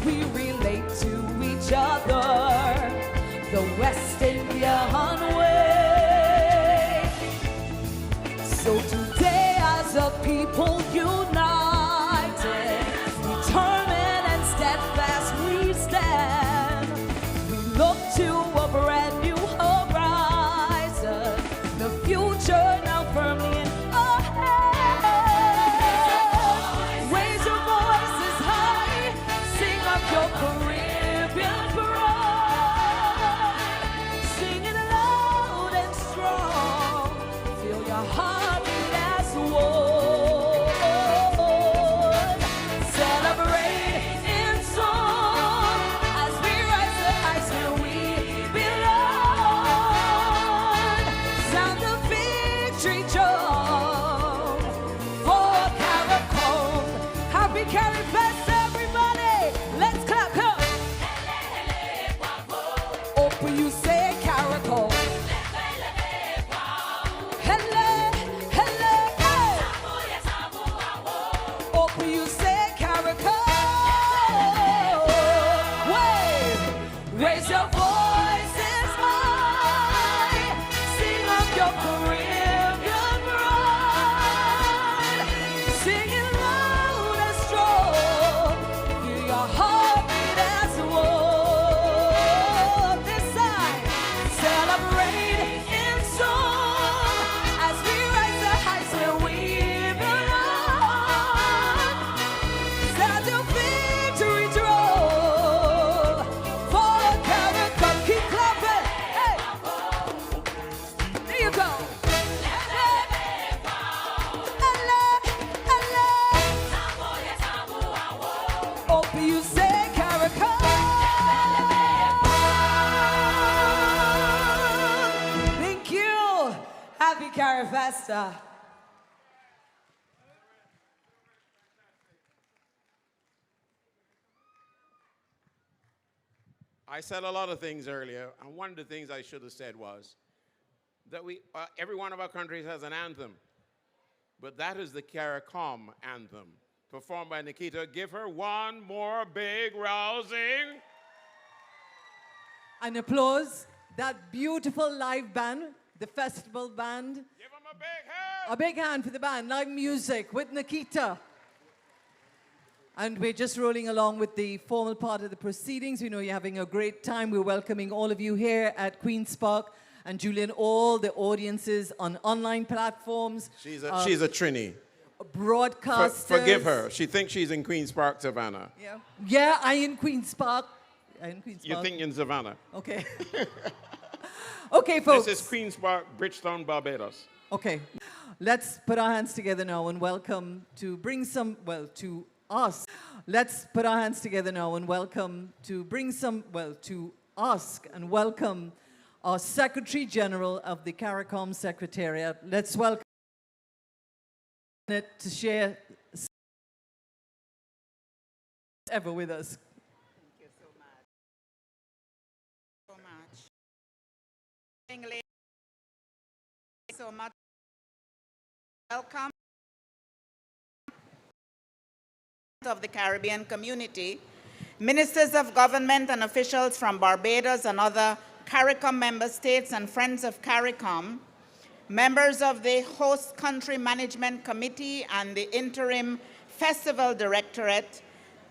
we relate to each other the West Indian way. So today as a people united, determined and steadfast we stand. We look to a brand new horizon, the future now firmly in our hands. Raise your voices high, sing up your Caribbean pride, sing it loud and strong, feel your heart beat as one. Celebrate in song as we rise to heights where we belong. Sound the victory drum for CARIFESTA. Happy CARIFESTA, everybody! Let's clap, come! Open, you say CARIFESTA. Hello, hello, hey! Open, you say CARIFESTA. Wave, raise your voices high, sing up your Caribbean pride, sing it loud and strong, feel your heart beat as one. This side, celebrate in song as we rise the heights where we belong. Sound the victory drum for CARIFESTA. Keep clapping. Hey, there you go. Open, you say CARIFESTA. Thank you. Happy CARIFESTA. I said a lot of things earlier, and one of the things I should have said was that every one of our countries has an anthem, but that is the CARICOM anthem, performed by Nikita. Give her one more big rousing. And applause that beautiful live band, the festival band. Give them a big hand. A big hand for the band, live music with Nikita. And we're just rolling along with the formal part of the proceedings. We know you're having a great time. We're welcoming all of you here at Queen's Park. And Julian, all the audiences on online platforms. She's a Trini. Broadcasters. Forgive her. She thinks she's in Queen's Park, Savannah. Yeah. Yeah, I in Queen's Park. You think in Savannah. Okay. Okay, folks. This is Queen's Park, Bridgetown, Barbados. Okay. Let's put our hands together now and welcome to bring some, well, to us. Let's put our hands together now and welcome to bring some, well, to ask and welcome our Secretary General of the CARICOM Secretariat. Let's welcome it to share ever with us. Thank you so much. So much. Welcome of the Caribbean community, ministers of government and officials from Barbados and other CARICOM member states and friends of CARICOM, members of the host country management committee and the interim festival directorate,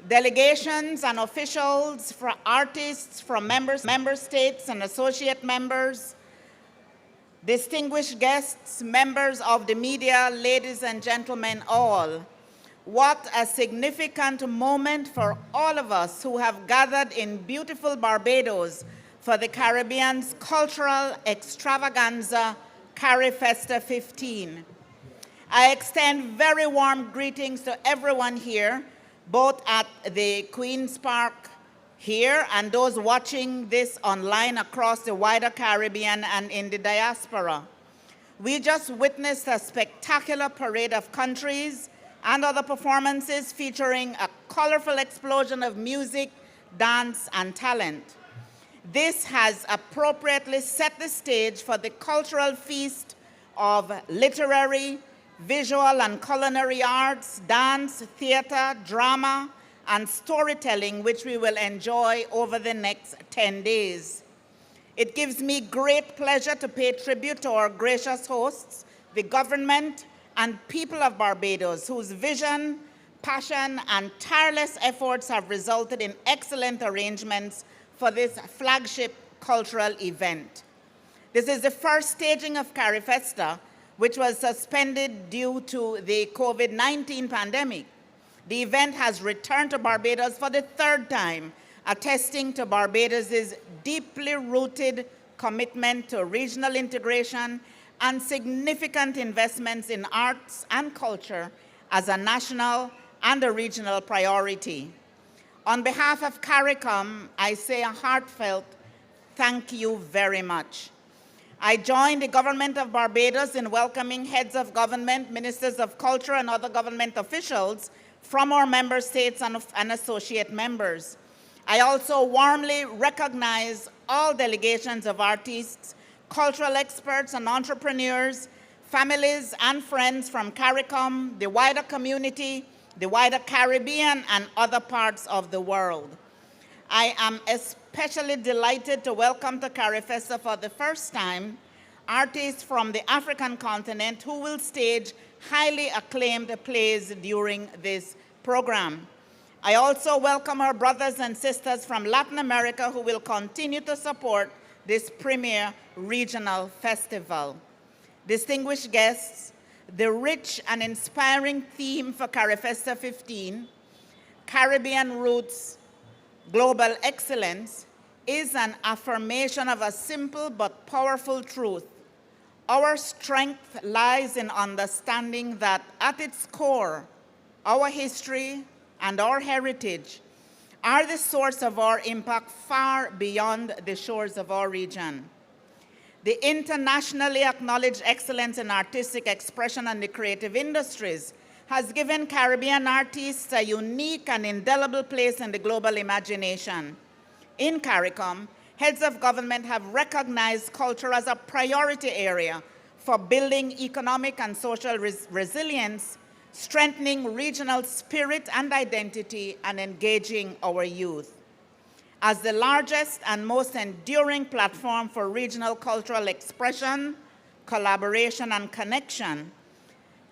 delegations and officials, for artists from member states and associate members, distinguished guests, members of the media, ladies and gentlemen all. What a significant moment for all of us who have gathered in beautiful Barbados for the Caribbean's cultural extravaganza, CARIFESTA 15. I extend very warm greetings to everyone here, both at the Queen's Park here and those watching this online across the wider Caribbean and in the diaspora. We just witnessed a spectacular parade of countries and other performances featuring a colorful explosion of music, dance, and talent. This has appropriately set the stage for the cultural feast of literary, visual and culinary arts, dance, theater, drama, and storytelling, which we will enjoy over the next 10 days. It gives me great pleasure to pay tribute to our gracious hosts, the government and people of Barbados, whose vision, passion, and tireless efforts have resulted in excellent arrangements for this flagship cultural event. This is the first staging of CARIFESTA, which was suspended due to the COVID-19 pandemic. The event has returned to Barbados for the third time, attesting to Barbados' deeply rooted commitment to regional integration and significant investments in arts and culture as a national and a regional priority. On behalf of CARICOM, I say a heartfelt thank you very much. I join the government of Barbados in welcoming heads of government, ministers of culture, and other government officials from our member states and associate members. I also warmly recognize all delegations of artists, cultural experts and entrepreneurs, families and friends from CARICOM, the wider community, the wider Caribbean, and other parts of the world. I am especially delighted to welcome to CARIFESTA for the first time artists from the African continent who will stage highly acclaimed plays during this program. I also welcome our brothers and sisters from Latin America who will continue to support this premier regional festival. Distinguished guests, the rich and inspiring theme for CARIFESTA 15, Caribbean Roots, Global Excellence, is an affirmation of a simple but powerful truth. Our strength lies in understanding that at its core, our history and our heritage are the source of our impact far beyond the shores of our region. The internationally acknowledged excellence in artistic expression and the creative industries has given Caribbean artists a unique and indelible place in the global imagination. In CARICOM, heads of government have recognized culture as a priority area for building economic and social resilience, strengthening regional spirit and identity, and engaging our youth. As the largest and most enduring platform for regional cultural expression, collaboration, and connection,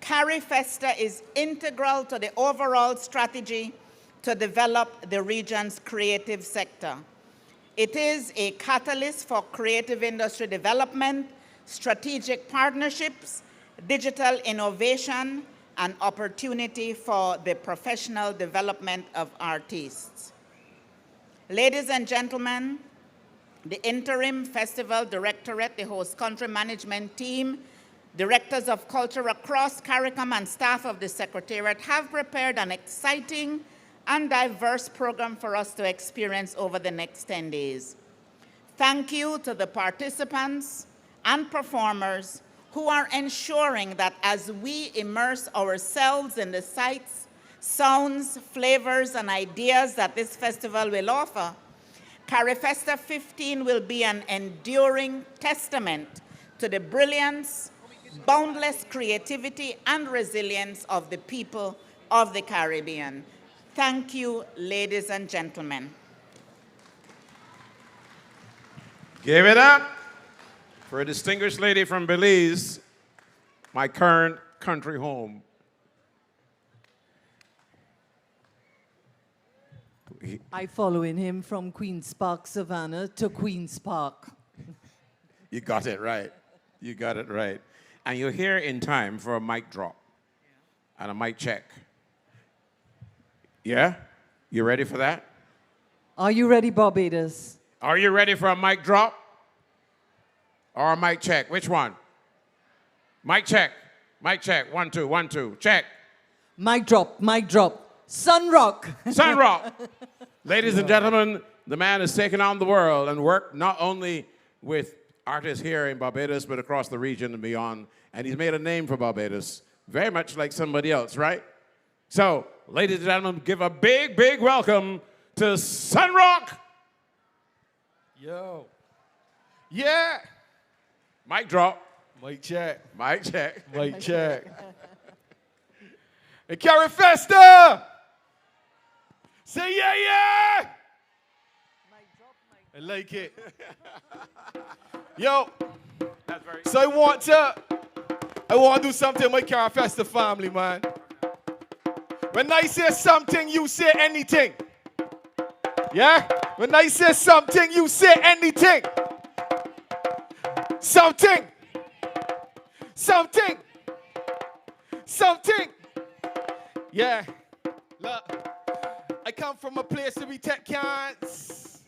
CARIFESTA is integral to the overall strategy to develop the region's creative sector. It is a catalyst for creative industry development, strategic partnerships, digital innovation, and opportunity for the professional development of artists. Ladies and gentlemen, the interim festival directorate, the host country management team, directors of culture across CARICOM, and staff of the Secretariat have prepared an exciting and diverse program for us to experience over the next 10 days. Thank you to the participants and performers who are ensuring that as we immerse ourselves in the sights, sounds, flavors, and ideas that this festival will offer, CARIFESTA 15 will be an enduring testament to the brilliance, boundless creativity, and resilience of the people of the Caribbean. Thank you, ladies and gentlemen. Give it up for a distinguished lady from Belize, my current country home. I following him from Queen's Park, Savannah to Queen's Park. You got it right. You got it right. And you're here in time for a mic drop and a mic check. Yeah? You ready for that? Are you ready, Barbados? Are you ready for a mic drop or a mic check? Which one? Mic check. Mic check. 1, 2, 1, 2. Check. Mic drop. Mic drop. Sun Rock. Sun Rock. Ladies and gentlemen, the man has taken on the world and worked not only with artists here in Barbados, but across the region and beyond. And he's made a name for Barbados, very much like somebody else, right? So, ladies and gentlemen, give a big, big welcome to Sun Rock. Yo. Yeah. Mic drop. Mic check. Mic check. Mic check. Hey, CARIFESTA! Say yeah, yeah! I like it. Yo, so I want to do something with my CARIFESTA family, man. When I say something, you say anything. Yeah? When I say something, you say anything. Something. Something. Something. Yeah. Look. I come from a place where we take cans.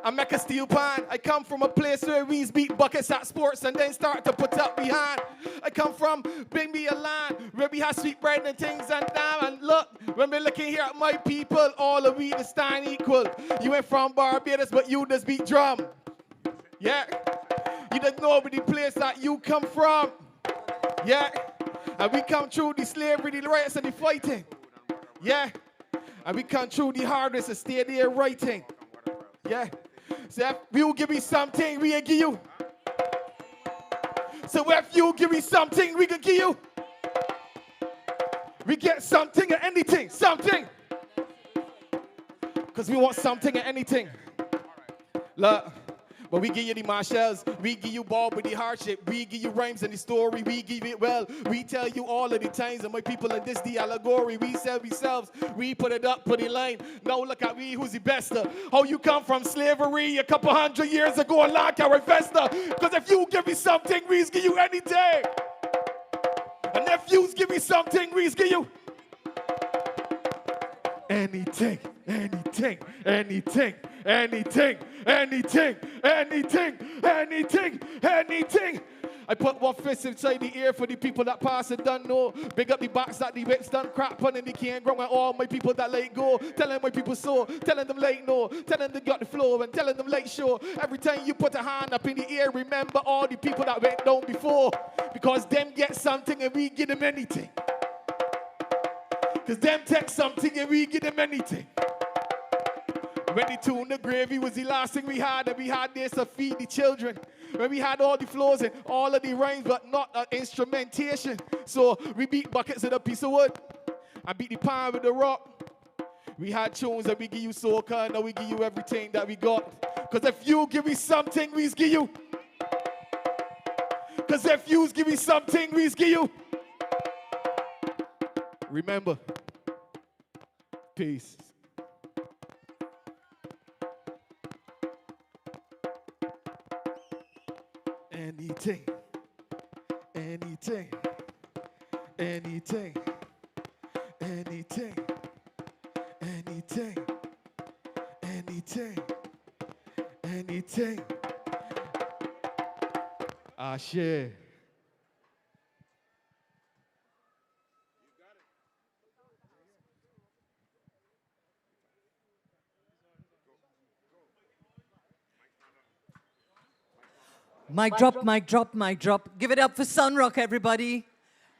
I make a steel pan. I come from a place where we beat buckets at sports and then start to put up behind. I come from bring me a land where we have sweet bread and things and damn. And look, when we're looking here at my people, all of we the stand equal. You ain't from Barbados, but you just beat drum. Yeah. You don't know the place that you come from. Yeah. And we come through the slavery, the riots, and the fighting. Yeah. And we come through the hardest and stay there writing. Yeah. So if you give me something, we can give you. So if you give me something, we can give you. We get something or anything. Something. Because we want something or anything. Look. But we give you the marshals, we give you ball with the hardship, we give you rhymes and the story, we give it well. We tell you all of the times, and my people in this the allegory. We sell ourselves, we put it up, put it line. Now look at we, who's the best. How you come from slavery a couple 100 years ago and like CARIFESTA. Because if you give me something, we give you anything. And if you give me something, we give you anything, anything, anything, anything, anything, anything, anything, anything. I put one fist inside the ear for the people that pass and done know. Big up the box that the whips done crap on and they can't grow. And all my people that let go. Telling my people so. Telling them late no. Telling them got the flow and telling them late show. Every time you put a hand up in the air, remember all the people that went down before. Because them get something and we give them anything. Because them take something and we give them anything. When the tuna gravy was the last thing we had, and we had this to feed the children. When we had all the flows and all of the rhymes, but not instrumentation. So we beat buckets with a piece of wood. I beat the pan with the rock. We had tunes that we give you soca, now we give you everything that we got. Because if you give me something, we give you. Because if you give me something, we give you. Remember, peace. Anything, anything, anything, anything, anything, anything, anything. Ah, shit. Mic drop, mic drop, mic drop. Give it up for Sunrock, everybody.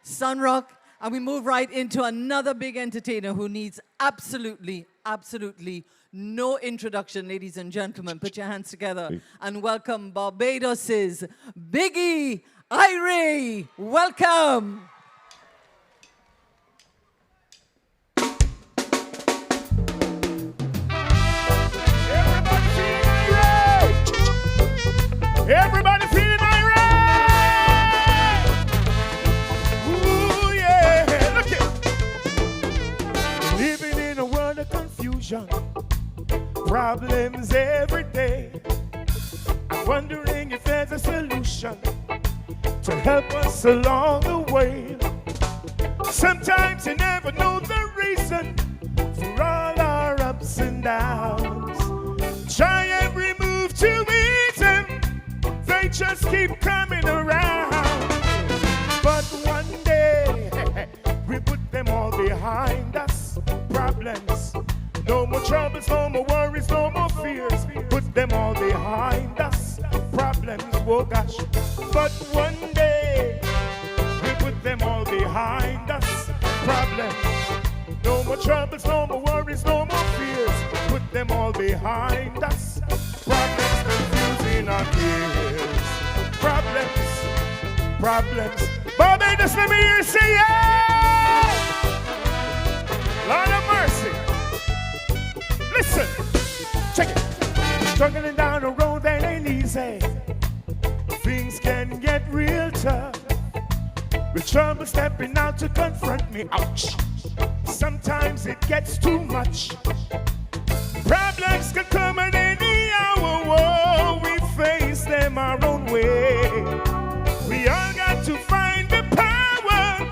Sunrock. And we move right into another big entertainer who needs absolutely, absolutely no introduction, ladies and gentlemen. Put your hands together and welcome Barbados's Biggie Irie. Welcome. Everybody feeling alright? Ooh, yeah. Look it. Living in a world of confusion, problems every day. I'm wondering if there's a solution to help us along the way. Sometimes you never know the reason for all our ups and downs. Try every move to ease them, they just keep coming around. But one day, we put them all behind us. Problems, no more troubles, no more worries, no more fears. Put them all behind us. Problems, oh gosh. But one day, we put them all behind us. Problems, no more troubles, no more worries, no more fears. Put them all behind us. Problems, confusing our ears. Problems, problems. Barbados, let me hear you say yeah! Lord of mercy. Listen, check it. Struggling down a road that ain't easy. Things can get real tough. With trouble stepping out to confront me, ouch. Sometimes it gets too much. Problems can come at any hour. Whoa, we face them our own way. We all got to find the power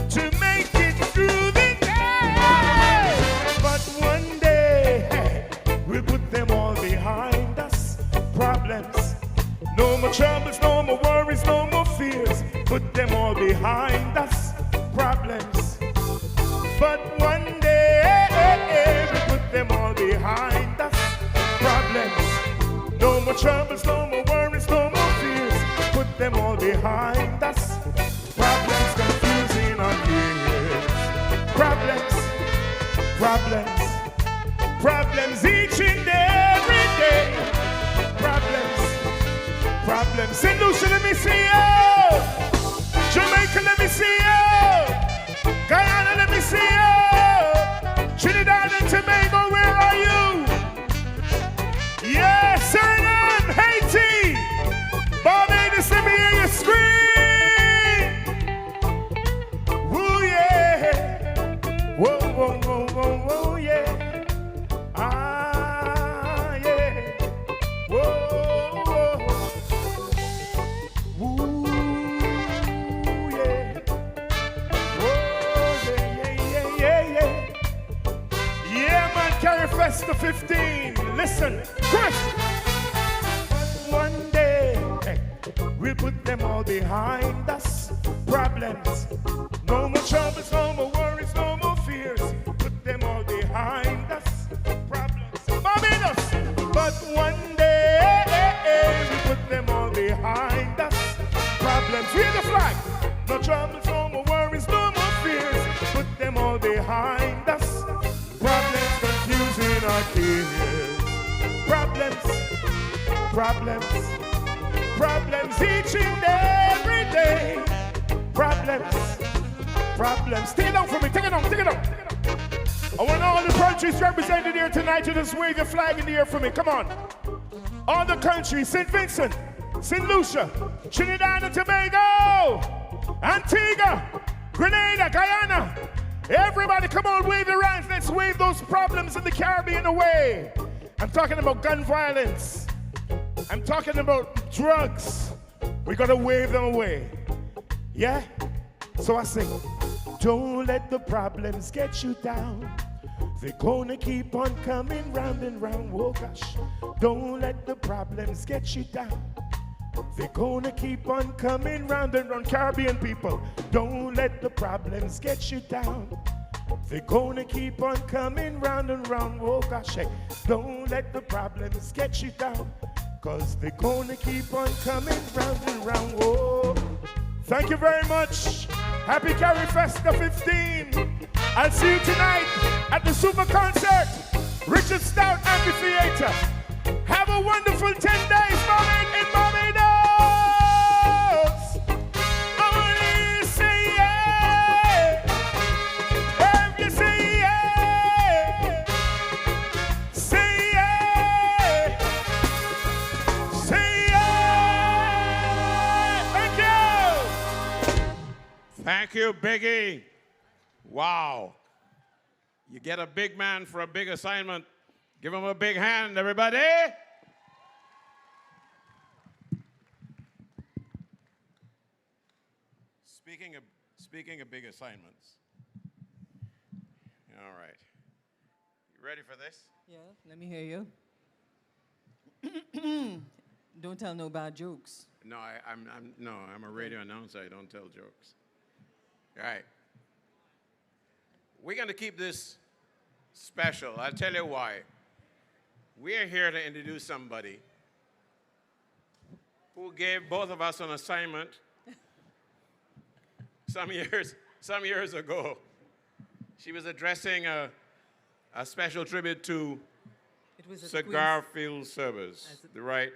to make it through the day. But one day, we'll put them all behind us. Problems, no more troubles, no more worries, no more fears. Put them all behind us. Problems, but one day, we put them all behind us. Problems, no more troubles, no more worries, no more fears. Put them all behind us. Problems, confusing our ears. Problems, problems, problems each and every day. Problems, problems. St. Lucia, let me see you. Jamaica, let me see you. Guyana, let me see you. Trinidad and Tobago, where are you? Yes, Suriname, Haiti. Barbados, let me hear you scream. Woo, yeah. Whoa, whoa, whoa, whoa, whoa, yeah. Ah, yeah. Whoa, whoa. Woo, yeah. Yeah, man, CARIFESTA 15. Listen, Chris. One day, we'll put them all behind us. Problems, no more troubles, no more worries, no more fears. Put them all behind us. Problems, Barbados. But one day, we put them all behind us. Problems, read the flag. No troubles, no more worries, no more fears. Put them all behind us. Problems, confusing our ears. Problems, problems, problems each and every day. Problems, problems. Take it down for me, take it down, take it down. I want all the countries represented here tonight to just wave your flag in the air for me. Come on. All the countries, St. Vincent, St. Lucia, Trinidad and Tobago, Antigua, Grenada, Guyana. Everybody, come on, wave your hands. Let's wave those problems in the Caribbean away. I'm talking about gun violence. I'm talking about drugs. We gotta wave them away. Yeah? So I sing, don't let the problems get you down. They're gonna keep on coming round and round. Oh gosh, don't let the problems get you down. They're gonna keep on coming round and round. Caribbean people, don't let the problems get you down. They're gonna keep on coming round and round. Oh gosh, hey, don't let the problems get you down. Cause they're gonna keep on coming round and round. Oh, thank you very much. Happy CARIFESTA 15. I'll see you tonight at the Super Concert, Richard Stout Amphitheater. Have a wonderful 10 days in Barbados. Only say yeah. If you say yeah, say yeah. Say yeah. Thank you. Thank you, Biggie. Wow. You get a big man for a big assignment. Give him a big hand, everybody. Speaking of big assignments. All right. You ready for this? Yeah, let me hear you. Don't tell no bad jokes. No, I'm a radio announcer. I don't tell jokes. All right. We're going to keep this special. I'll tell you why. We're here to introduce somebody who gave both of us an assignment some years ago. She was addressing a special tribute to Cigar Field Service, the right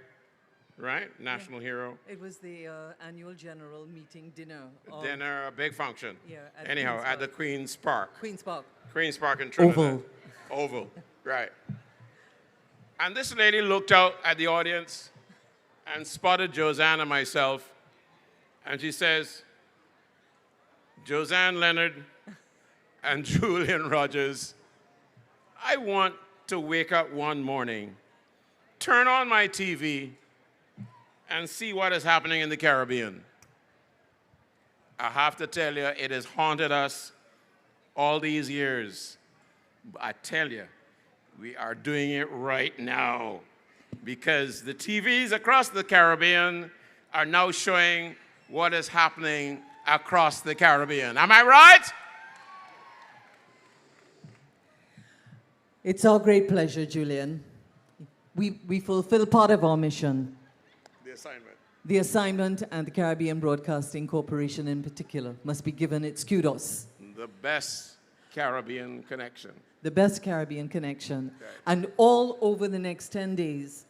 national hero. It was the annual general meeting dinner. Dinner, a big function. Yeah. Anyhow, at the Queen's Park. Queen's Park. Queen's Park in Trinidad. Oval. Oval, right. And this lady looked out at the audience and spotted Josanne and myself, and she says, Josanne Leonard and Julian Rogers, I want to wake up one morning, turn on my TV, and see what is happening in the Caribbean. I have to tell you, it has haunted us all these years. But I tell you, we are doing it right now because the TVs across the Caribbean are now showing what is happening across the Caribbean. Am I right? It's our great pleasure, Julian. We fulfill part of our mission. The assignment. The assignment, and the Caribbean Broadcasting Corporation in particular must be given its kudos. The best Caribbean connection. The best Caribbean connection. Right. And all over the next 10 days,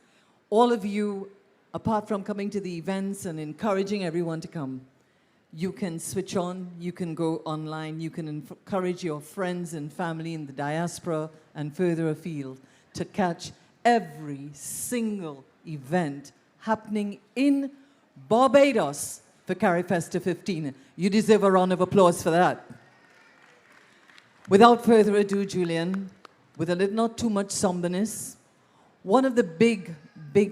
all of you, apart from coming to the events and encouraging everyone to come, you can switch on, you can go online, you can encourage your friends and family in the diaspora and further afield to catch every single event happening in Barbados for CARIFESTA 15. You deserve a round of applause for that. Without further ado, Julian, with a little, not too much somberness, one of the big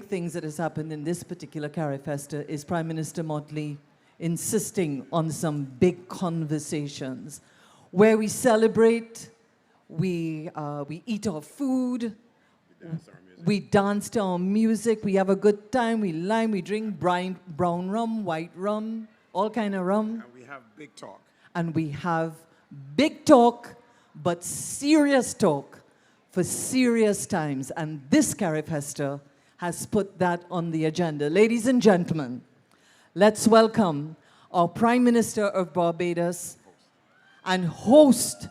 things that has happened in this particular CARIFESTA is Prime Minister Motley insisting on some big conversations where we celebrate, we eat our food, we dance to our music, we have a good time, we lime, we drink brown rum, white rum, all kind of rum. And we have big talk. And we have big talk, but serious talk for serious times. And this CARIFESTA has put that on the agenda. Ladies and gentlemen, let's welcome our Prime Minister of Barbados and host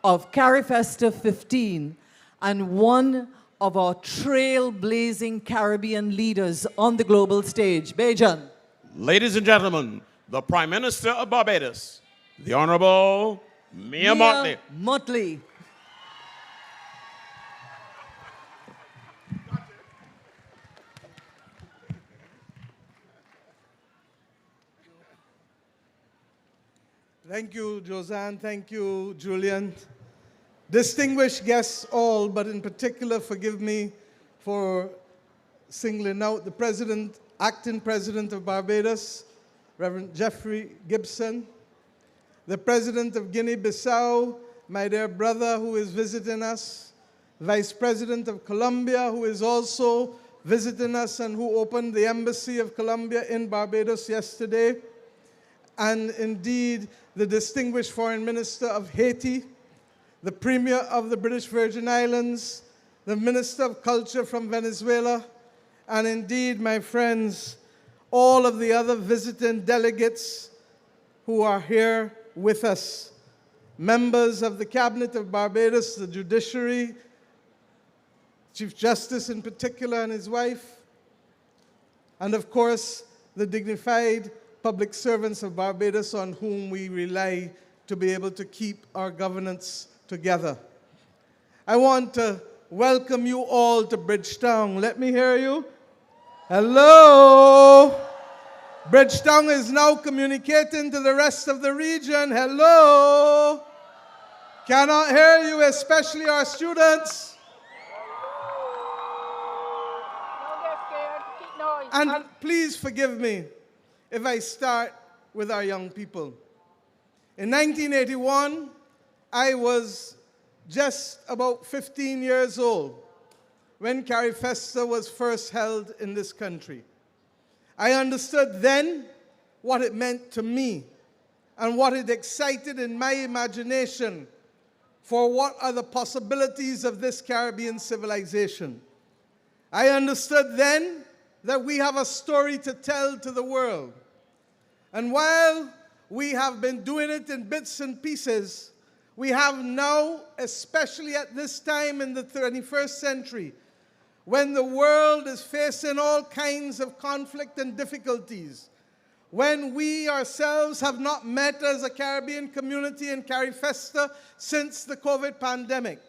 of CARIFESTA 15 and one of our trailblazing Caribbean leaders on the global stage. Bajan. Ladies and gentlemen, the Prime Minister of Barbados, the Honorable Mia Motley. Motley. Thank you, Josanne. Thank you, Julian. Distinguished guests all, but in particular, forgive me for singling out the President, Acting President of Barbados, Reverend Jeffrey Gibson, the President of Guinea-Bissau, my dear brother who is visiting us, Vice President of Colombia who is also visiting us and who opened the Embassy of Colombia in Barbados yesterday, and indeed the distinguished Foreign Minister of Haiti, the Premier of the British Virgin Islands, the Minister of Culture from Venezuela, and indeed, my friends, all of the other visiting delegates who are here with us, members of the Cabinet of Barbados, the Judiciary, Chief Justice in particular and his wife, and of course, the dignified public servants of Barbados on whom we rely to be able to keep our governance together. I want to welcome you all to Bridgetown. Let me hear you. Hello. Bridgetown is now communicating to the rest of the region. Hello. Cannot hear you, especially our students. And please forgive me if I start with our young people. In 1981, I was just about 15 years old when CARIFESTA was first held in this country. I understood then what it meant to me and what it excited in my imagination for what are the possibilities of this Caribbean civilization. I understood then that we have a story to tell to the world. And while we have been doing it in bits and pieces, we have now, especially at this time in the 21st century, when the world is facing all kinds of conflict and difficulties, when we ourselves have not met as a Caribbean community in CARIFESTA since the COVID pandemic,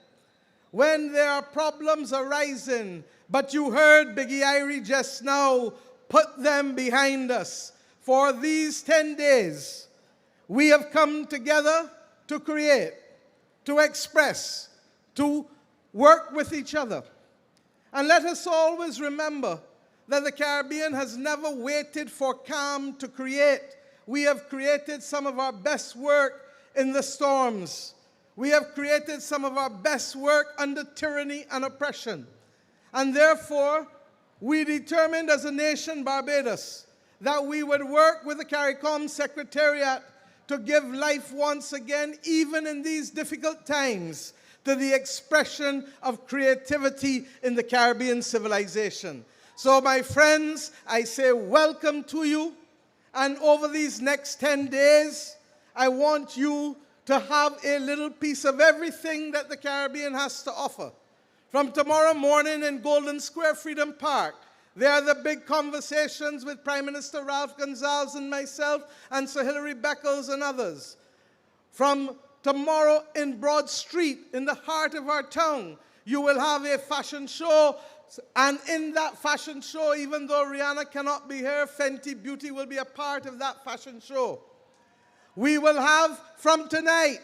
when there are problems arising, but you heard Biggie Irie just now, put them behind us. For these 10 days, we have come together to create, to express, to work with each other. And let us always remember that the Caribbean has never waited for calm to create. We have created some of our best work in the storms. We have created some of our best work under tyranny and oppression. And therefore, we determined as a nation, Barbados, that we would work with the CARICOM Secretariat to give life once again, even in these difficult times, to the expression of creativity in the Caribbean civilization. So, my friends, I say welcome to you. And over these next 10 days, I want you to have a little piece of everything that the Caribbean has to offer. From tomorrow morning in Golden Square Freedom Park, there are the big conversations with Prime Minister Ralph Gonsalves and myself and Sir Hilary Beckles and others. From tomorrow in Broad Street, in the heart of our town, you will have a fashion show. And in that fashion show, even though Rihanna cannot be here, Fenty Beauty will be a part of that fashion show. We will have from tonight,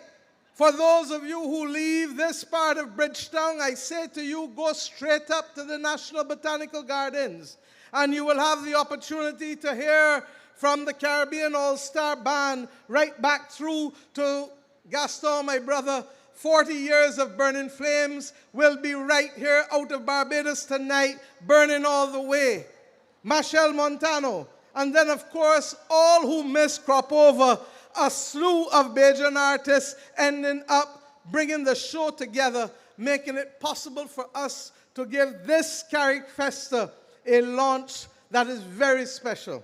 for those of you who leave this part of Bridgetown, I say to you, go straight up to the National Botanical Gardens, and you will have the opportunity to hear from the Caribbean All-Star Band right back through to Gaston, my brother. 40 years of Burning Flames will be right here out of Barbados tonight, burning all the way. Machel Montano, and then of course, all who miss crop over, a slew of Bajan artists ending up bringing the show together, making it possible for us to give this CARIFESTA a launch that is very special.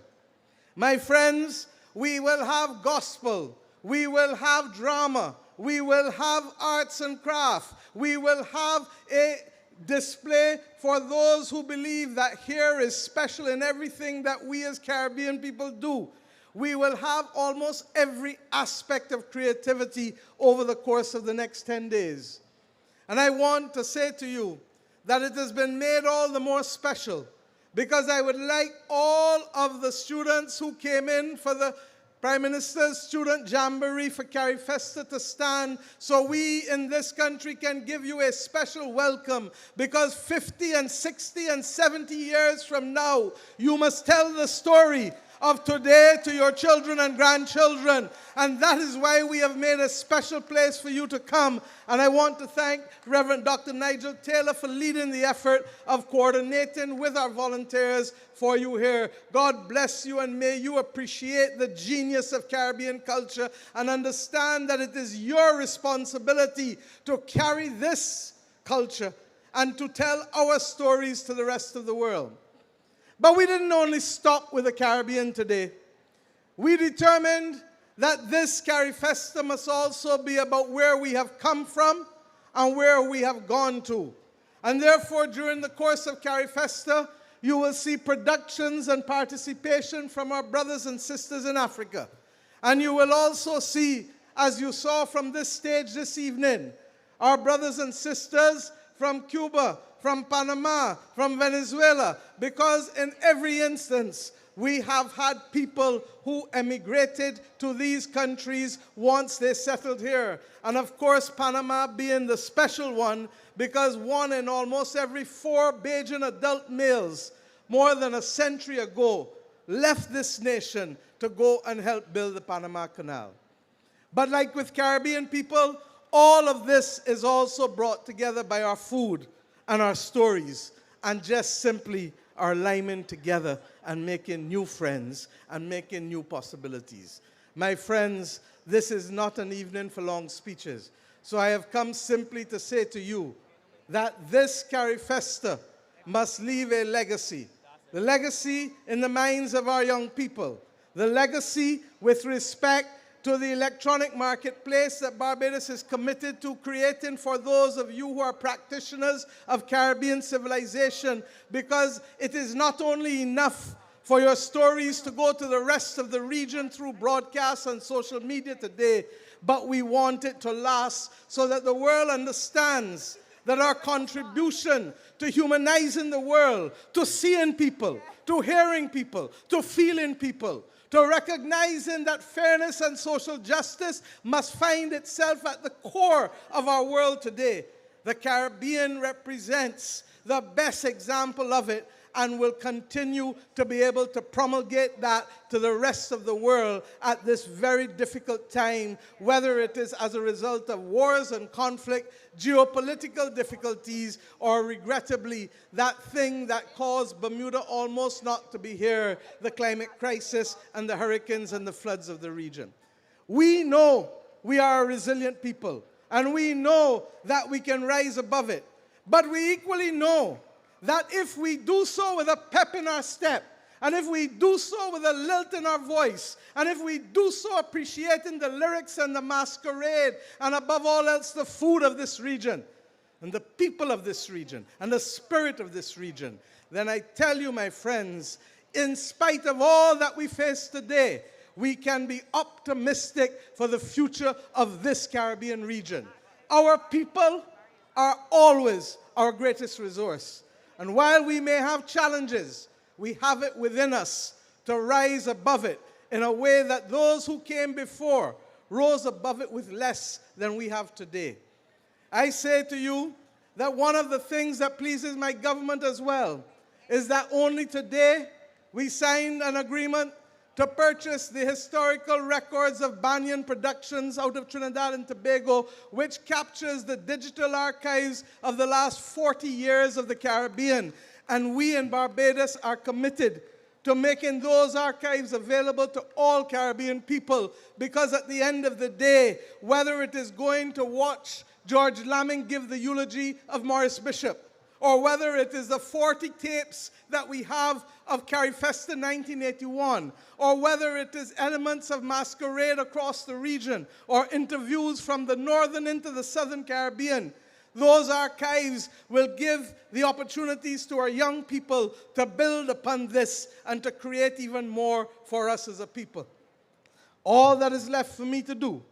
My friends, we will have gospel, we will have drama, we will have arts and craft, we will have a display for those who believe that here is special in everything that we as Caribbean people do. We will have almost every aspect of creativity over the course of the next 10 days. And I want to say to you that it has been made all the more special because I would like all of the students who came in for the Prime Minister's Student Jamboree for CARIFESTA to stand so we in this country can give you a special welcome, because 50 and 60 and 70 years from now, you must tell the story of today to your children and grandchildren. And that is why we have made a special place for you to come. And I want to thank Reverend Dr. Nigel Taylor for leading the effort of coordinating with our volunteers for you here. God bless you, and may you appreciate the genius of Caribbean culture and understand that it is your responsibility to carry this culture and to tell our stories to the rest of the world. But we didn't only stop with the Caribbean today. We determined that this CARIFESTA must also be about where we have come from and where we have gone to. And therefore, during the course of CARIFESTA, you will see productions and participation from our brothers and sisters in Africa. And you will also see, as you saw from this stage this evening, our brothers and sisters from Cuba, from Panama, from Venezuela, because in every instance, we have had people who emigrated to these countries once they settled here. And of course, Panama being the special one, because one in almost every 4 Bajan adult males, more than a century ago, left this nation to go and help build the Panama Canal. But like with Caribbean people, all of this is also brought together by our food and our stories, and just simply our liming together and making new friends and making new possibilities. My friends, this is not an evening for long speeches. So I have come simply to say to you that this CARIFESTA must leave a legacy. The legacy in the minds of our young people. The legacy with respect to the electronic marketplace that Barbados is committed to creating for those of you who are practitioners of Caribbean civilization, because it is not only enough for your stories to go to the rest of the region through broadcasts and social media today, but we want it to last so that the world understands that our contribution to humanizing the world, to seeing people, to hearing people, to feeling people, to recognizing that fairness and social justice must find itself at the core of our world today. The Caribbean represents the best example of it, and will continue to be able to promulgate that to the rest of the world at this very difficult time, whether it is as a result of wars and conflict, geopolitical difficulties, or regrettably, that thing that caused Bermuda almost not to be here, the climate crisis and the hurricanes and the floods of the region. We know we are a resilient people, and we know that we can rise above it. But we equally know that if we do so with a pep in our step, and if we do so with a lilt in our voice, and if we do so appreciating the lyrics and the masquerade, and above all else the food of this region, and the people of this region, and the spirit of this region, then I tell you, my friends, in spite of all that we face today, we can be optimistic for the future of this Caribbean region. Our people are always our greatest resource. And while we may have challenges, we have it within us to rise above it in a way that those who came before rose above it with less than we have today. I say to you that one of the things that pleases my government as well is that only today we signed an agreement to purchase the historical records of Banyan Productions out of Trinidad and Tobago, which captures the digital archives of the last 40 years of the Caribbean. And we in Barbados are committed to making those archives available to all Caribbean people, because at the end of the day, whether it is going to watch George Lamming give the eulogy of Maurice Bishop, or whether it is the 40 tapes that we have of CARIFESTA 1981, or whether it is elements of masquerade across the region, or interviews from the northern into the southern Caribbean, those archives will give the opportunities to our young people to build upon this and to create even more for us as a people. All that is left for me to do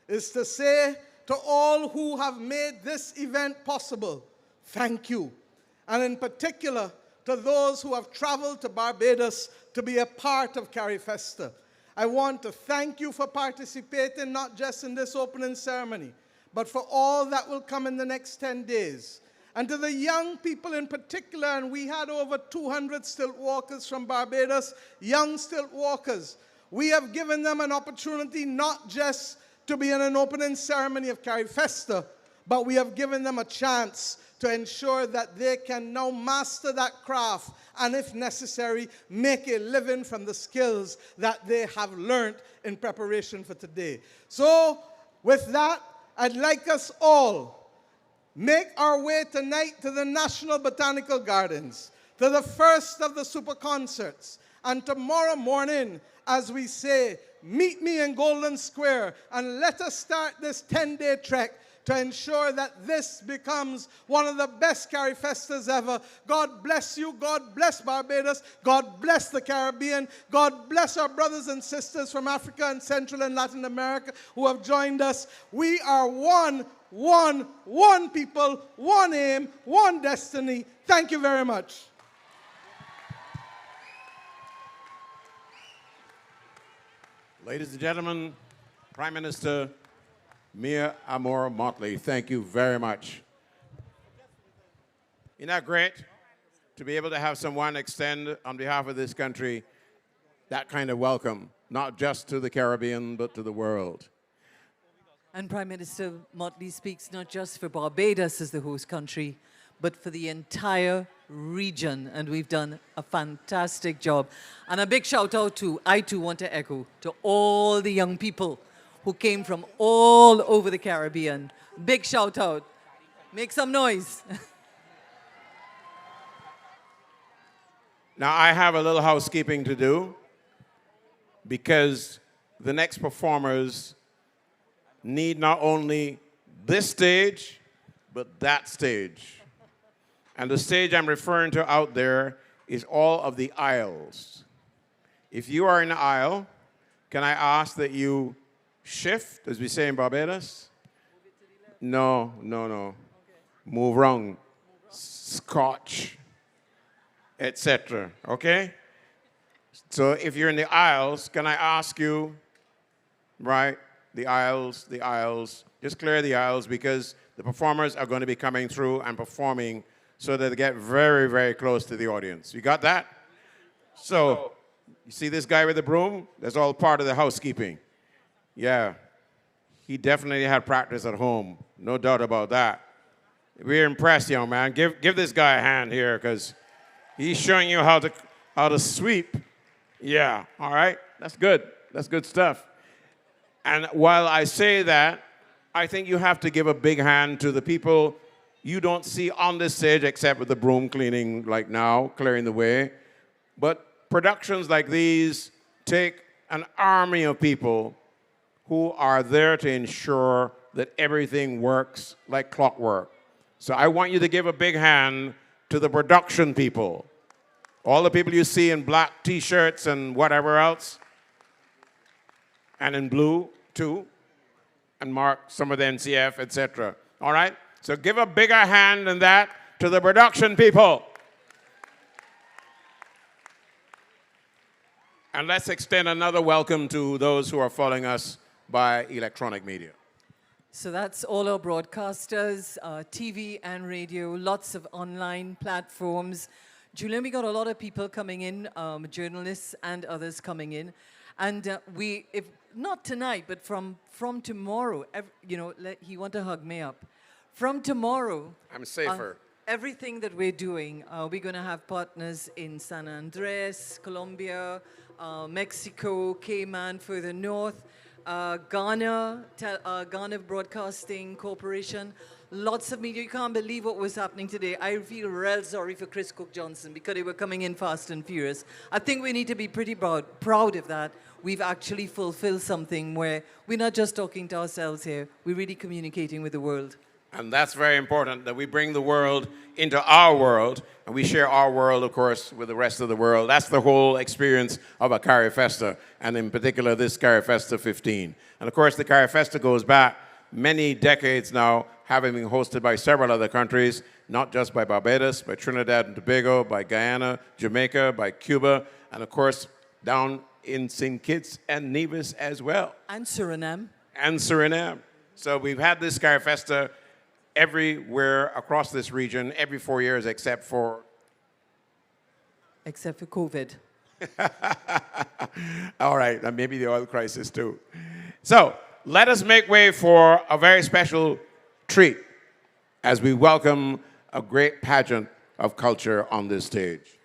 is to say to all who have made this event possible, thank you. And in particular, to those who have traveled to Barbados to be a part of CARIFESTA. I want to thank you for participating, not just in this opening ceremony, but for all that will come in the next 10 days. And to the young people in particular, and we had over 200 stilt walkers from Barbados, young stilt walkers. We have given them an opportunity not just to be in an opening ceremony of CARIFESTA, but we have given them a chance to ensure that they can now master that craft and, if necessary, make a living from the skills that they have learned in preparation for today. So, with that, I'd like us all make our way tonight to the National Botanical Gardens, to the first of the super concerts, and tomorrow morning, as we say, meet me in Golden Square, and let us start this 10-day trek to ensure that this becomes one of the best CARIFESTAs ever. God bless you. God bless Barbados. God bless the Caribbean. God bless our brothers and sisters from Africa and Central and Latin America who have joined us. We are one people, one aim, one destiny. Thank you very much. Ladies and gentlemen, Prime Minister Mia Amor Motley, thank you very much. Isn't that great to be able to have someone extend on behalf of this country that kind of welcome, not just to the Caribbean, but to the world. And Prime Minister Motley speaks not just for Barbados as the host country, but for the entire region, and we've done a fantastic job. And a big shout out to, I too want to echo, to all the young people who came from all over the Caribbean. Big shout out. Make some noise. Now, I have a little housekeeping to do because the next performers need not only this stage, but that stage. And the stage I'm referring to out there is all of the aisles. If you are in the aisle, can I ask that you shift, as we say in Barbados? No. Move wrong. Scotch, etc. Okay? So if you're in the aisles, can I ask you, right, the aisles, just clear the aisles because the performers are going to be coming through and performing so that they get very, very close to the audience. You got that? So, you see this guy with the broom? That's all part of the housekeeping. Yeah, he definitely had practice at home, no doubt about that. We're impressed, young man. Give this guy a hand here because he's showing you how to sweep. Yeah, all right, that's good. That's good stuff. And while I say that, I think you have to give a big hand to the people you don't see on this stage except with the broom cleaning like now, clearing the way. But productions like these take an army of people who are there to ensure that everything works like clockwork. So I want you to give a big hand to the production people. All the people you see in black T-shirts and whatever else, and in blue too, and mark some of the NCF, etc. All right? So give a bigger hand than that to the production people. And let's extend another welcome to those who are following us by electronic media. So that's all our broadcasters, TV and radio, lots of online platforms. Julian, we got a lot of people coming in, journalists and others coming in. And if not tonight, but from tomorrow, he want to hug me up. From tomorrow, I'm safer. Everything that we're doing, we're going to have partners in San Andres, Colombia, Mexico, Cayman, further north, Ghana Broadcasting Corporation, lots of media. You can't believe what was happening today. I feel real sorry for Chris Cook Johnson because they were coming in fast and furious. I think we need to be pretty proud of that. We've actually fulfilled something where we're not just talking to ourselves here, we're really communicating with the world. And that's very important, that we bring the world into our world, and we share our world, of course, with the rest of the world. That's the whole experience of a CARIFESTA, and in particular, this CARIFESTA 15. And of course, the CARIFESTA goes back many decades now, having been hosted by several other countries, not just by Barbados, by Trinidad and Tobago, by Guyana, Jamaica, by Cuba, and of course, down in St. Kitts and Nevis as well. And Suriname. And Suriname. So we've had this CARIFESTA everywhere across this region every 4 years except for... Except for COVID. All right, and maybe the oil crisis too. So let us make way for a very special treat as we welcome a great pageant of culture on this stage.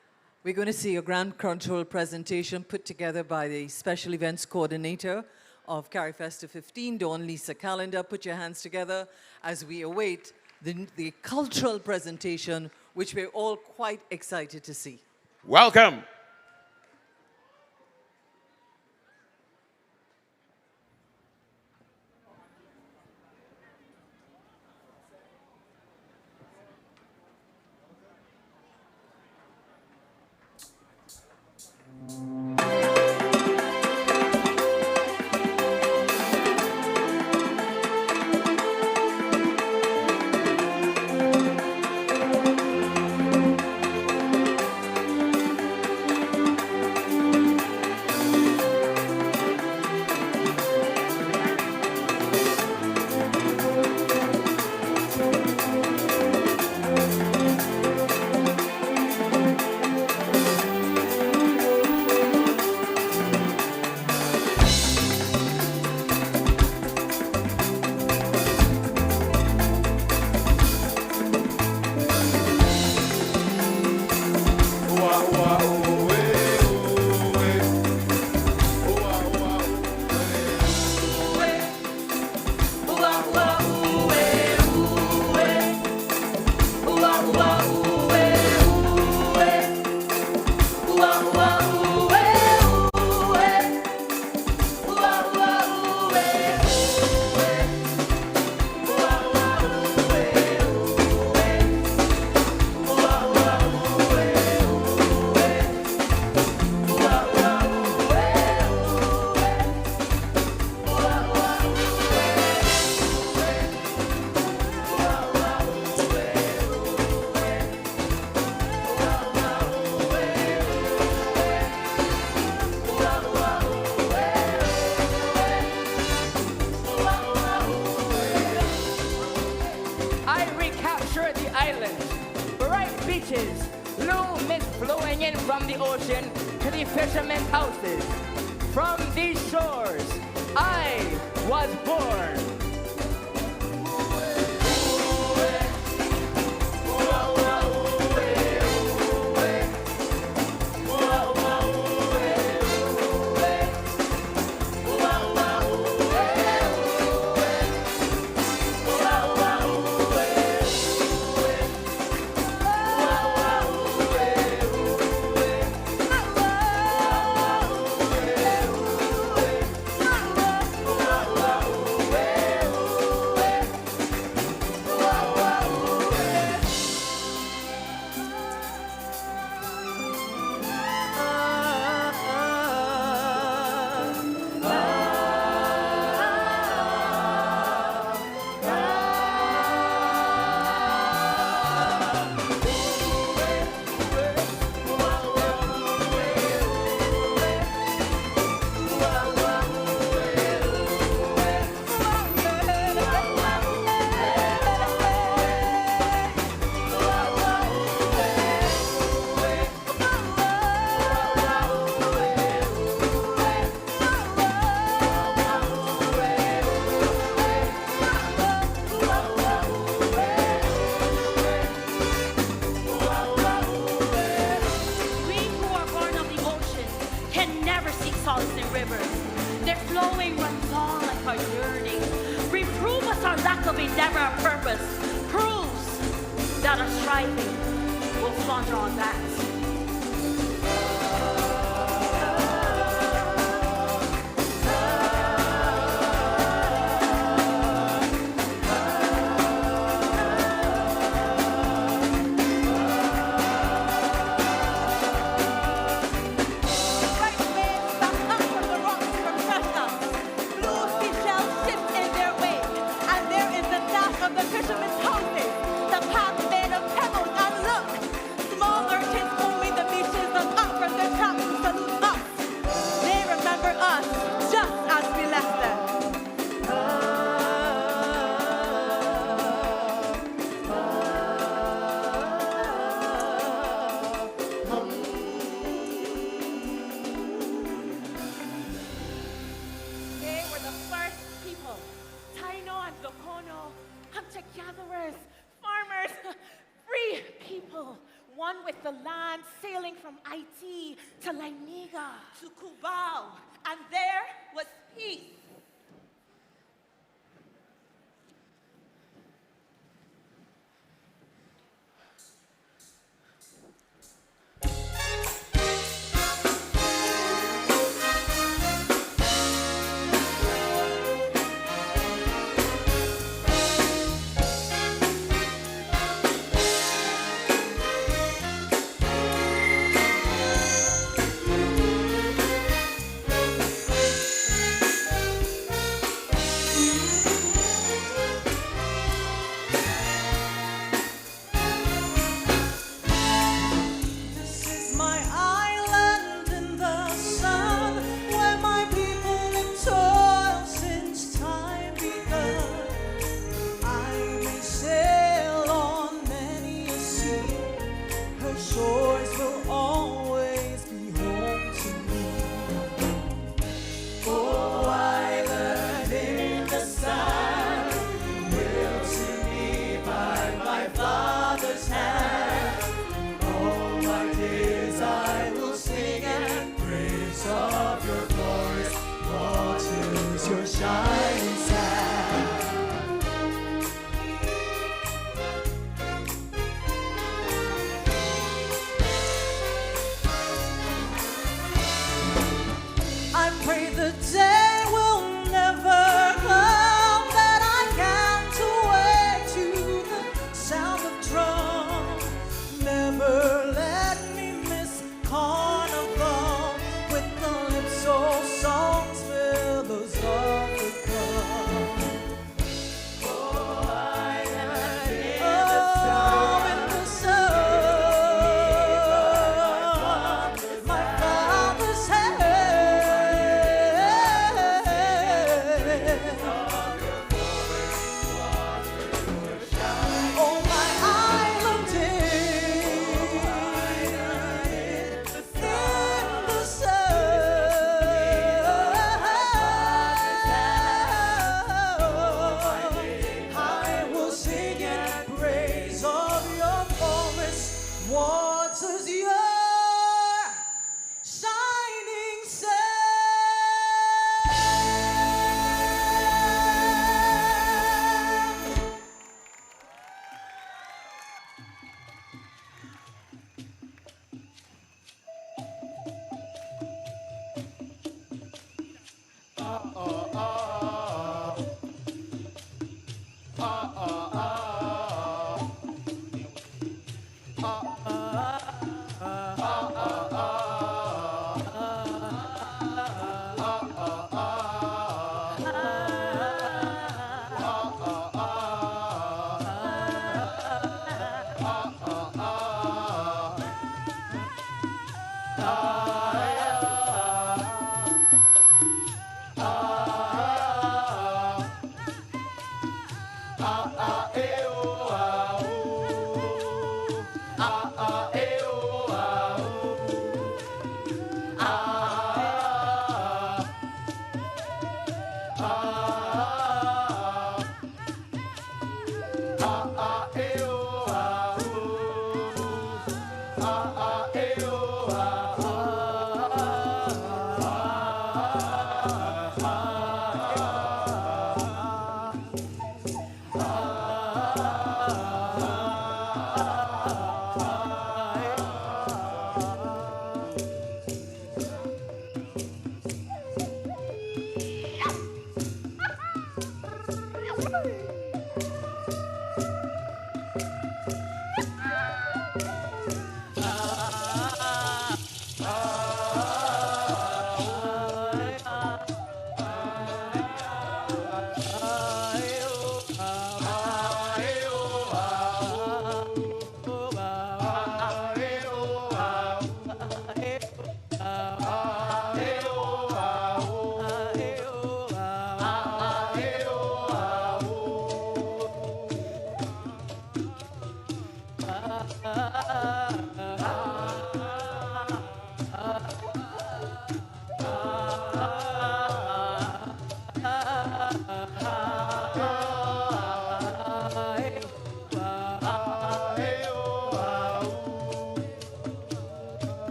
We're going to see a grand control presentation put together by the Special Events Coordinator of CARIFESTA 15, Dawn Lisa Calendar. Put your hands together as we await the cultural presentation, which we're all quite excited to see. Welcome. Fisherman's houses, the path made of pebbles, and look, small urchins caravan sailing from Haiti to Lainiga to Cubao, and there was peace.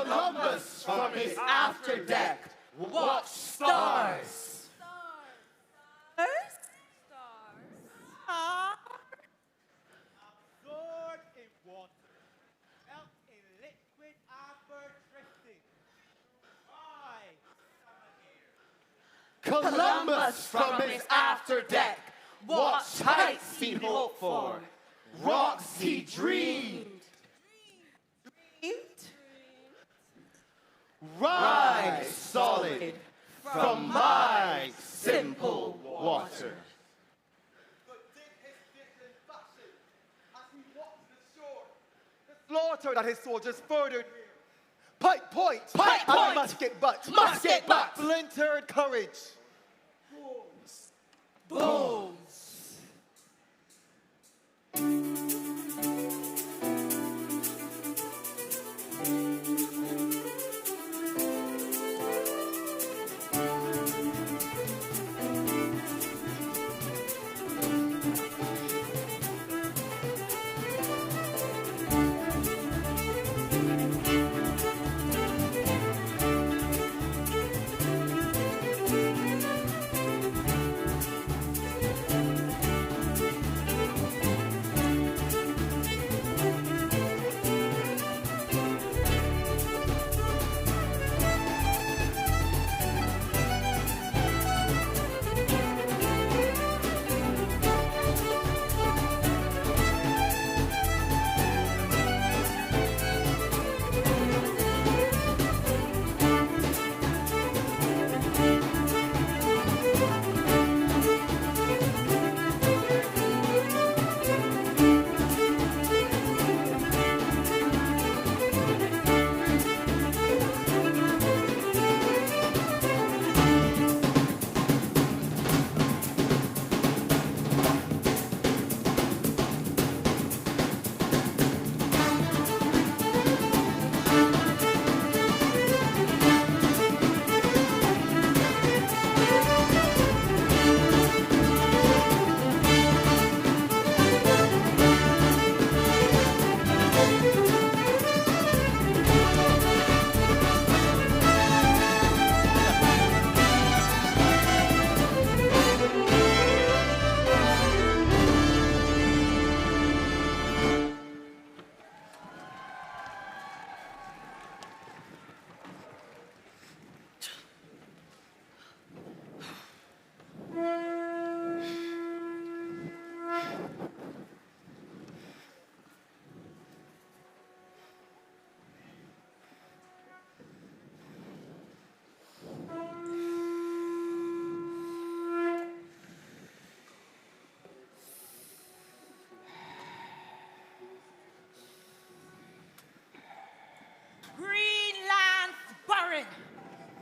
Columbus from his afterdeck watched stars. Absorbed in water, held in liquid amber drifting. Columbus from his afterdeck watched heights he hoped for, rocks he dreamed. Rise solid from my simple water. Slaughter that his soldiers furthered. Pike point, Pike and point, musket butt, musket butt, splintered courage. Bones.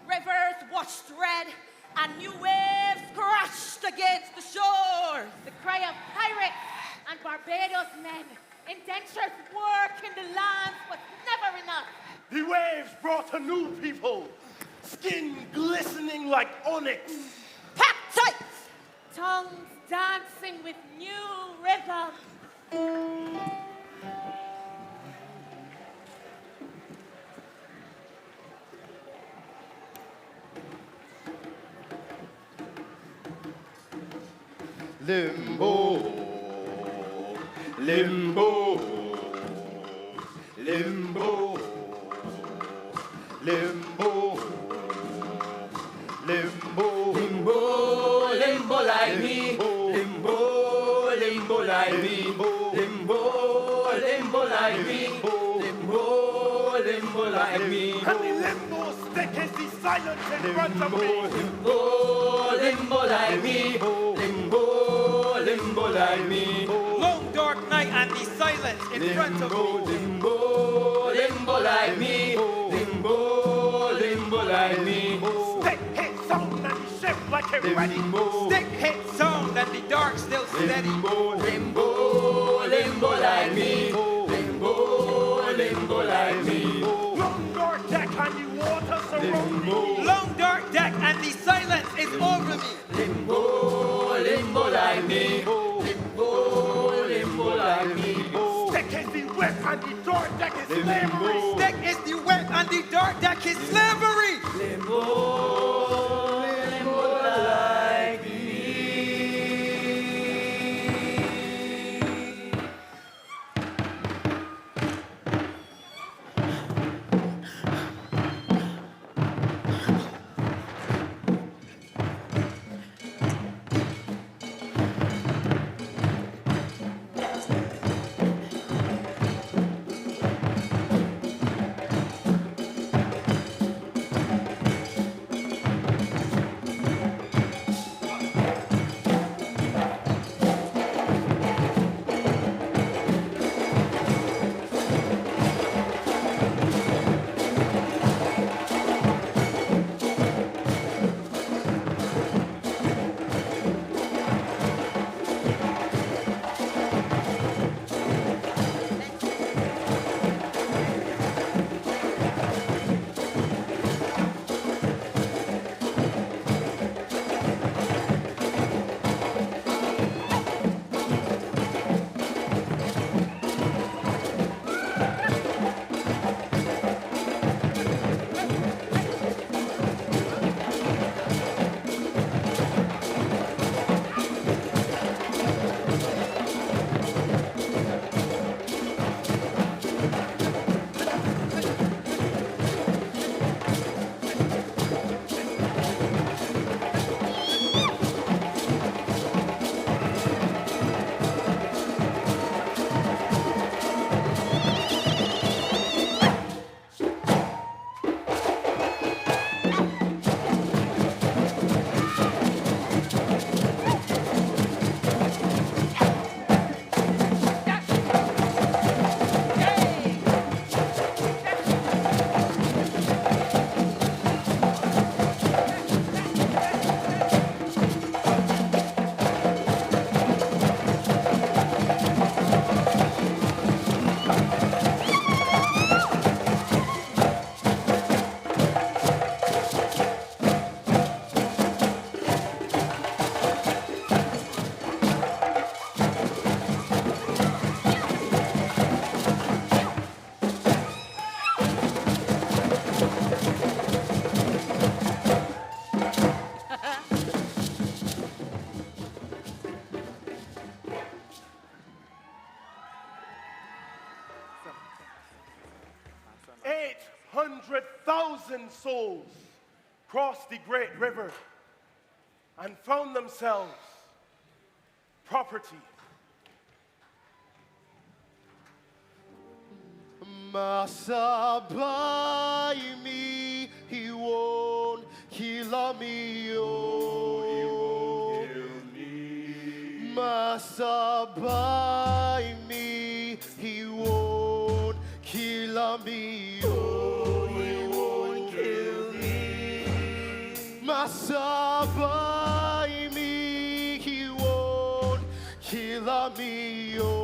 Rivers washed red and new waves crashed against the shore. The cry of pirates and Barbados men. Indentures work in the lands was never enough. The waves brought a new people, skin glistening like onyx. Pack tight! Tongues dancing with new rhythm. Limbo, limbo, limbo, limbo, limbo, limbo, limbo like me, limbo, limbo like me, limbo, limbo like me, limbo, limbo like me. And the limbo stick is the silence in front of me. Limbo, limbo like me, limbo, limbo like me. Long dark night and the silence in front of me. Limbo, limbo like me, limbo, limbo like me. Stick hit sound and the ship like it ready. Stick hit sound and the dark still steady. Limbo, limbo, limbo like me, limbo, limbo like me. Long dark deck and the water surround me. Long dark deck and the silence is over me. Limbo, limbo like me, limbo, limbo like me. Stick is the whip and the dirt deck is slavery. Stick is the wet and the dirt deck is slavery. Limbo, limbo like me. 800,000 souls crossed the great river and found themselves property. Massa by me, he won't kill me, oh. He won't kill me. Massa by me, he won't kill me, oh. He won't kill me. Massa by me, he won't kill me, oh.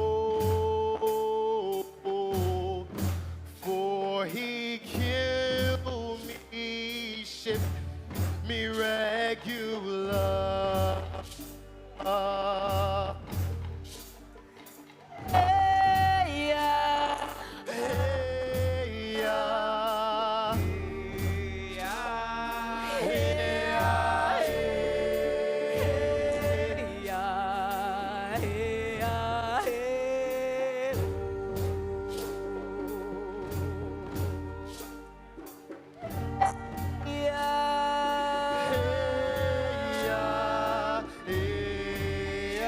He killed me, shipped me regular. Hey, yeah. Hey, yeah. Hey, yeah. Hey, yeah. Hey, yeah. Hey, yeah. Hey, yeah.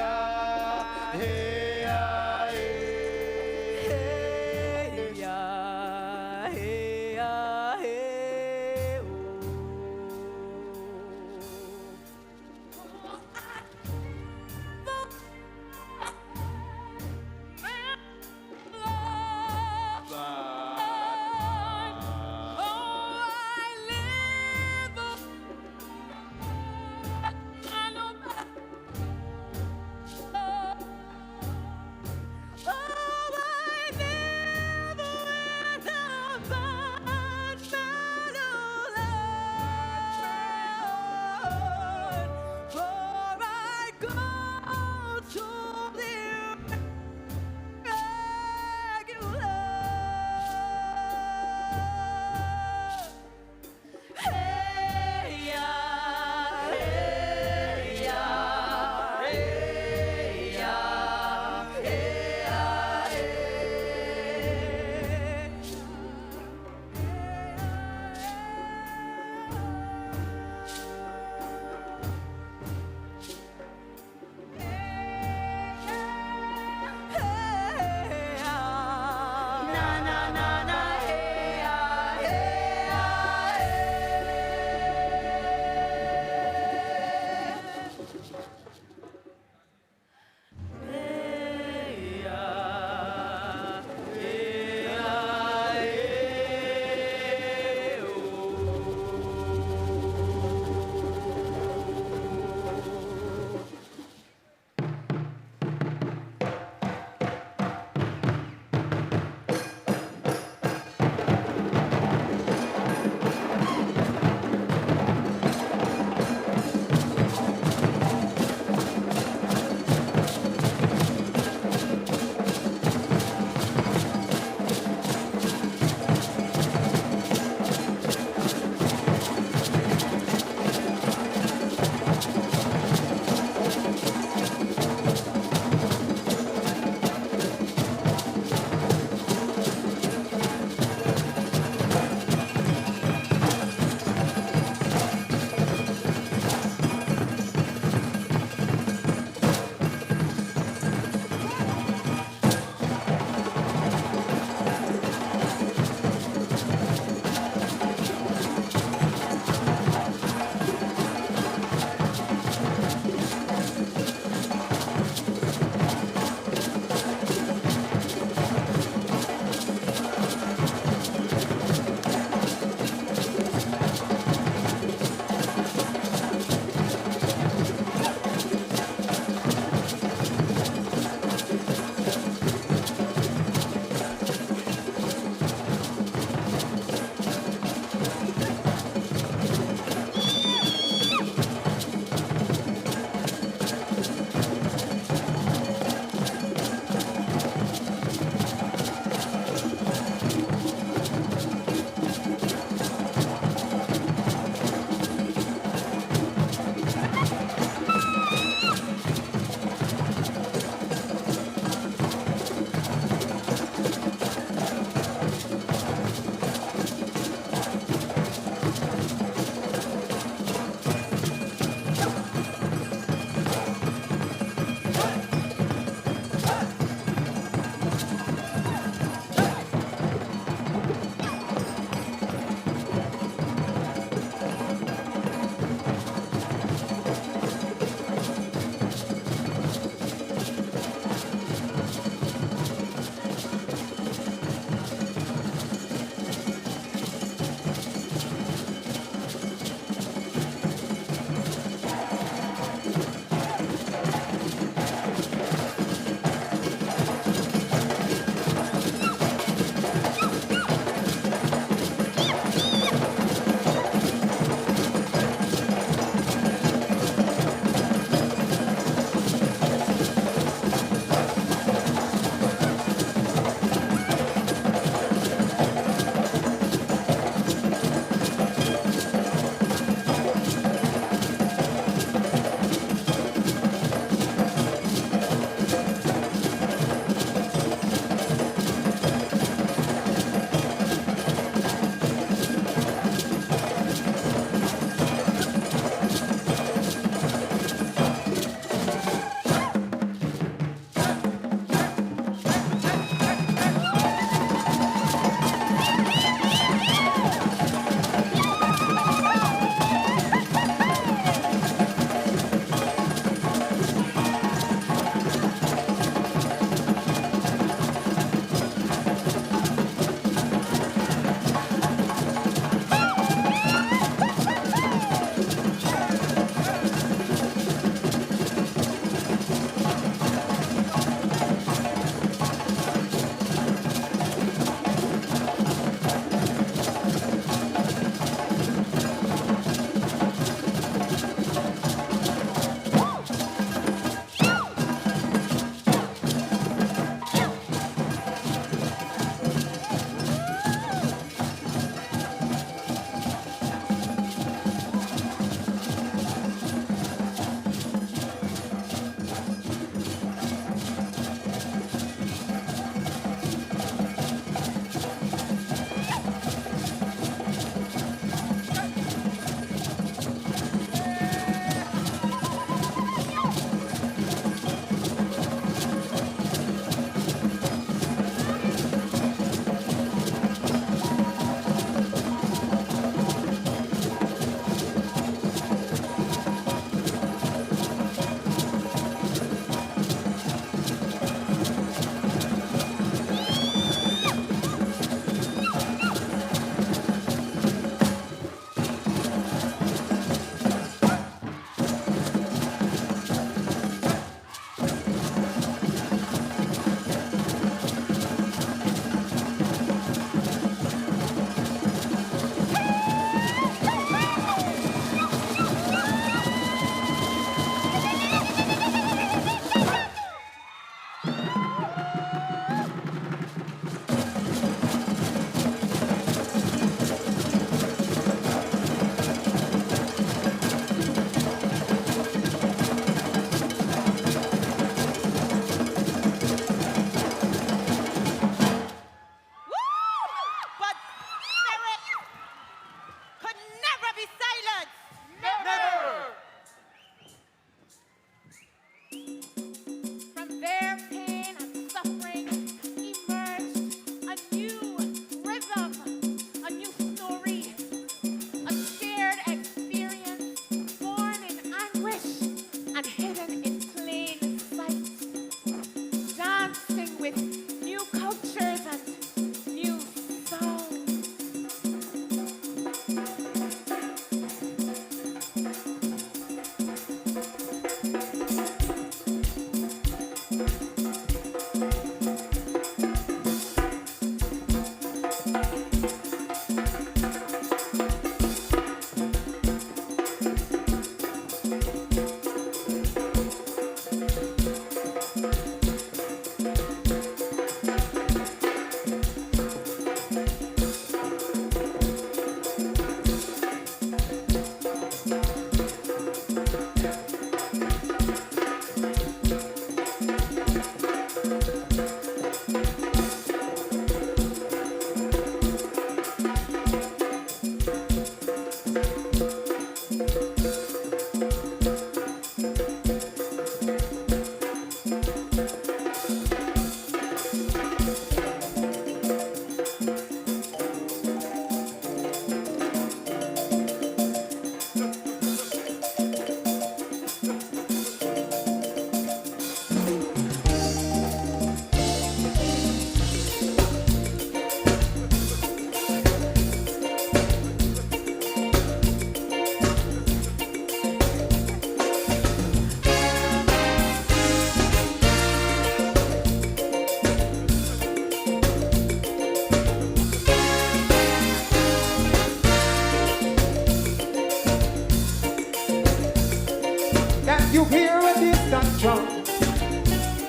you hear a distant drum,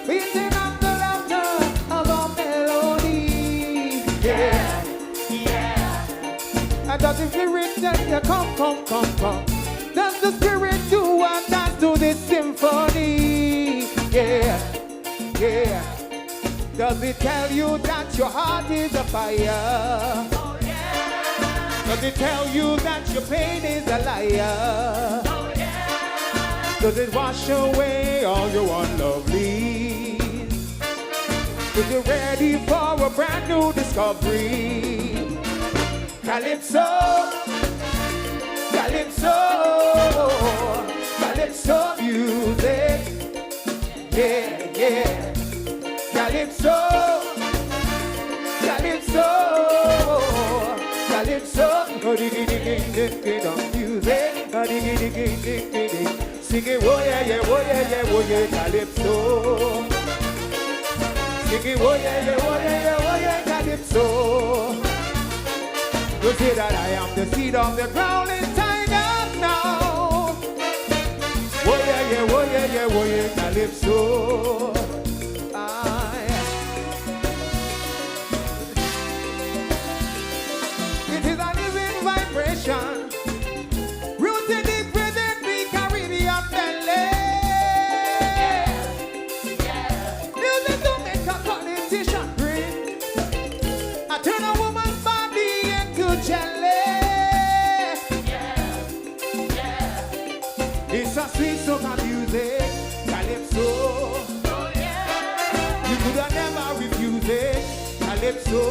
beating up the laughter of a melody. Yeah, yeah. And does the spirit tell you come, come, come, come? Does the spirit do and dance to this symphony? Yeah, yeah. Does it tell you that your heart is a fire? Oh, yeah. Does it tell you that your pain is a liar? Oh, yeah. Does it wash away all your unlovelies? Is it ready for a brand new discovery? Calypso, Calypso, Calypso music. Yeah, yeah. Calypso, Calypso, Calypso, music, sing it, oh yeah, yeah, oh yeah, yeah, oh yeah, Calypso. Sing it, oh yeah, yeah, oh yeah, yeah, oh yeah, Calypso. You say that I am the seed of the ground in tiger now. Oh yeah, yeah, oh yeah, yeah, oh yeah, Calypso. Rooted deep within me, Caribbean belly. Music to make a politician bring. I turn a woman's body into jelly. It's a sweet song of music, Calypso. You could have never refused it, Calypso.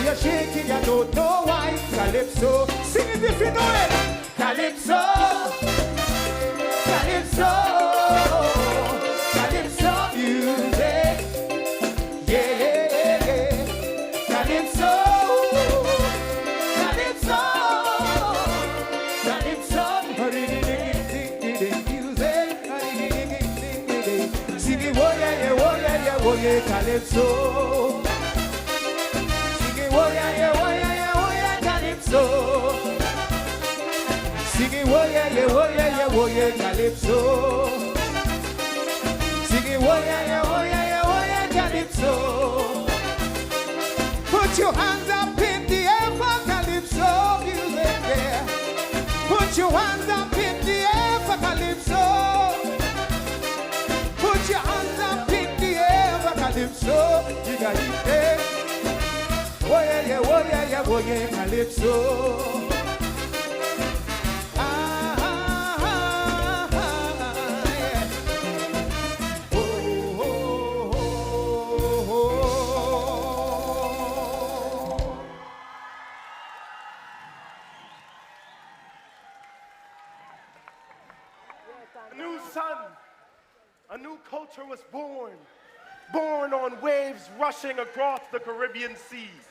You're shaking, you don't know why. Calypso, sing it if you know it. Calypso, Calypso, Calypso music. Yeah, yeah, yeah. Calypso, Calypso, Calypso music. Sing it, oh yeah, yeah, oh yeah, yeah, oh yeah, Calypso. Oh yeah, yeah, oh yeah, yeah, oh yeah, Calypso. Sing it, oh yeah, yeah, oh yeah, yeah, oh yeah, Calypso. Sing it, oh yeah, yeah, oh yeah, yeah, oh yeah, Calypso. Put your hands up in the air for Calypso music, yeah. Put your hands up in the air for Calypso. Put your hands up in the air for Calypso. You got it, yeah. Oh yeah, yeah, oh yeah, yeah, oh yeah, Calypso. Yeah. Oh, oh, oh, oh. A new sun, a new culture was born. Born on waves rushing across the Caribbean seas.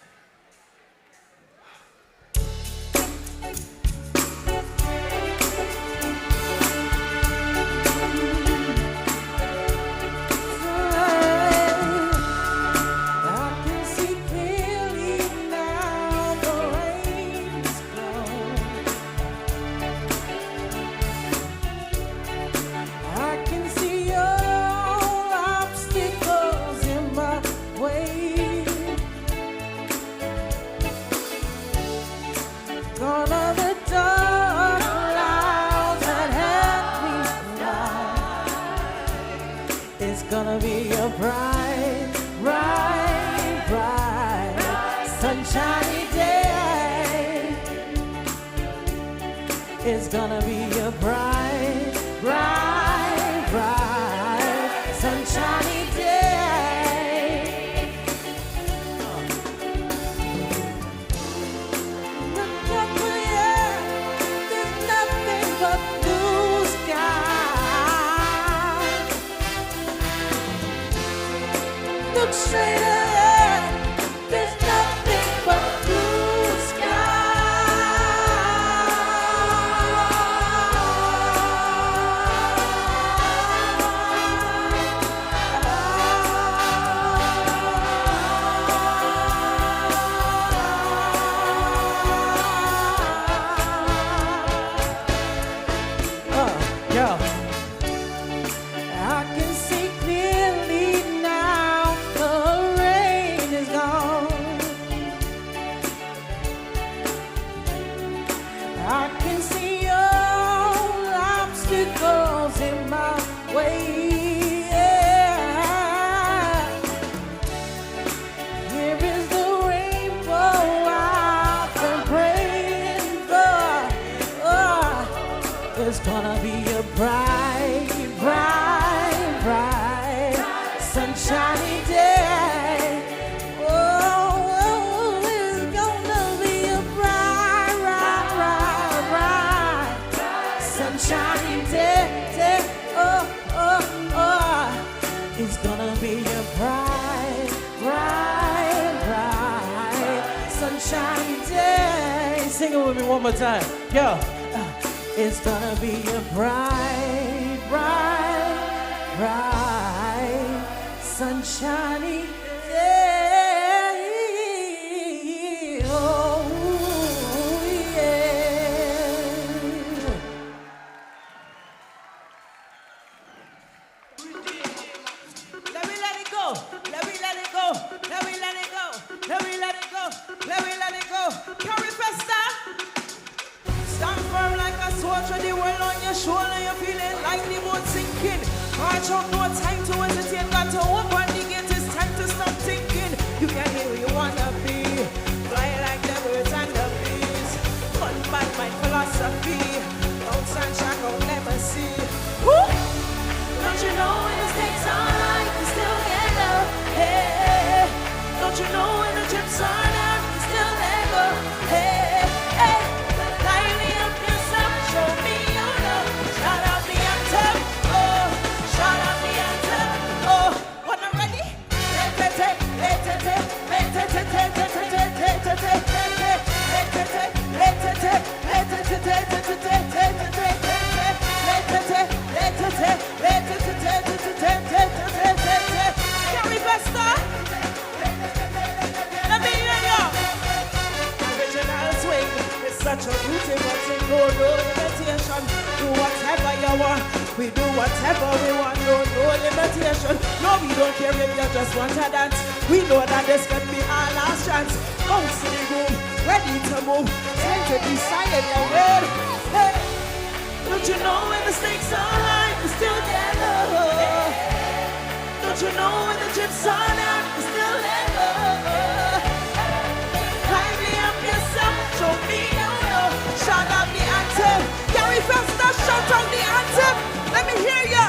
Gonna be a bright, bright, bright, sunshiny day. It's gonna be a bright, bright, bright, sunshiny day. Look up in the air, there's nothing but blue sky. Look straight ahead, there's nothing but blue sky. it's gonna be a bright, bright, bright, sunshiny day. Oh, it's gonna be a bright, bright, bright, bright, sunshiny day. Oh, it's gonna be a bright, bright, bright, sunshiny day. Sing it with me one more time. Yo. It's gonna be a bright, bright, bright, sunshiny day. Oh, yeah. Let me let it go. Let me let it go. Let me let it go. Let me let it go. Let me let it go. CARIFESTA. Stand firm like a soldier, the world on your shoulder, you're feeling like the boat sinking. March out, no time to hesitate, got to open the gate, it's time to stop thinking. You can hear where you wanna be, fly like the birds and the bees. Fun, bad mind philosophy, outside shack out, never see. Woo! Don't you know when the stakes are high, you still get up, hey. Don't you know when the chips are down, you still let go, hey. Such a beauty, but in no limitation. Do whatever you want, we do whatever we want, no limitation. No, we don't care if you just want to dance. We know that this can be our last chance. Bounce in the room, ready to move, time to decide your word. Hey, don't you know when the stakes are high, we still get low. Don't you know when the chips are down, we still let go. Climb me up yourself, show me. Shout out the anthem. CARIFESTA, shout out the anthem. Let me hear ya.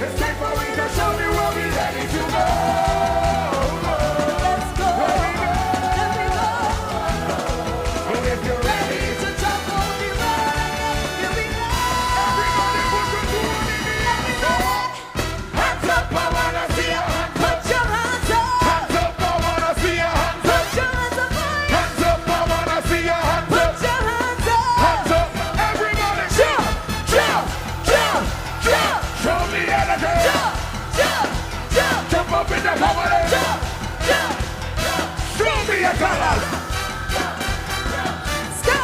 It's time for me to show me where we ready to go. Let's go. Let me go. And if you're ready to jump on the ride, here we go. Everybody put your foot in the air. Hands up, I wanna see your hands up. Put your hands up. Hands up, I wanna see your hands up. Put your hands up. Hands up, I wanna see your hands up. Put your hands up. Hands up, everybody. Jump, jump, jump, jump. Show me energy. Jump, jump, jump. Jump up in the family. Jump, jump, jump. Show me your colors. Let's go.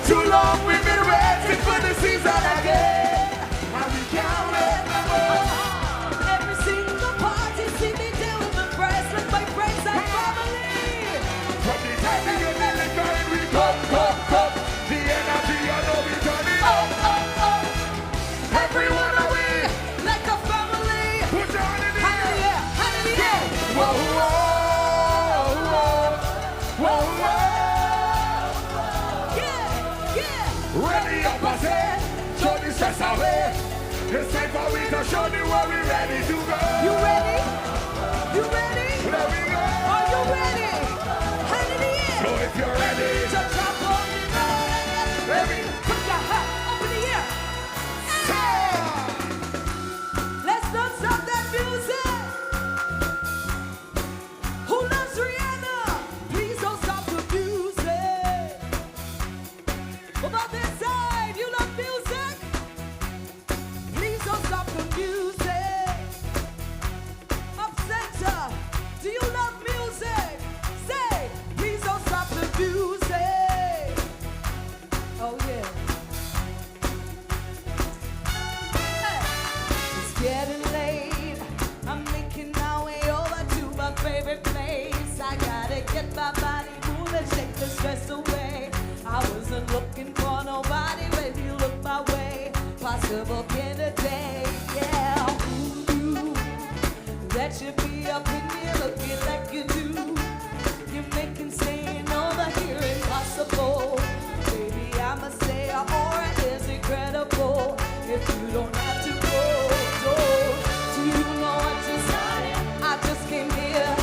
Too long we've been waiting for the season again. And we can't wait no more. Every single party, see me there with my friends, with my friends and family. From the time we get the liquor in, we come. The energy, I know we turn it up. Everyone away. Like a family. Put your hand in the air. Hand in the air. Whoa, whoa, whoa, whoa, whoa. Yeah. Ready up, I say. Show the stress away. It's time for we to show you where we ready to go. You ready? You ready? There we go. Are you ready? Hand in the air. So if you're ready to jump on the ride, ready. Put your hat up in the air. Let's not stop that music. Who loves Rihanna? Please don't stop the music. What about this side? You love music? Please don't stop the music. Oh yeah. It's getting late. I'm making my way over to my favorite place. I gotta get my body moving, shake the stress away. I wasn't looking for nobody, baby, you look my way. Possible candidate, yeah. Ooh, that should be up in here looking like you do. You're making staying over here impossible. Baby, I must say our aura is incredible. If you don't have to go, do you know what just started? I just came here,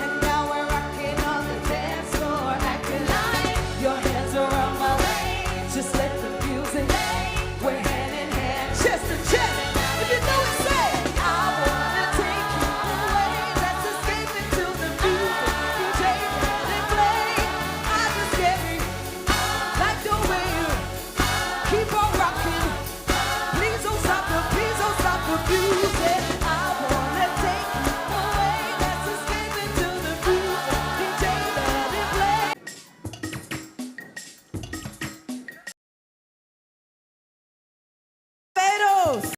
and now we're rocking on the dance floor, acting like your hands around my waist. Just let the music play. We're hand in hand, chest to chest. If you know it, say I wanna take you away. Let's escape into the music. DJ, let it play. I just get me like the way you keep on rocking. Please don't stop the music. I wanna take you away. Let's escape into the music. DJ, let it play. Barbados.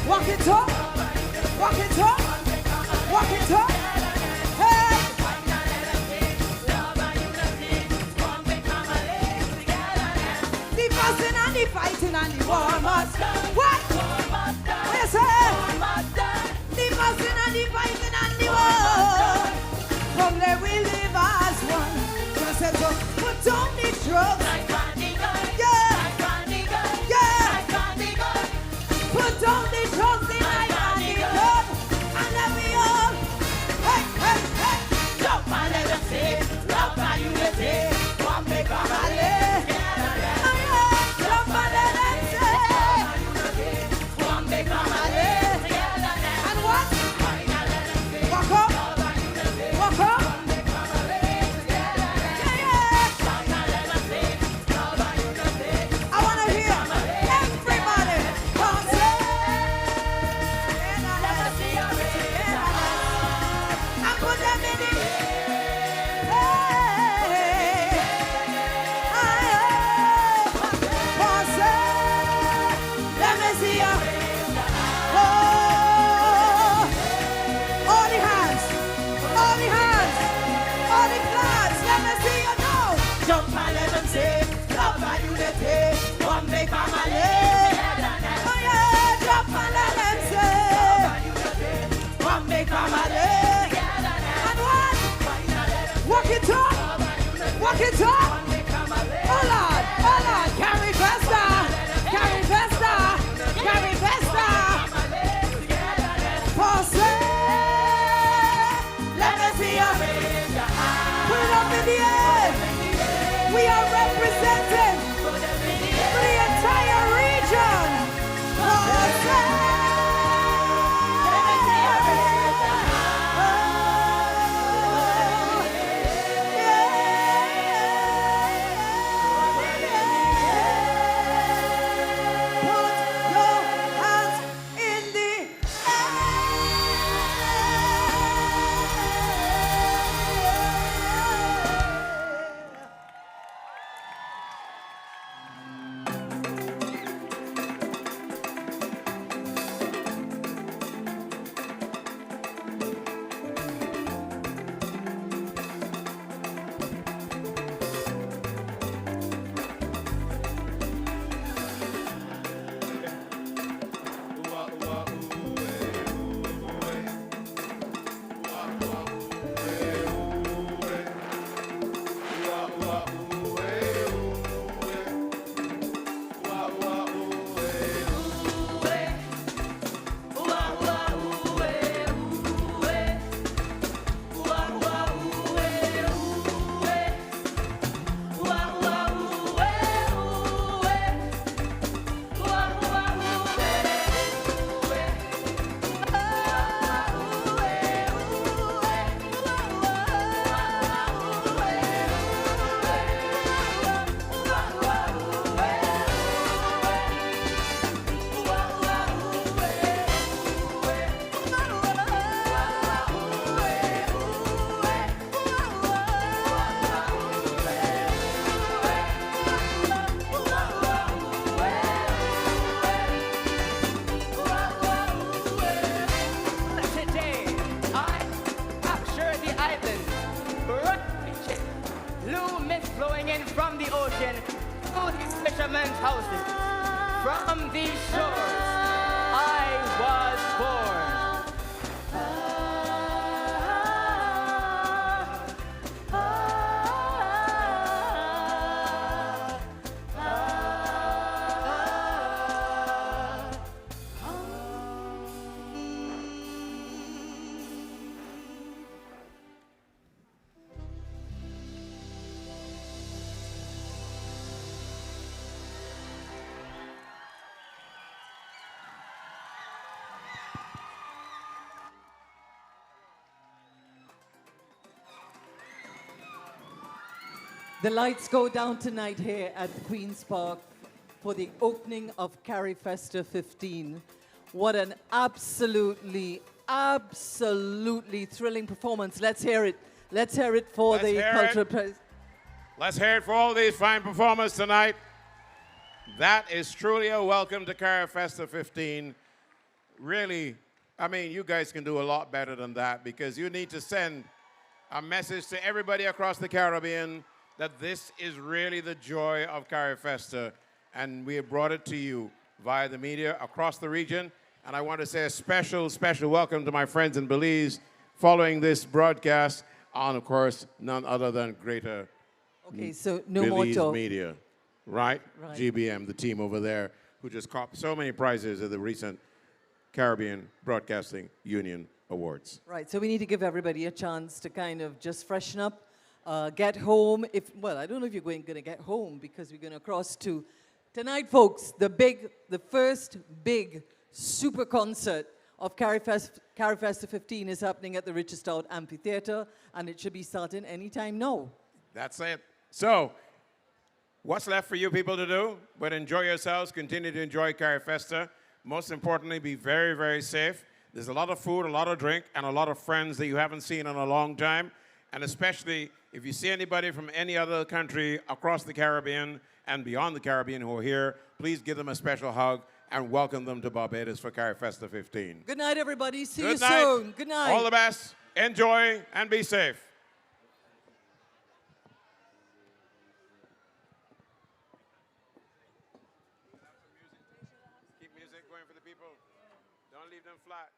Walk it up, walk it up, walk it up. Hey! The fussing and the fighting and the war must. What? Yes, sir. The fussing and the fighting and the war. From there we live as one. Gonna say so, put down the drugs. Yeah. Yeah. Put down the drugs in my body, God, and let me all. Hey, hey, hey. Jump and let us see. Love by unity. One big family. Jump and let us see. One big family. And what? Walk up. Walk up. I wanna hear everybody come say. mentality. From these shores, I was born. The lights go down tonight here at Queen's Park for the opening of CARIFESTA 15. What an absolutely thrilling performance. Let's hear it. Let's hear it for the cultural prize. Let's hear it for all these fine performers tonight. That is truly a welcome to CARIFESTA 15. Really, I mean, you guys can do a lot better than that because you need to send a message to everybody across the Caribbean that this is really the joy of CARIFESTA, and we have brought it to you via the media across the region. And I want to say a special welcome to my friends in Belize following this broadcast on, of course, none other than Greater so no more Belize talk. Media, right? Right. GBM, the team over there, who just caught so many prizes at the recent Caribbean Broadcasting Union Awards. Right, so we need to give everybody a chance to kind of just freshen up, get home. I don't know if you're going to get home because we're going to cross to tonight, folks. The first big super concert of CARIFESTA 15 is happening at the Richardstown Amphitheatre, and it should be starting anytime now. That's it. So, what's left for you people to do? But enjoy yourselves. Continue to enjoy CARIFESTA. Most importantly, be very, very safe. There's a lot of food, a lot of drink, and a lot of friends that you haven't seen in a long time. And especially if you see anybody from any other country across the Caribbean and beyond the Caribbean who are here, please give them a special hug and welcome them to Barbados for CARIFESTA 15. Good night, everybody. See you Good night. soon. Good night. All the best. Enjoy and be safe. Keep music going for the people. Don't leave them flat.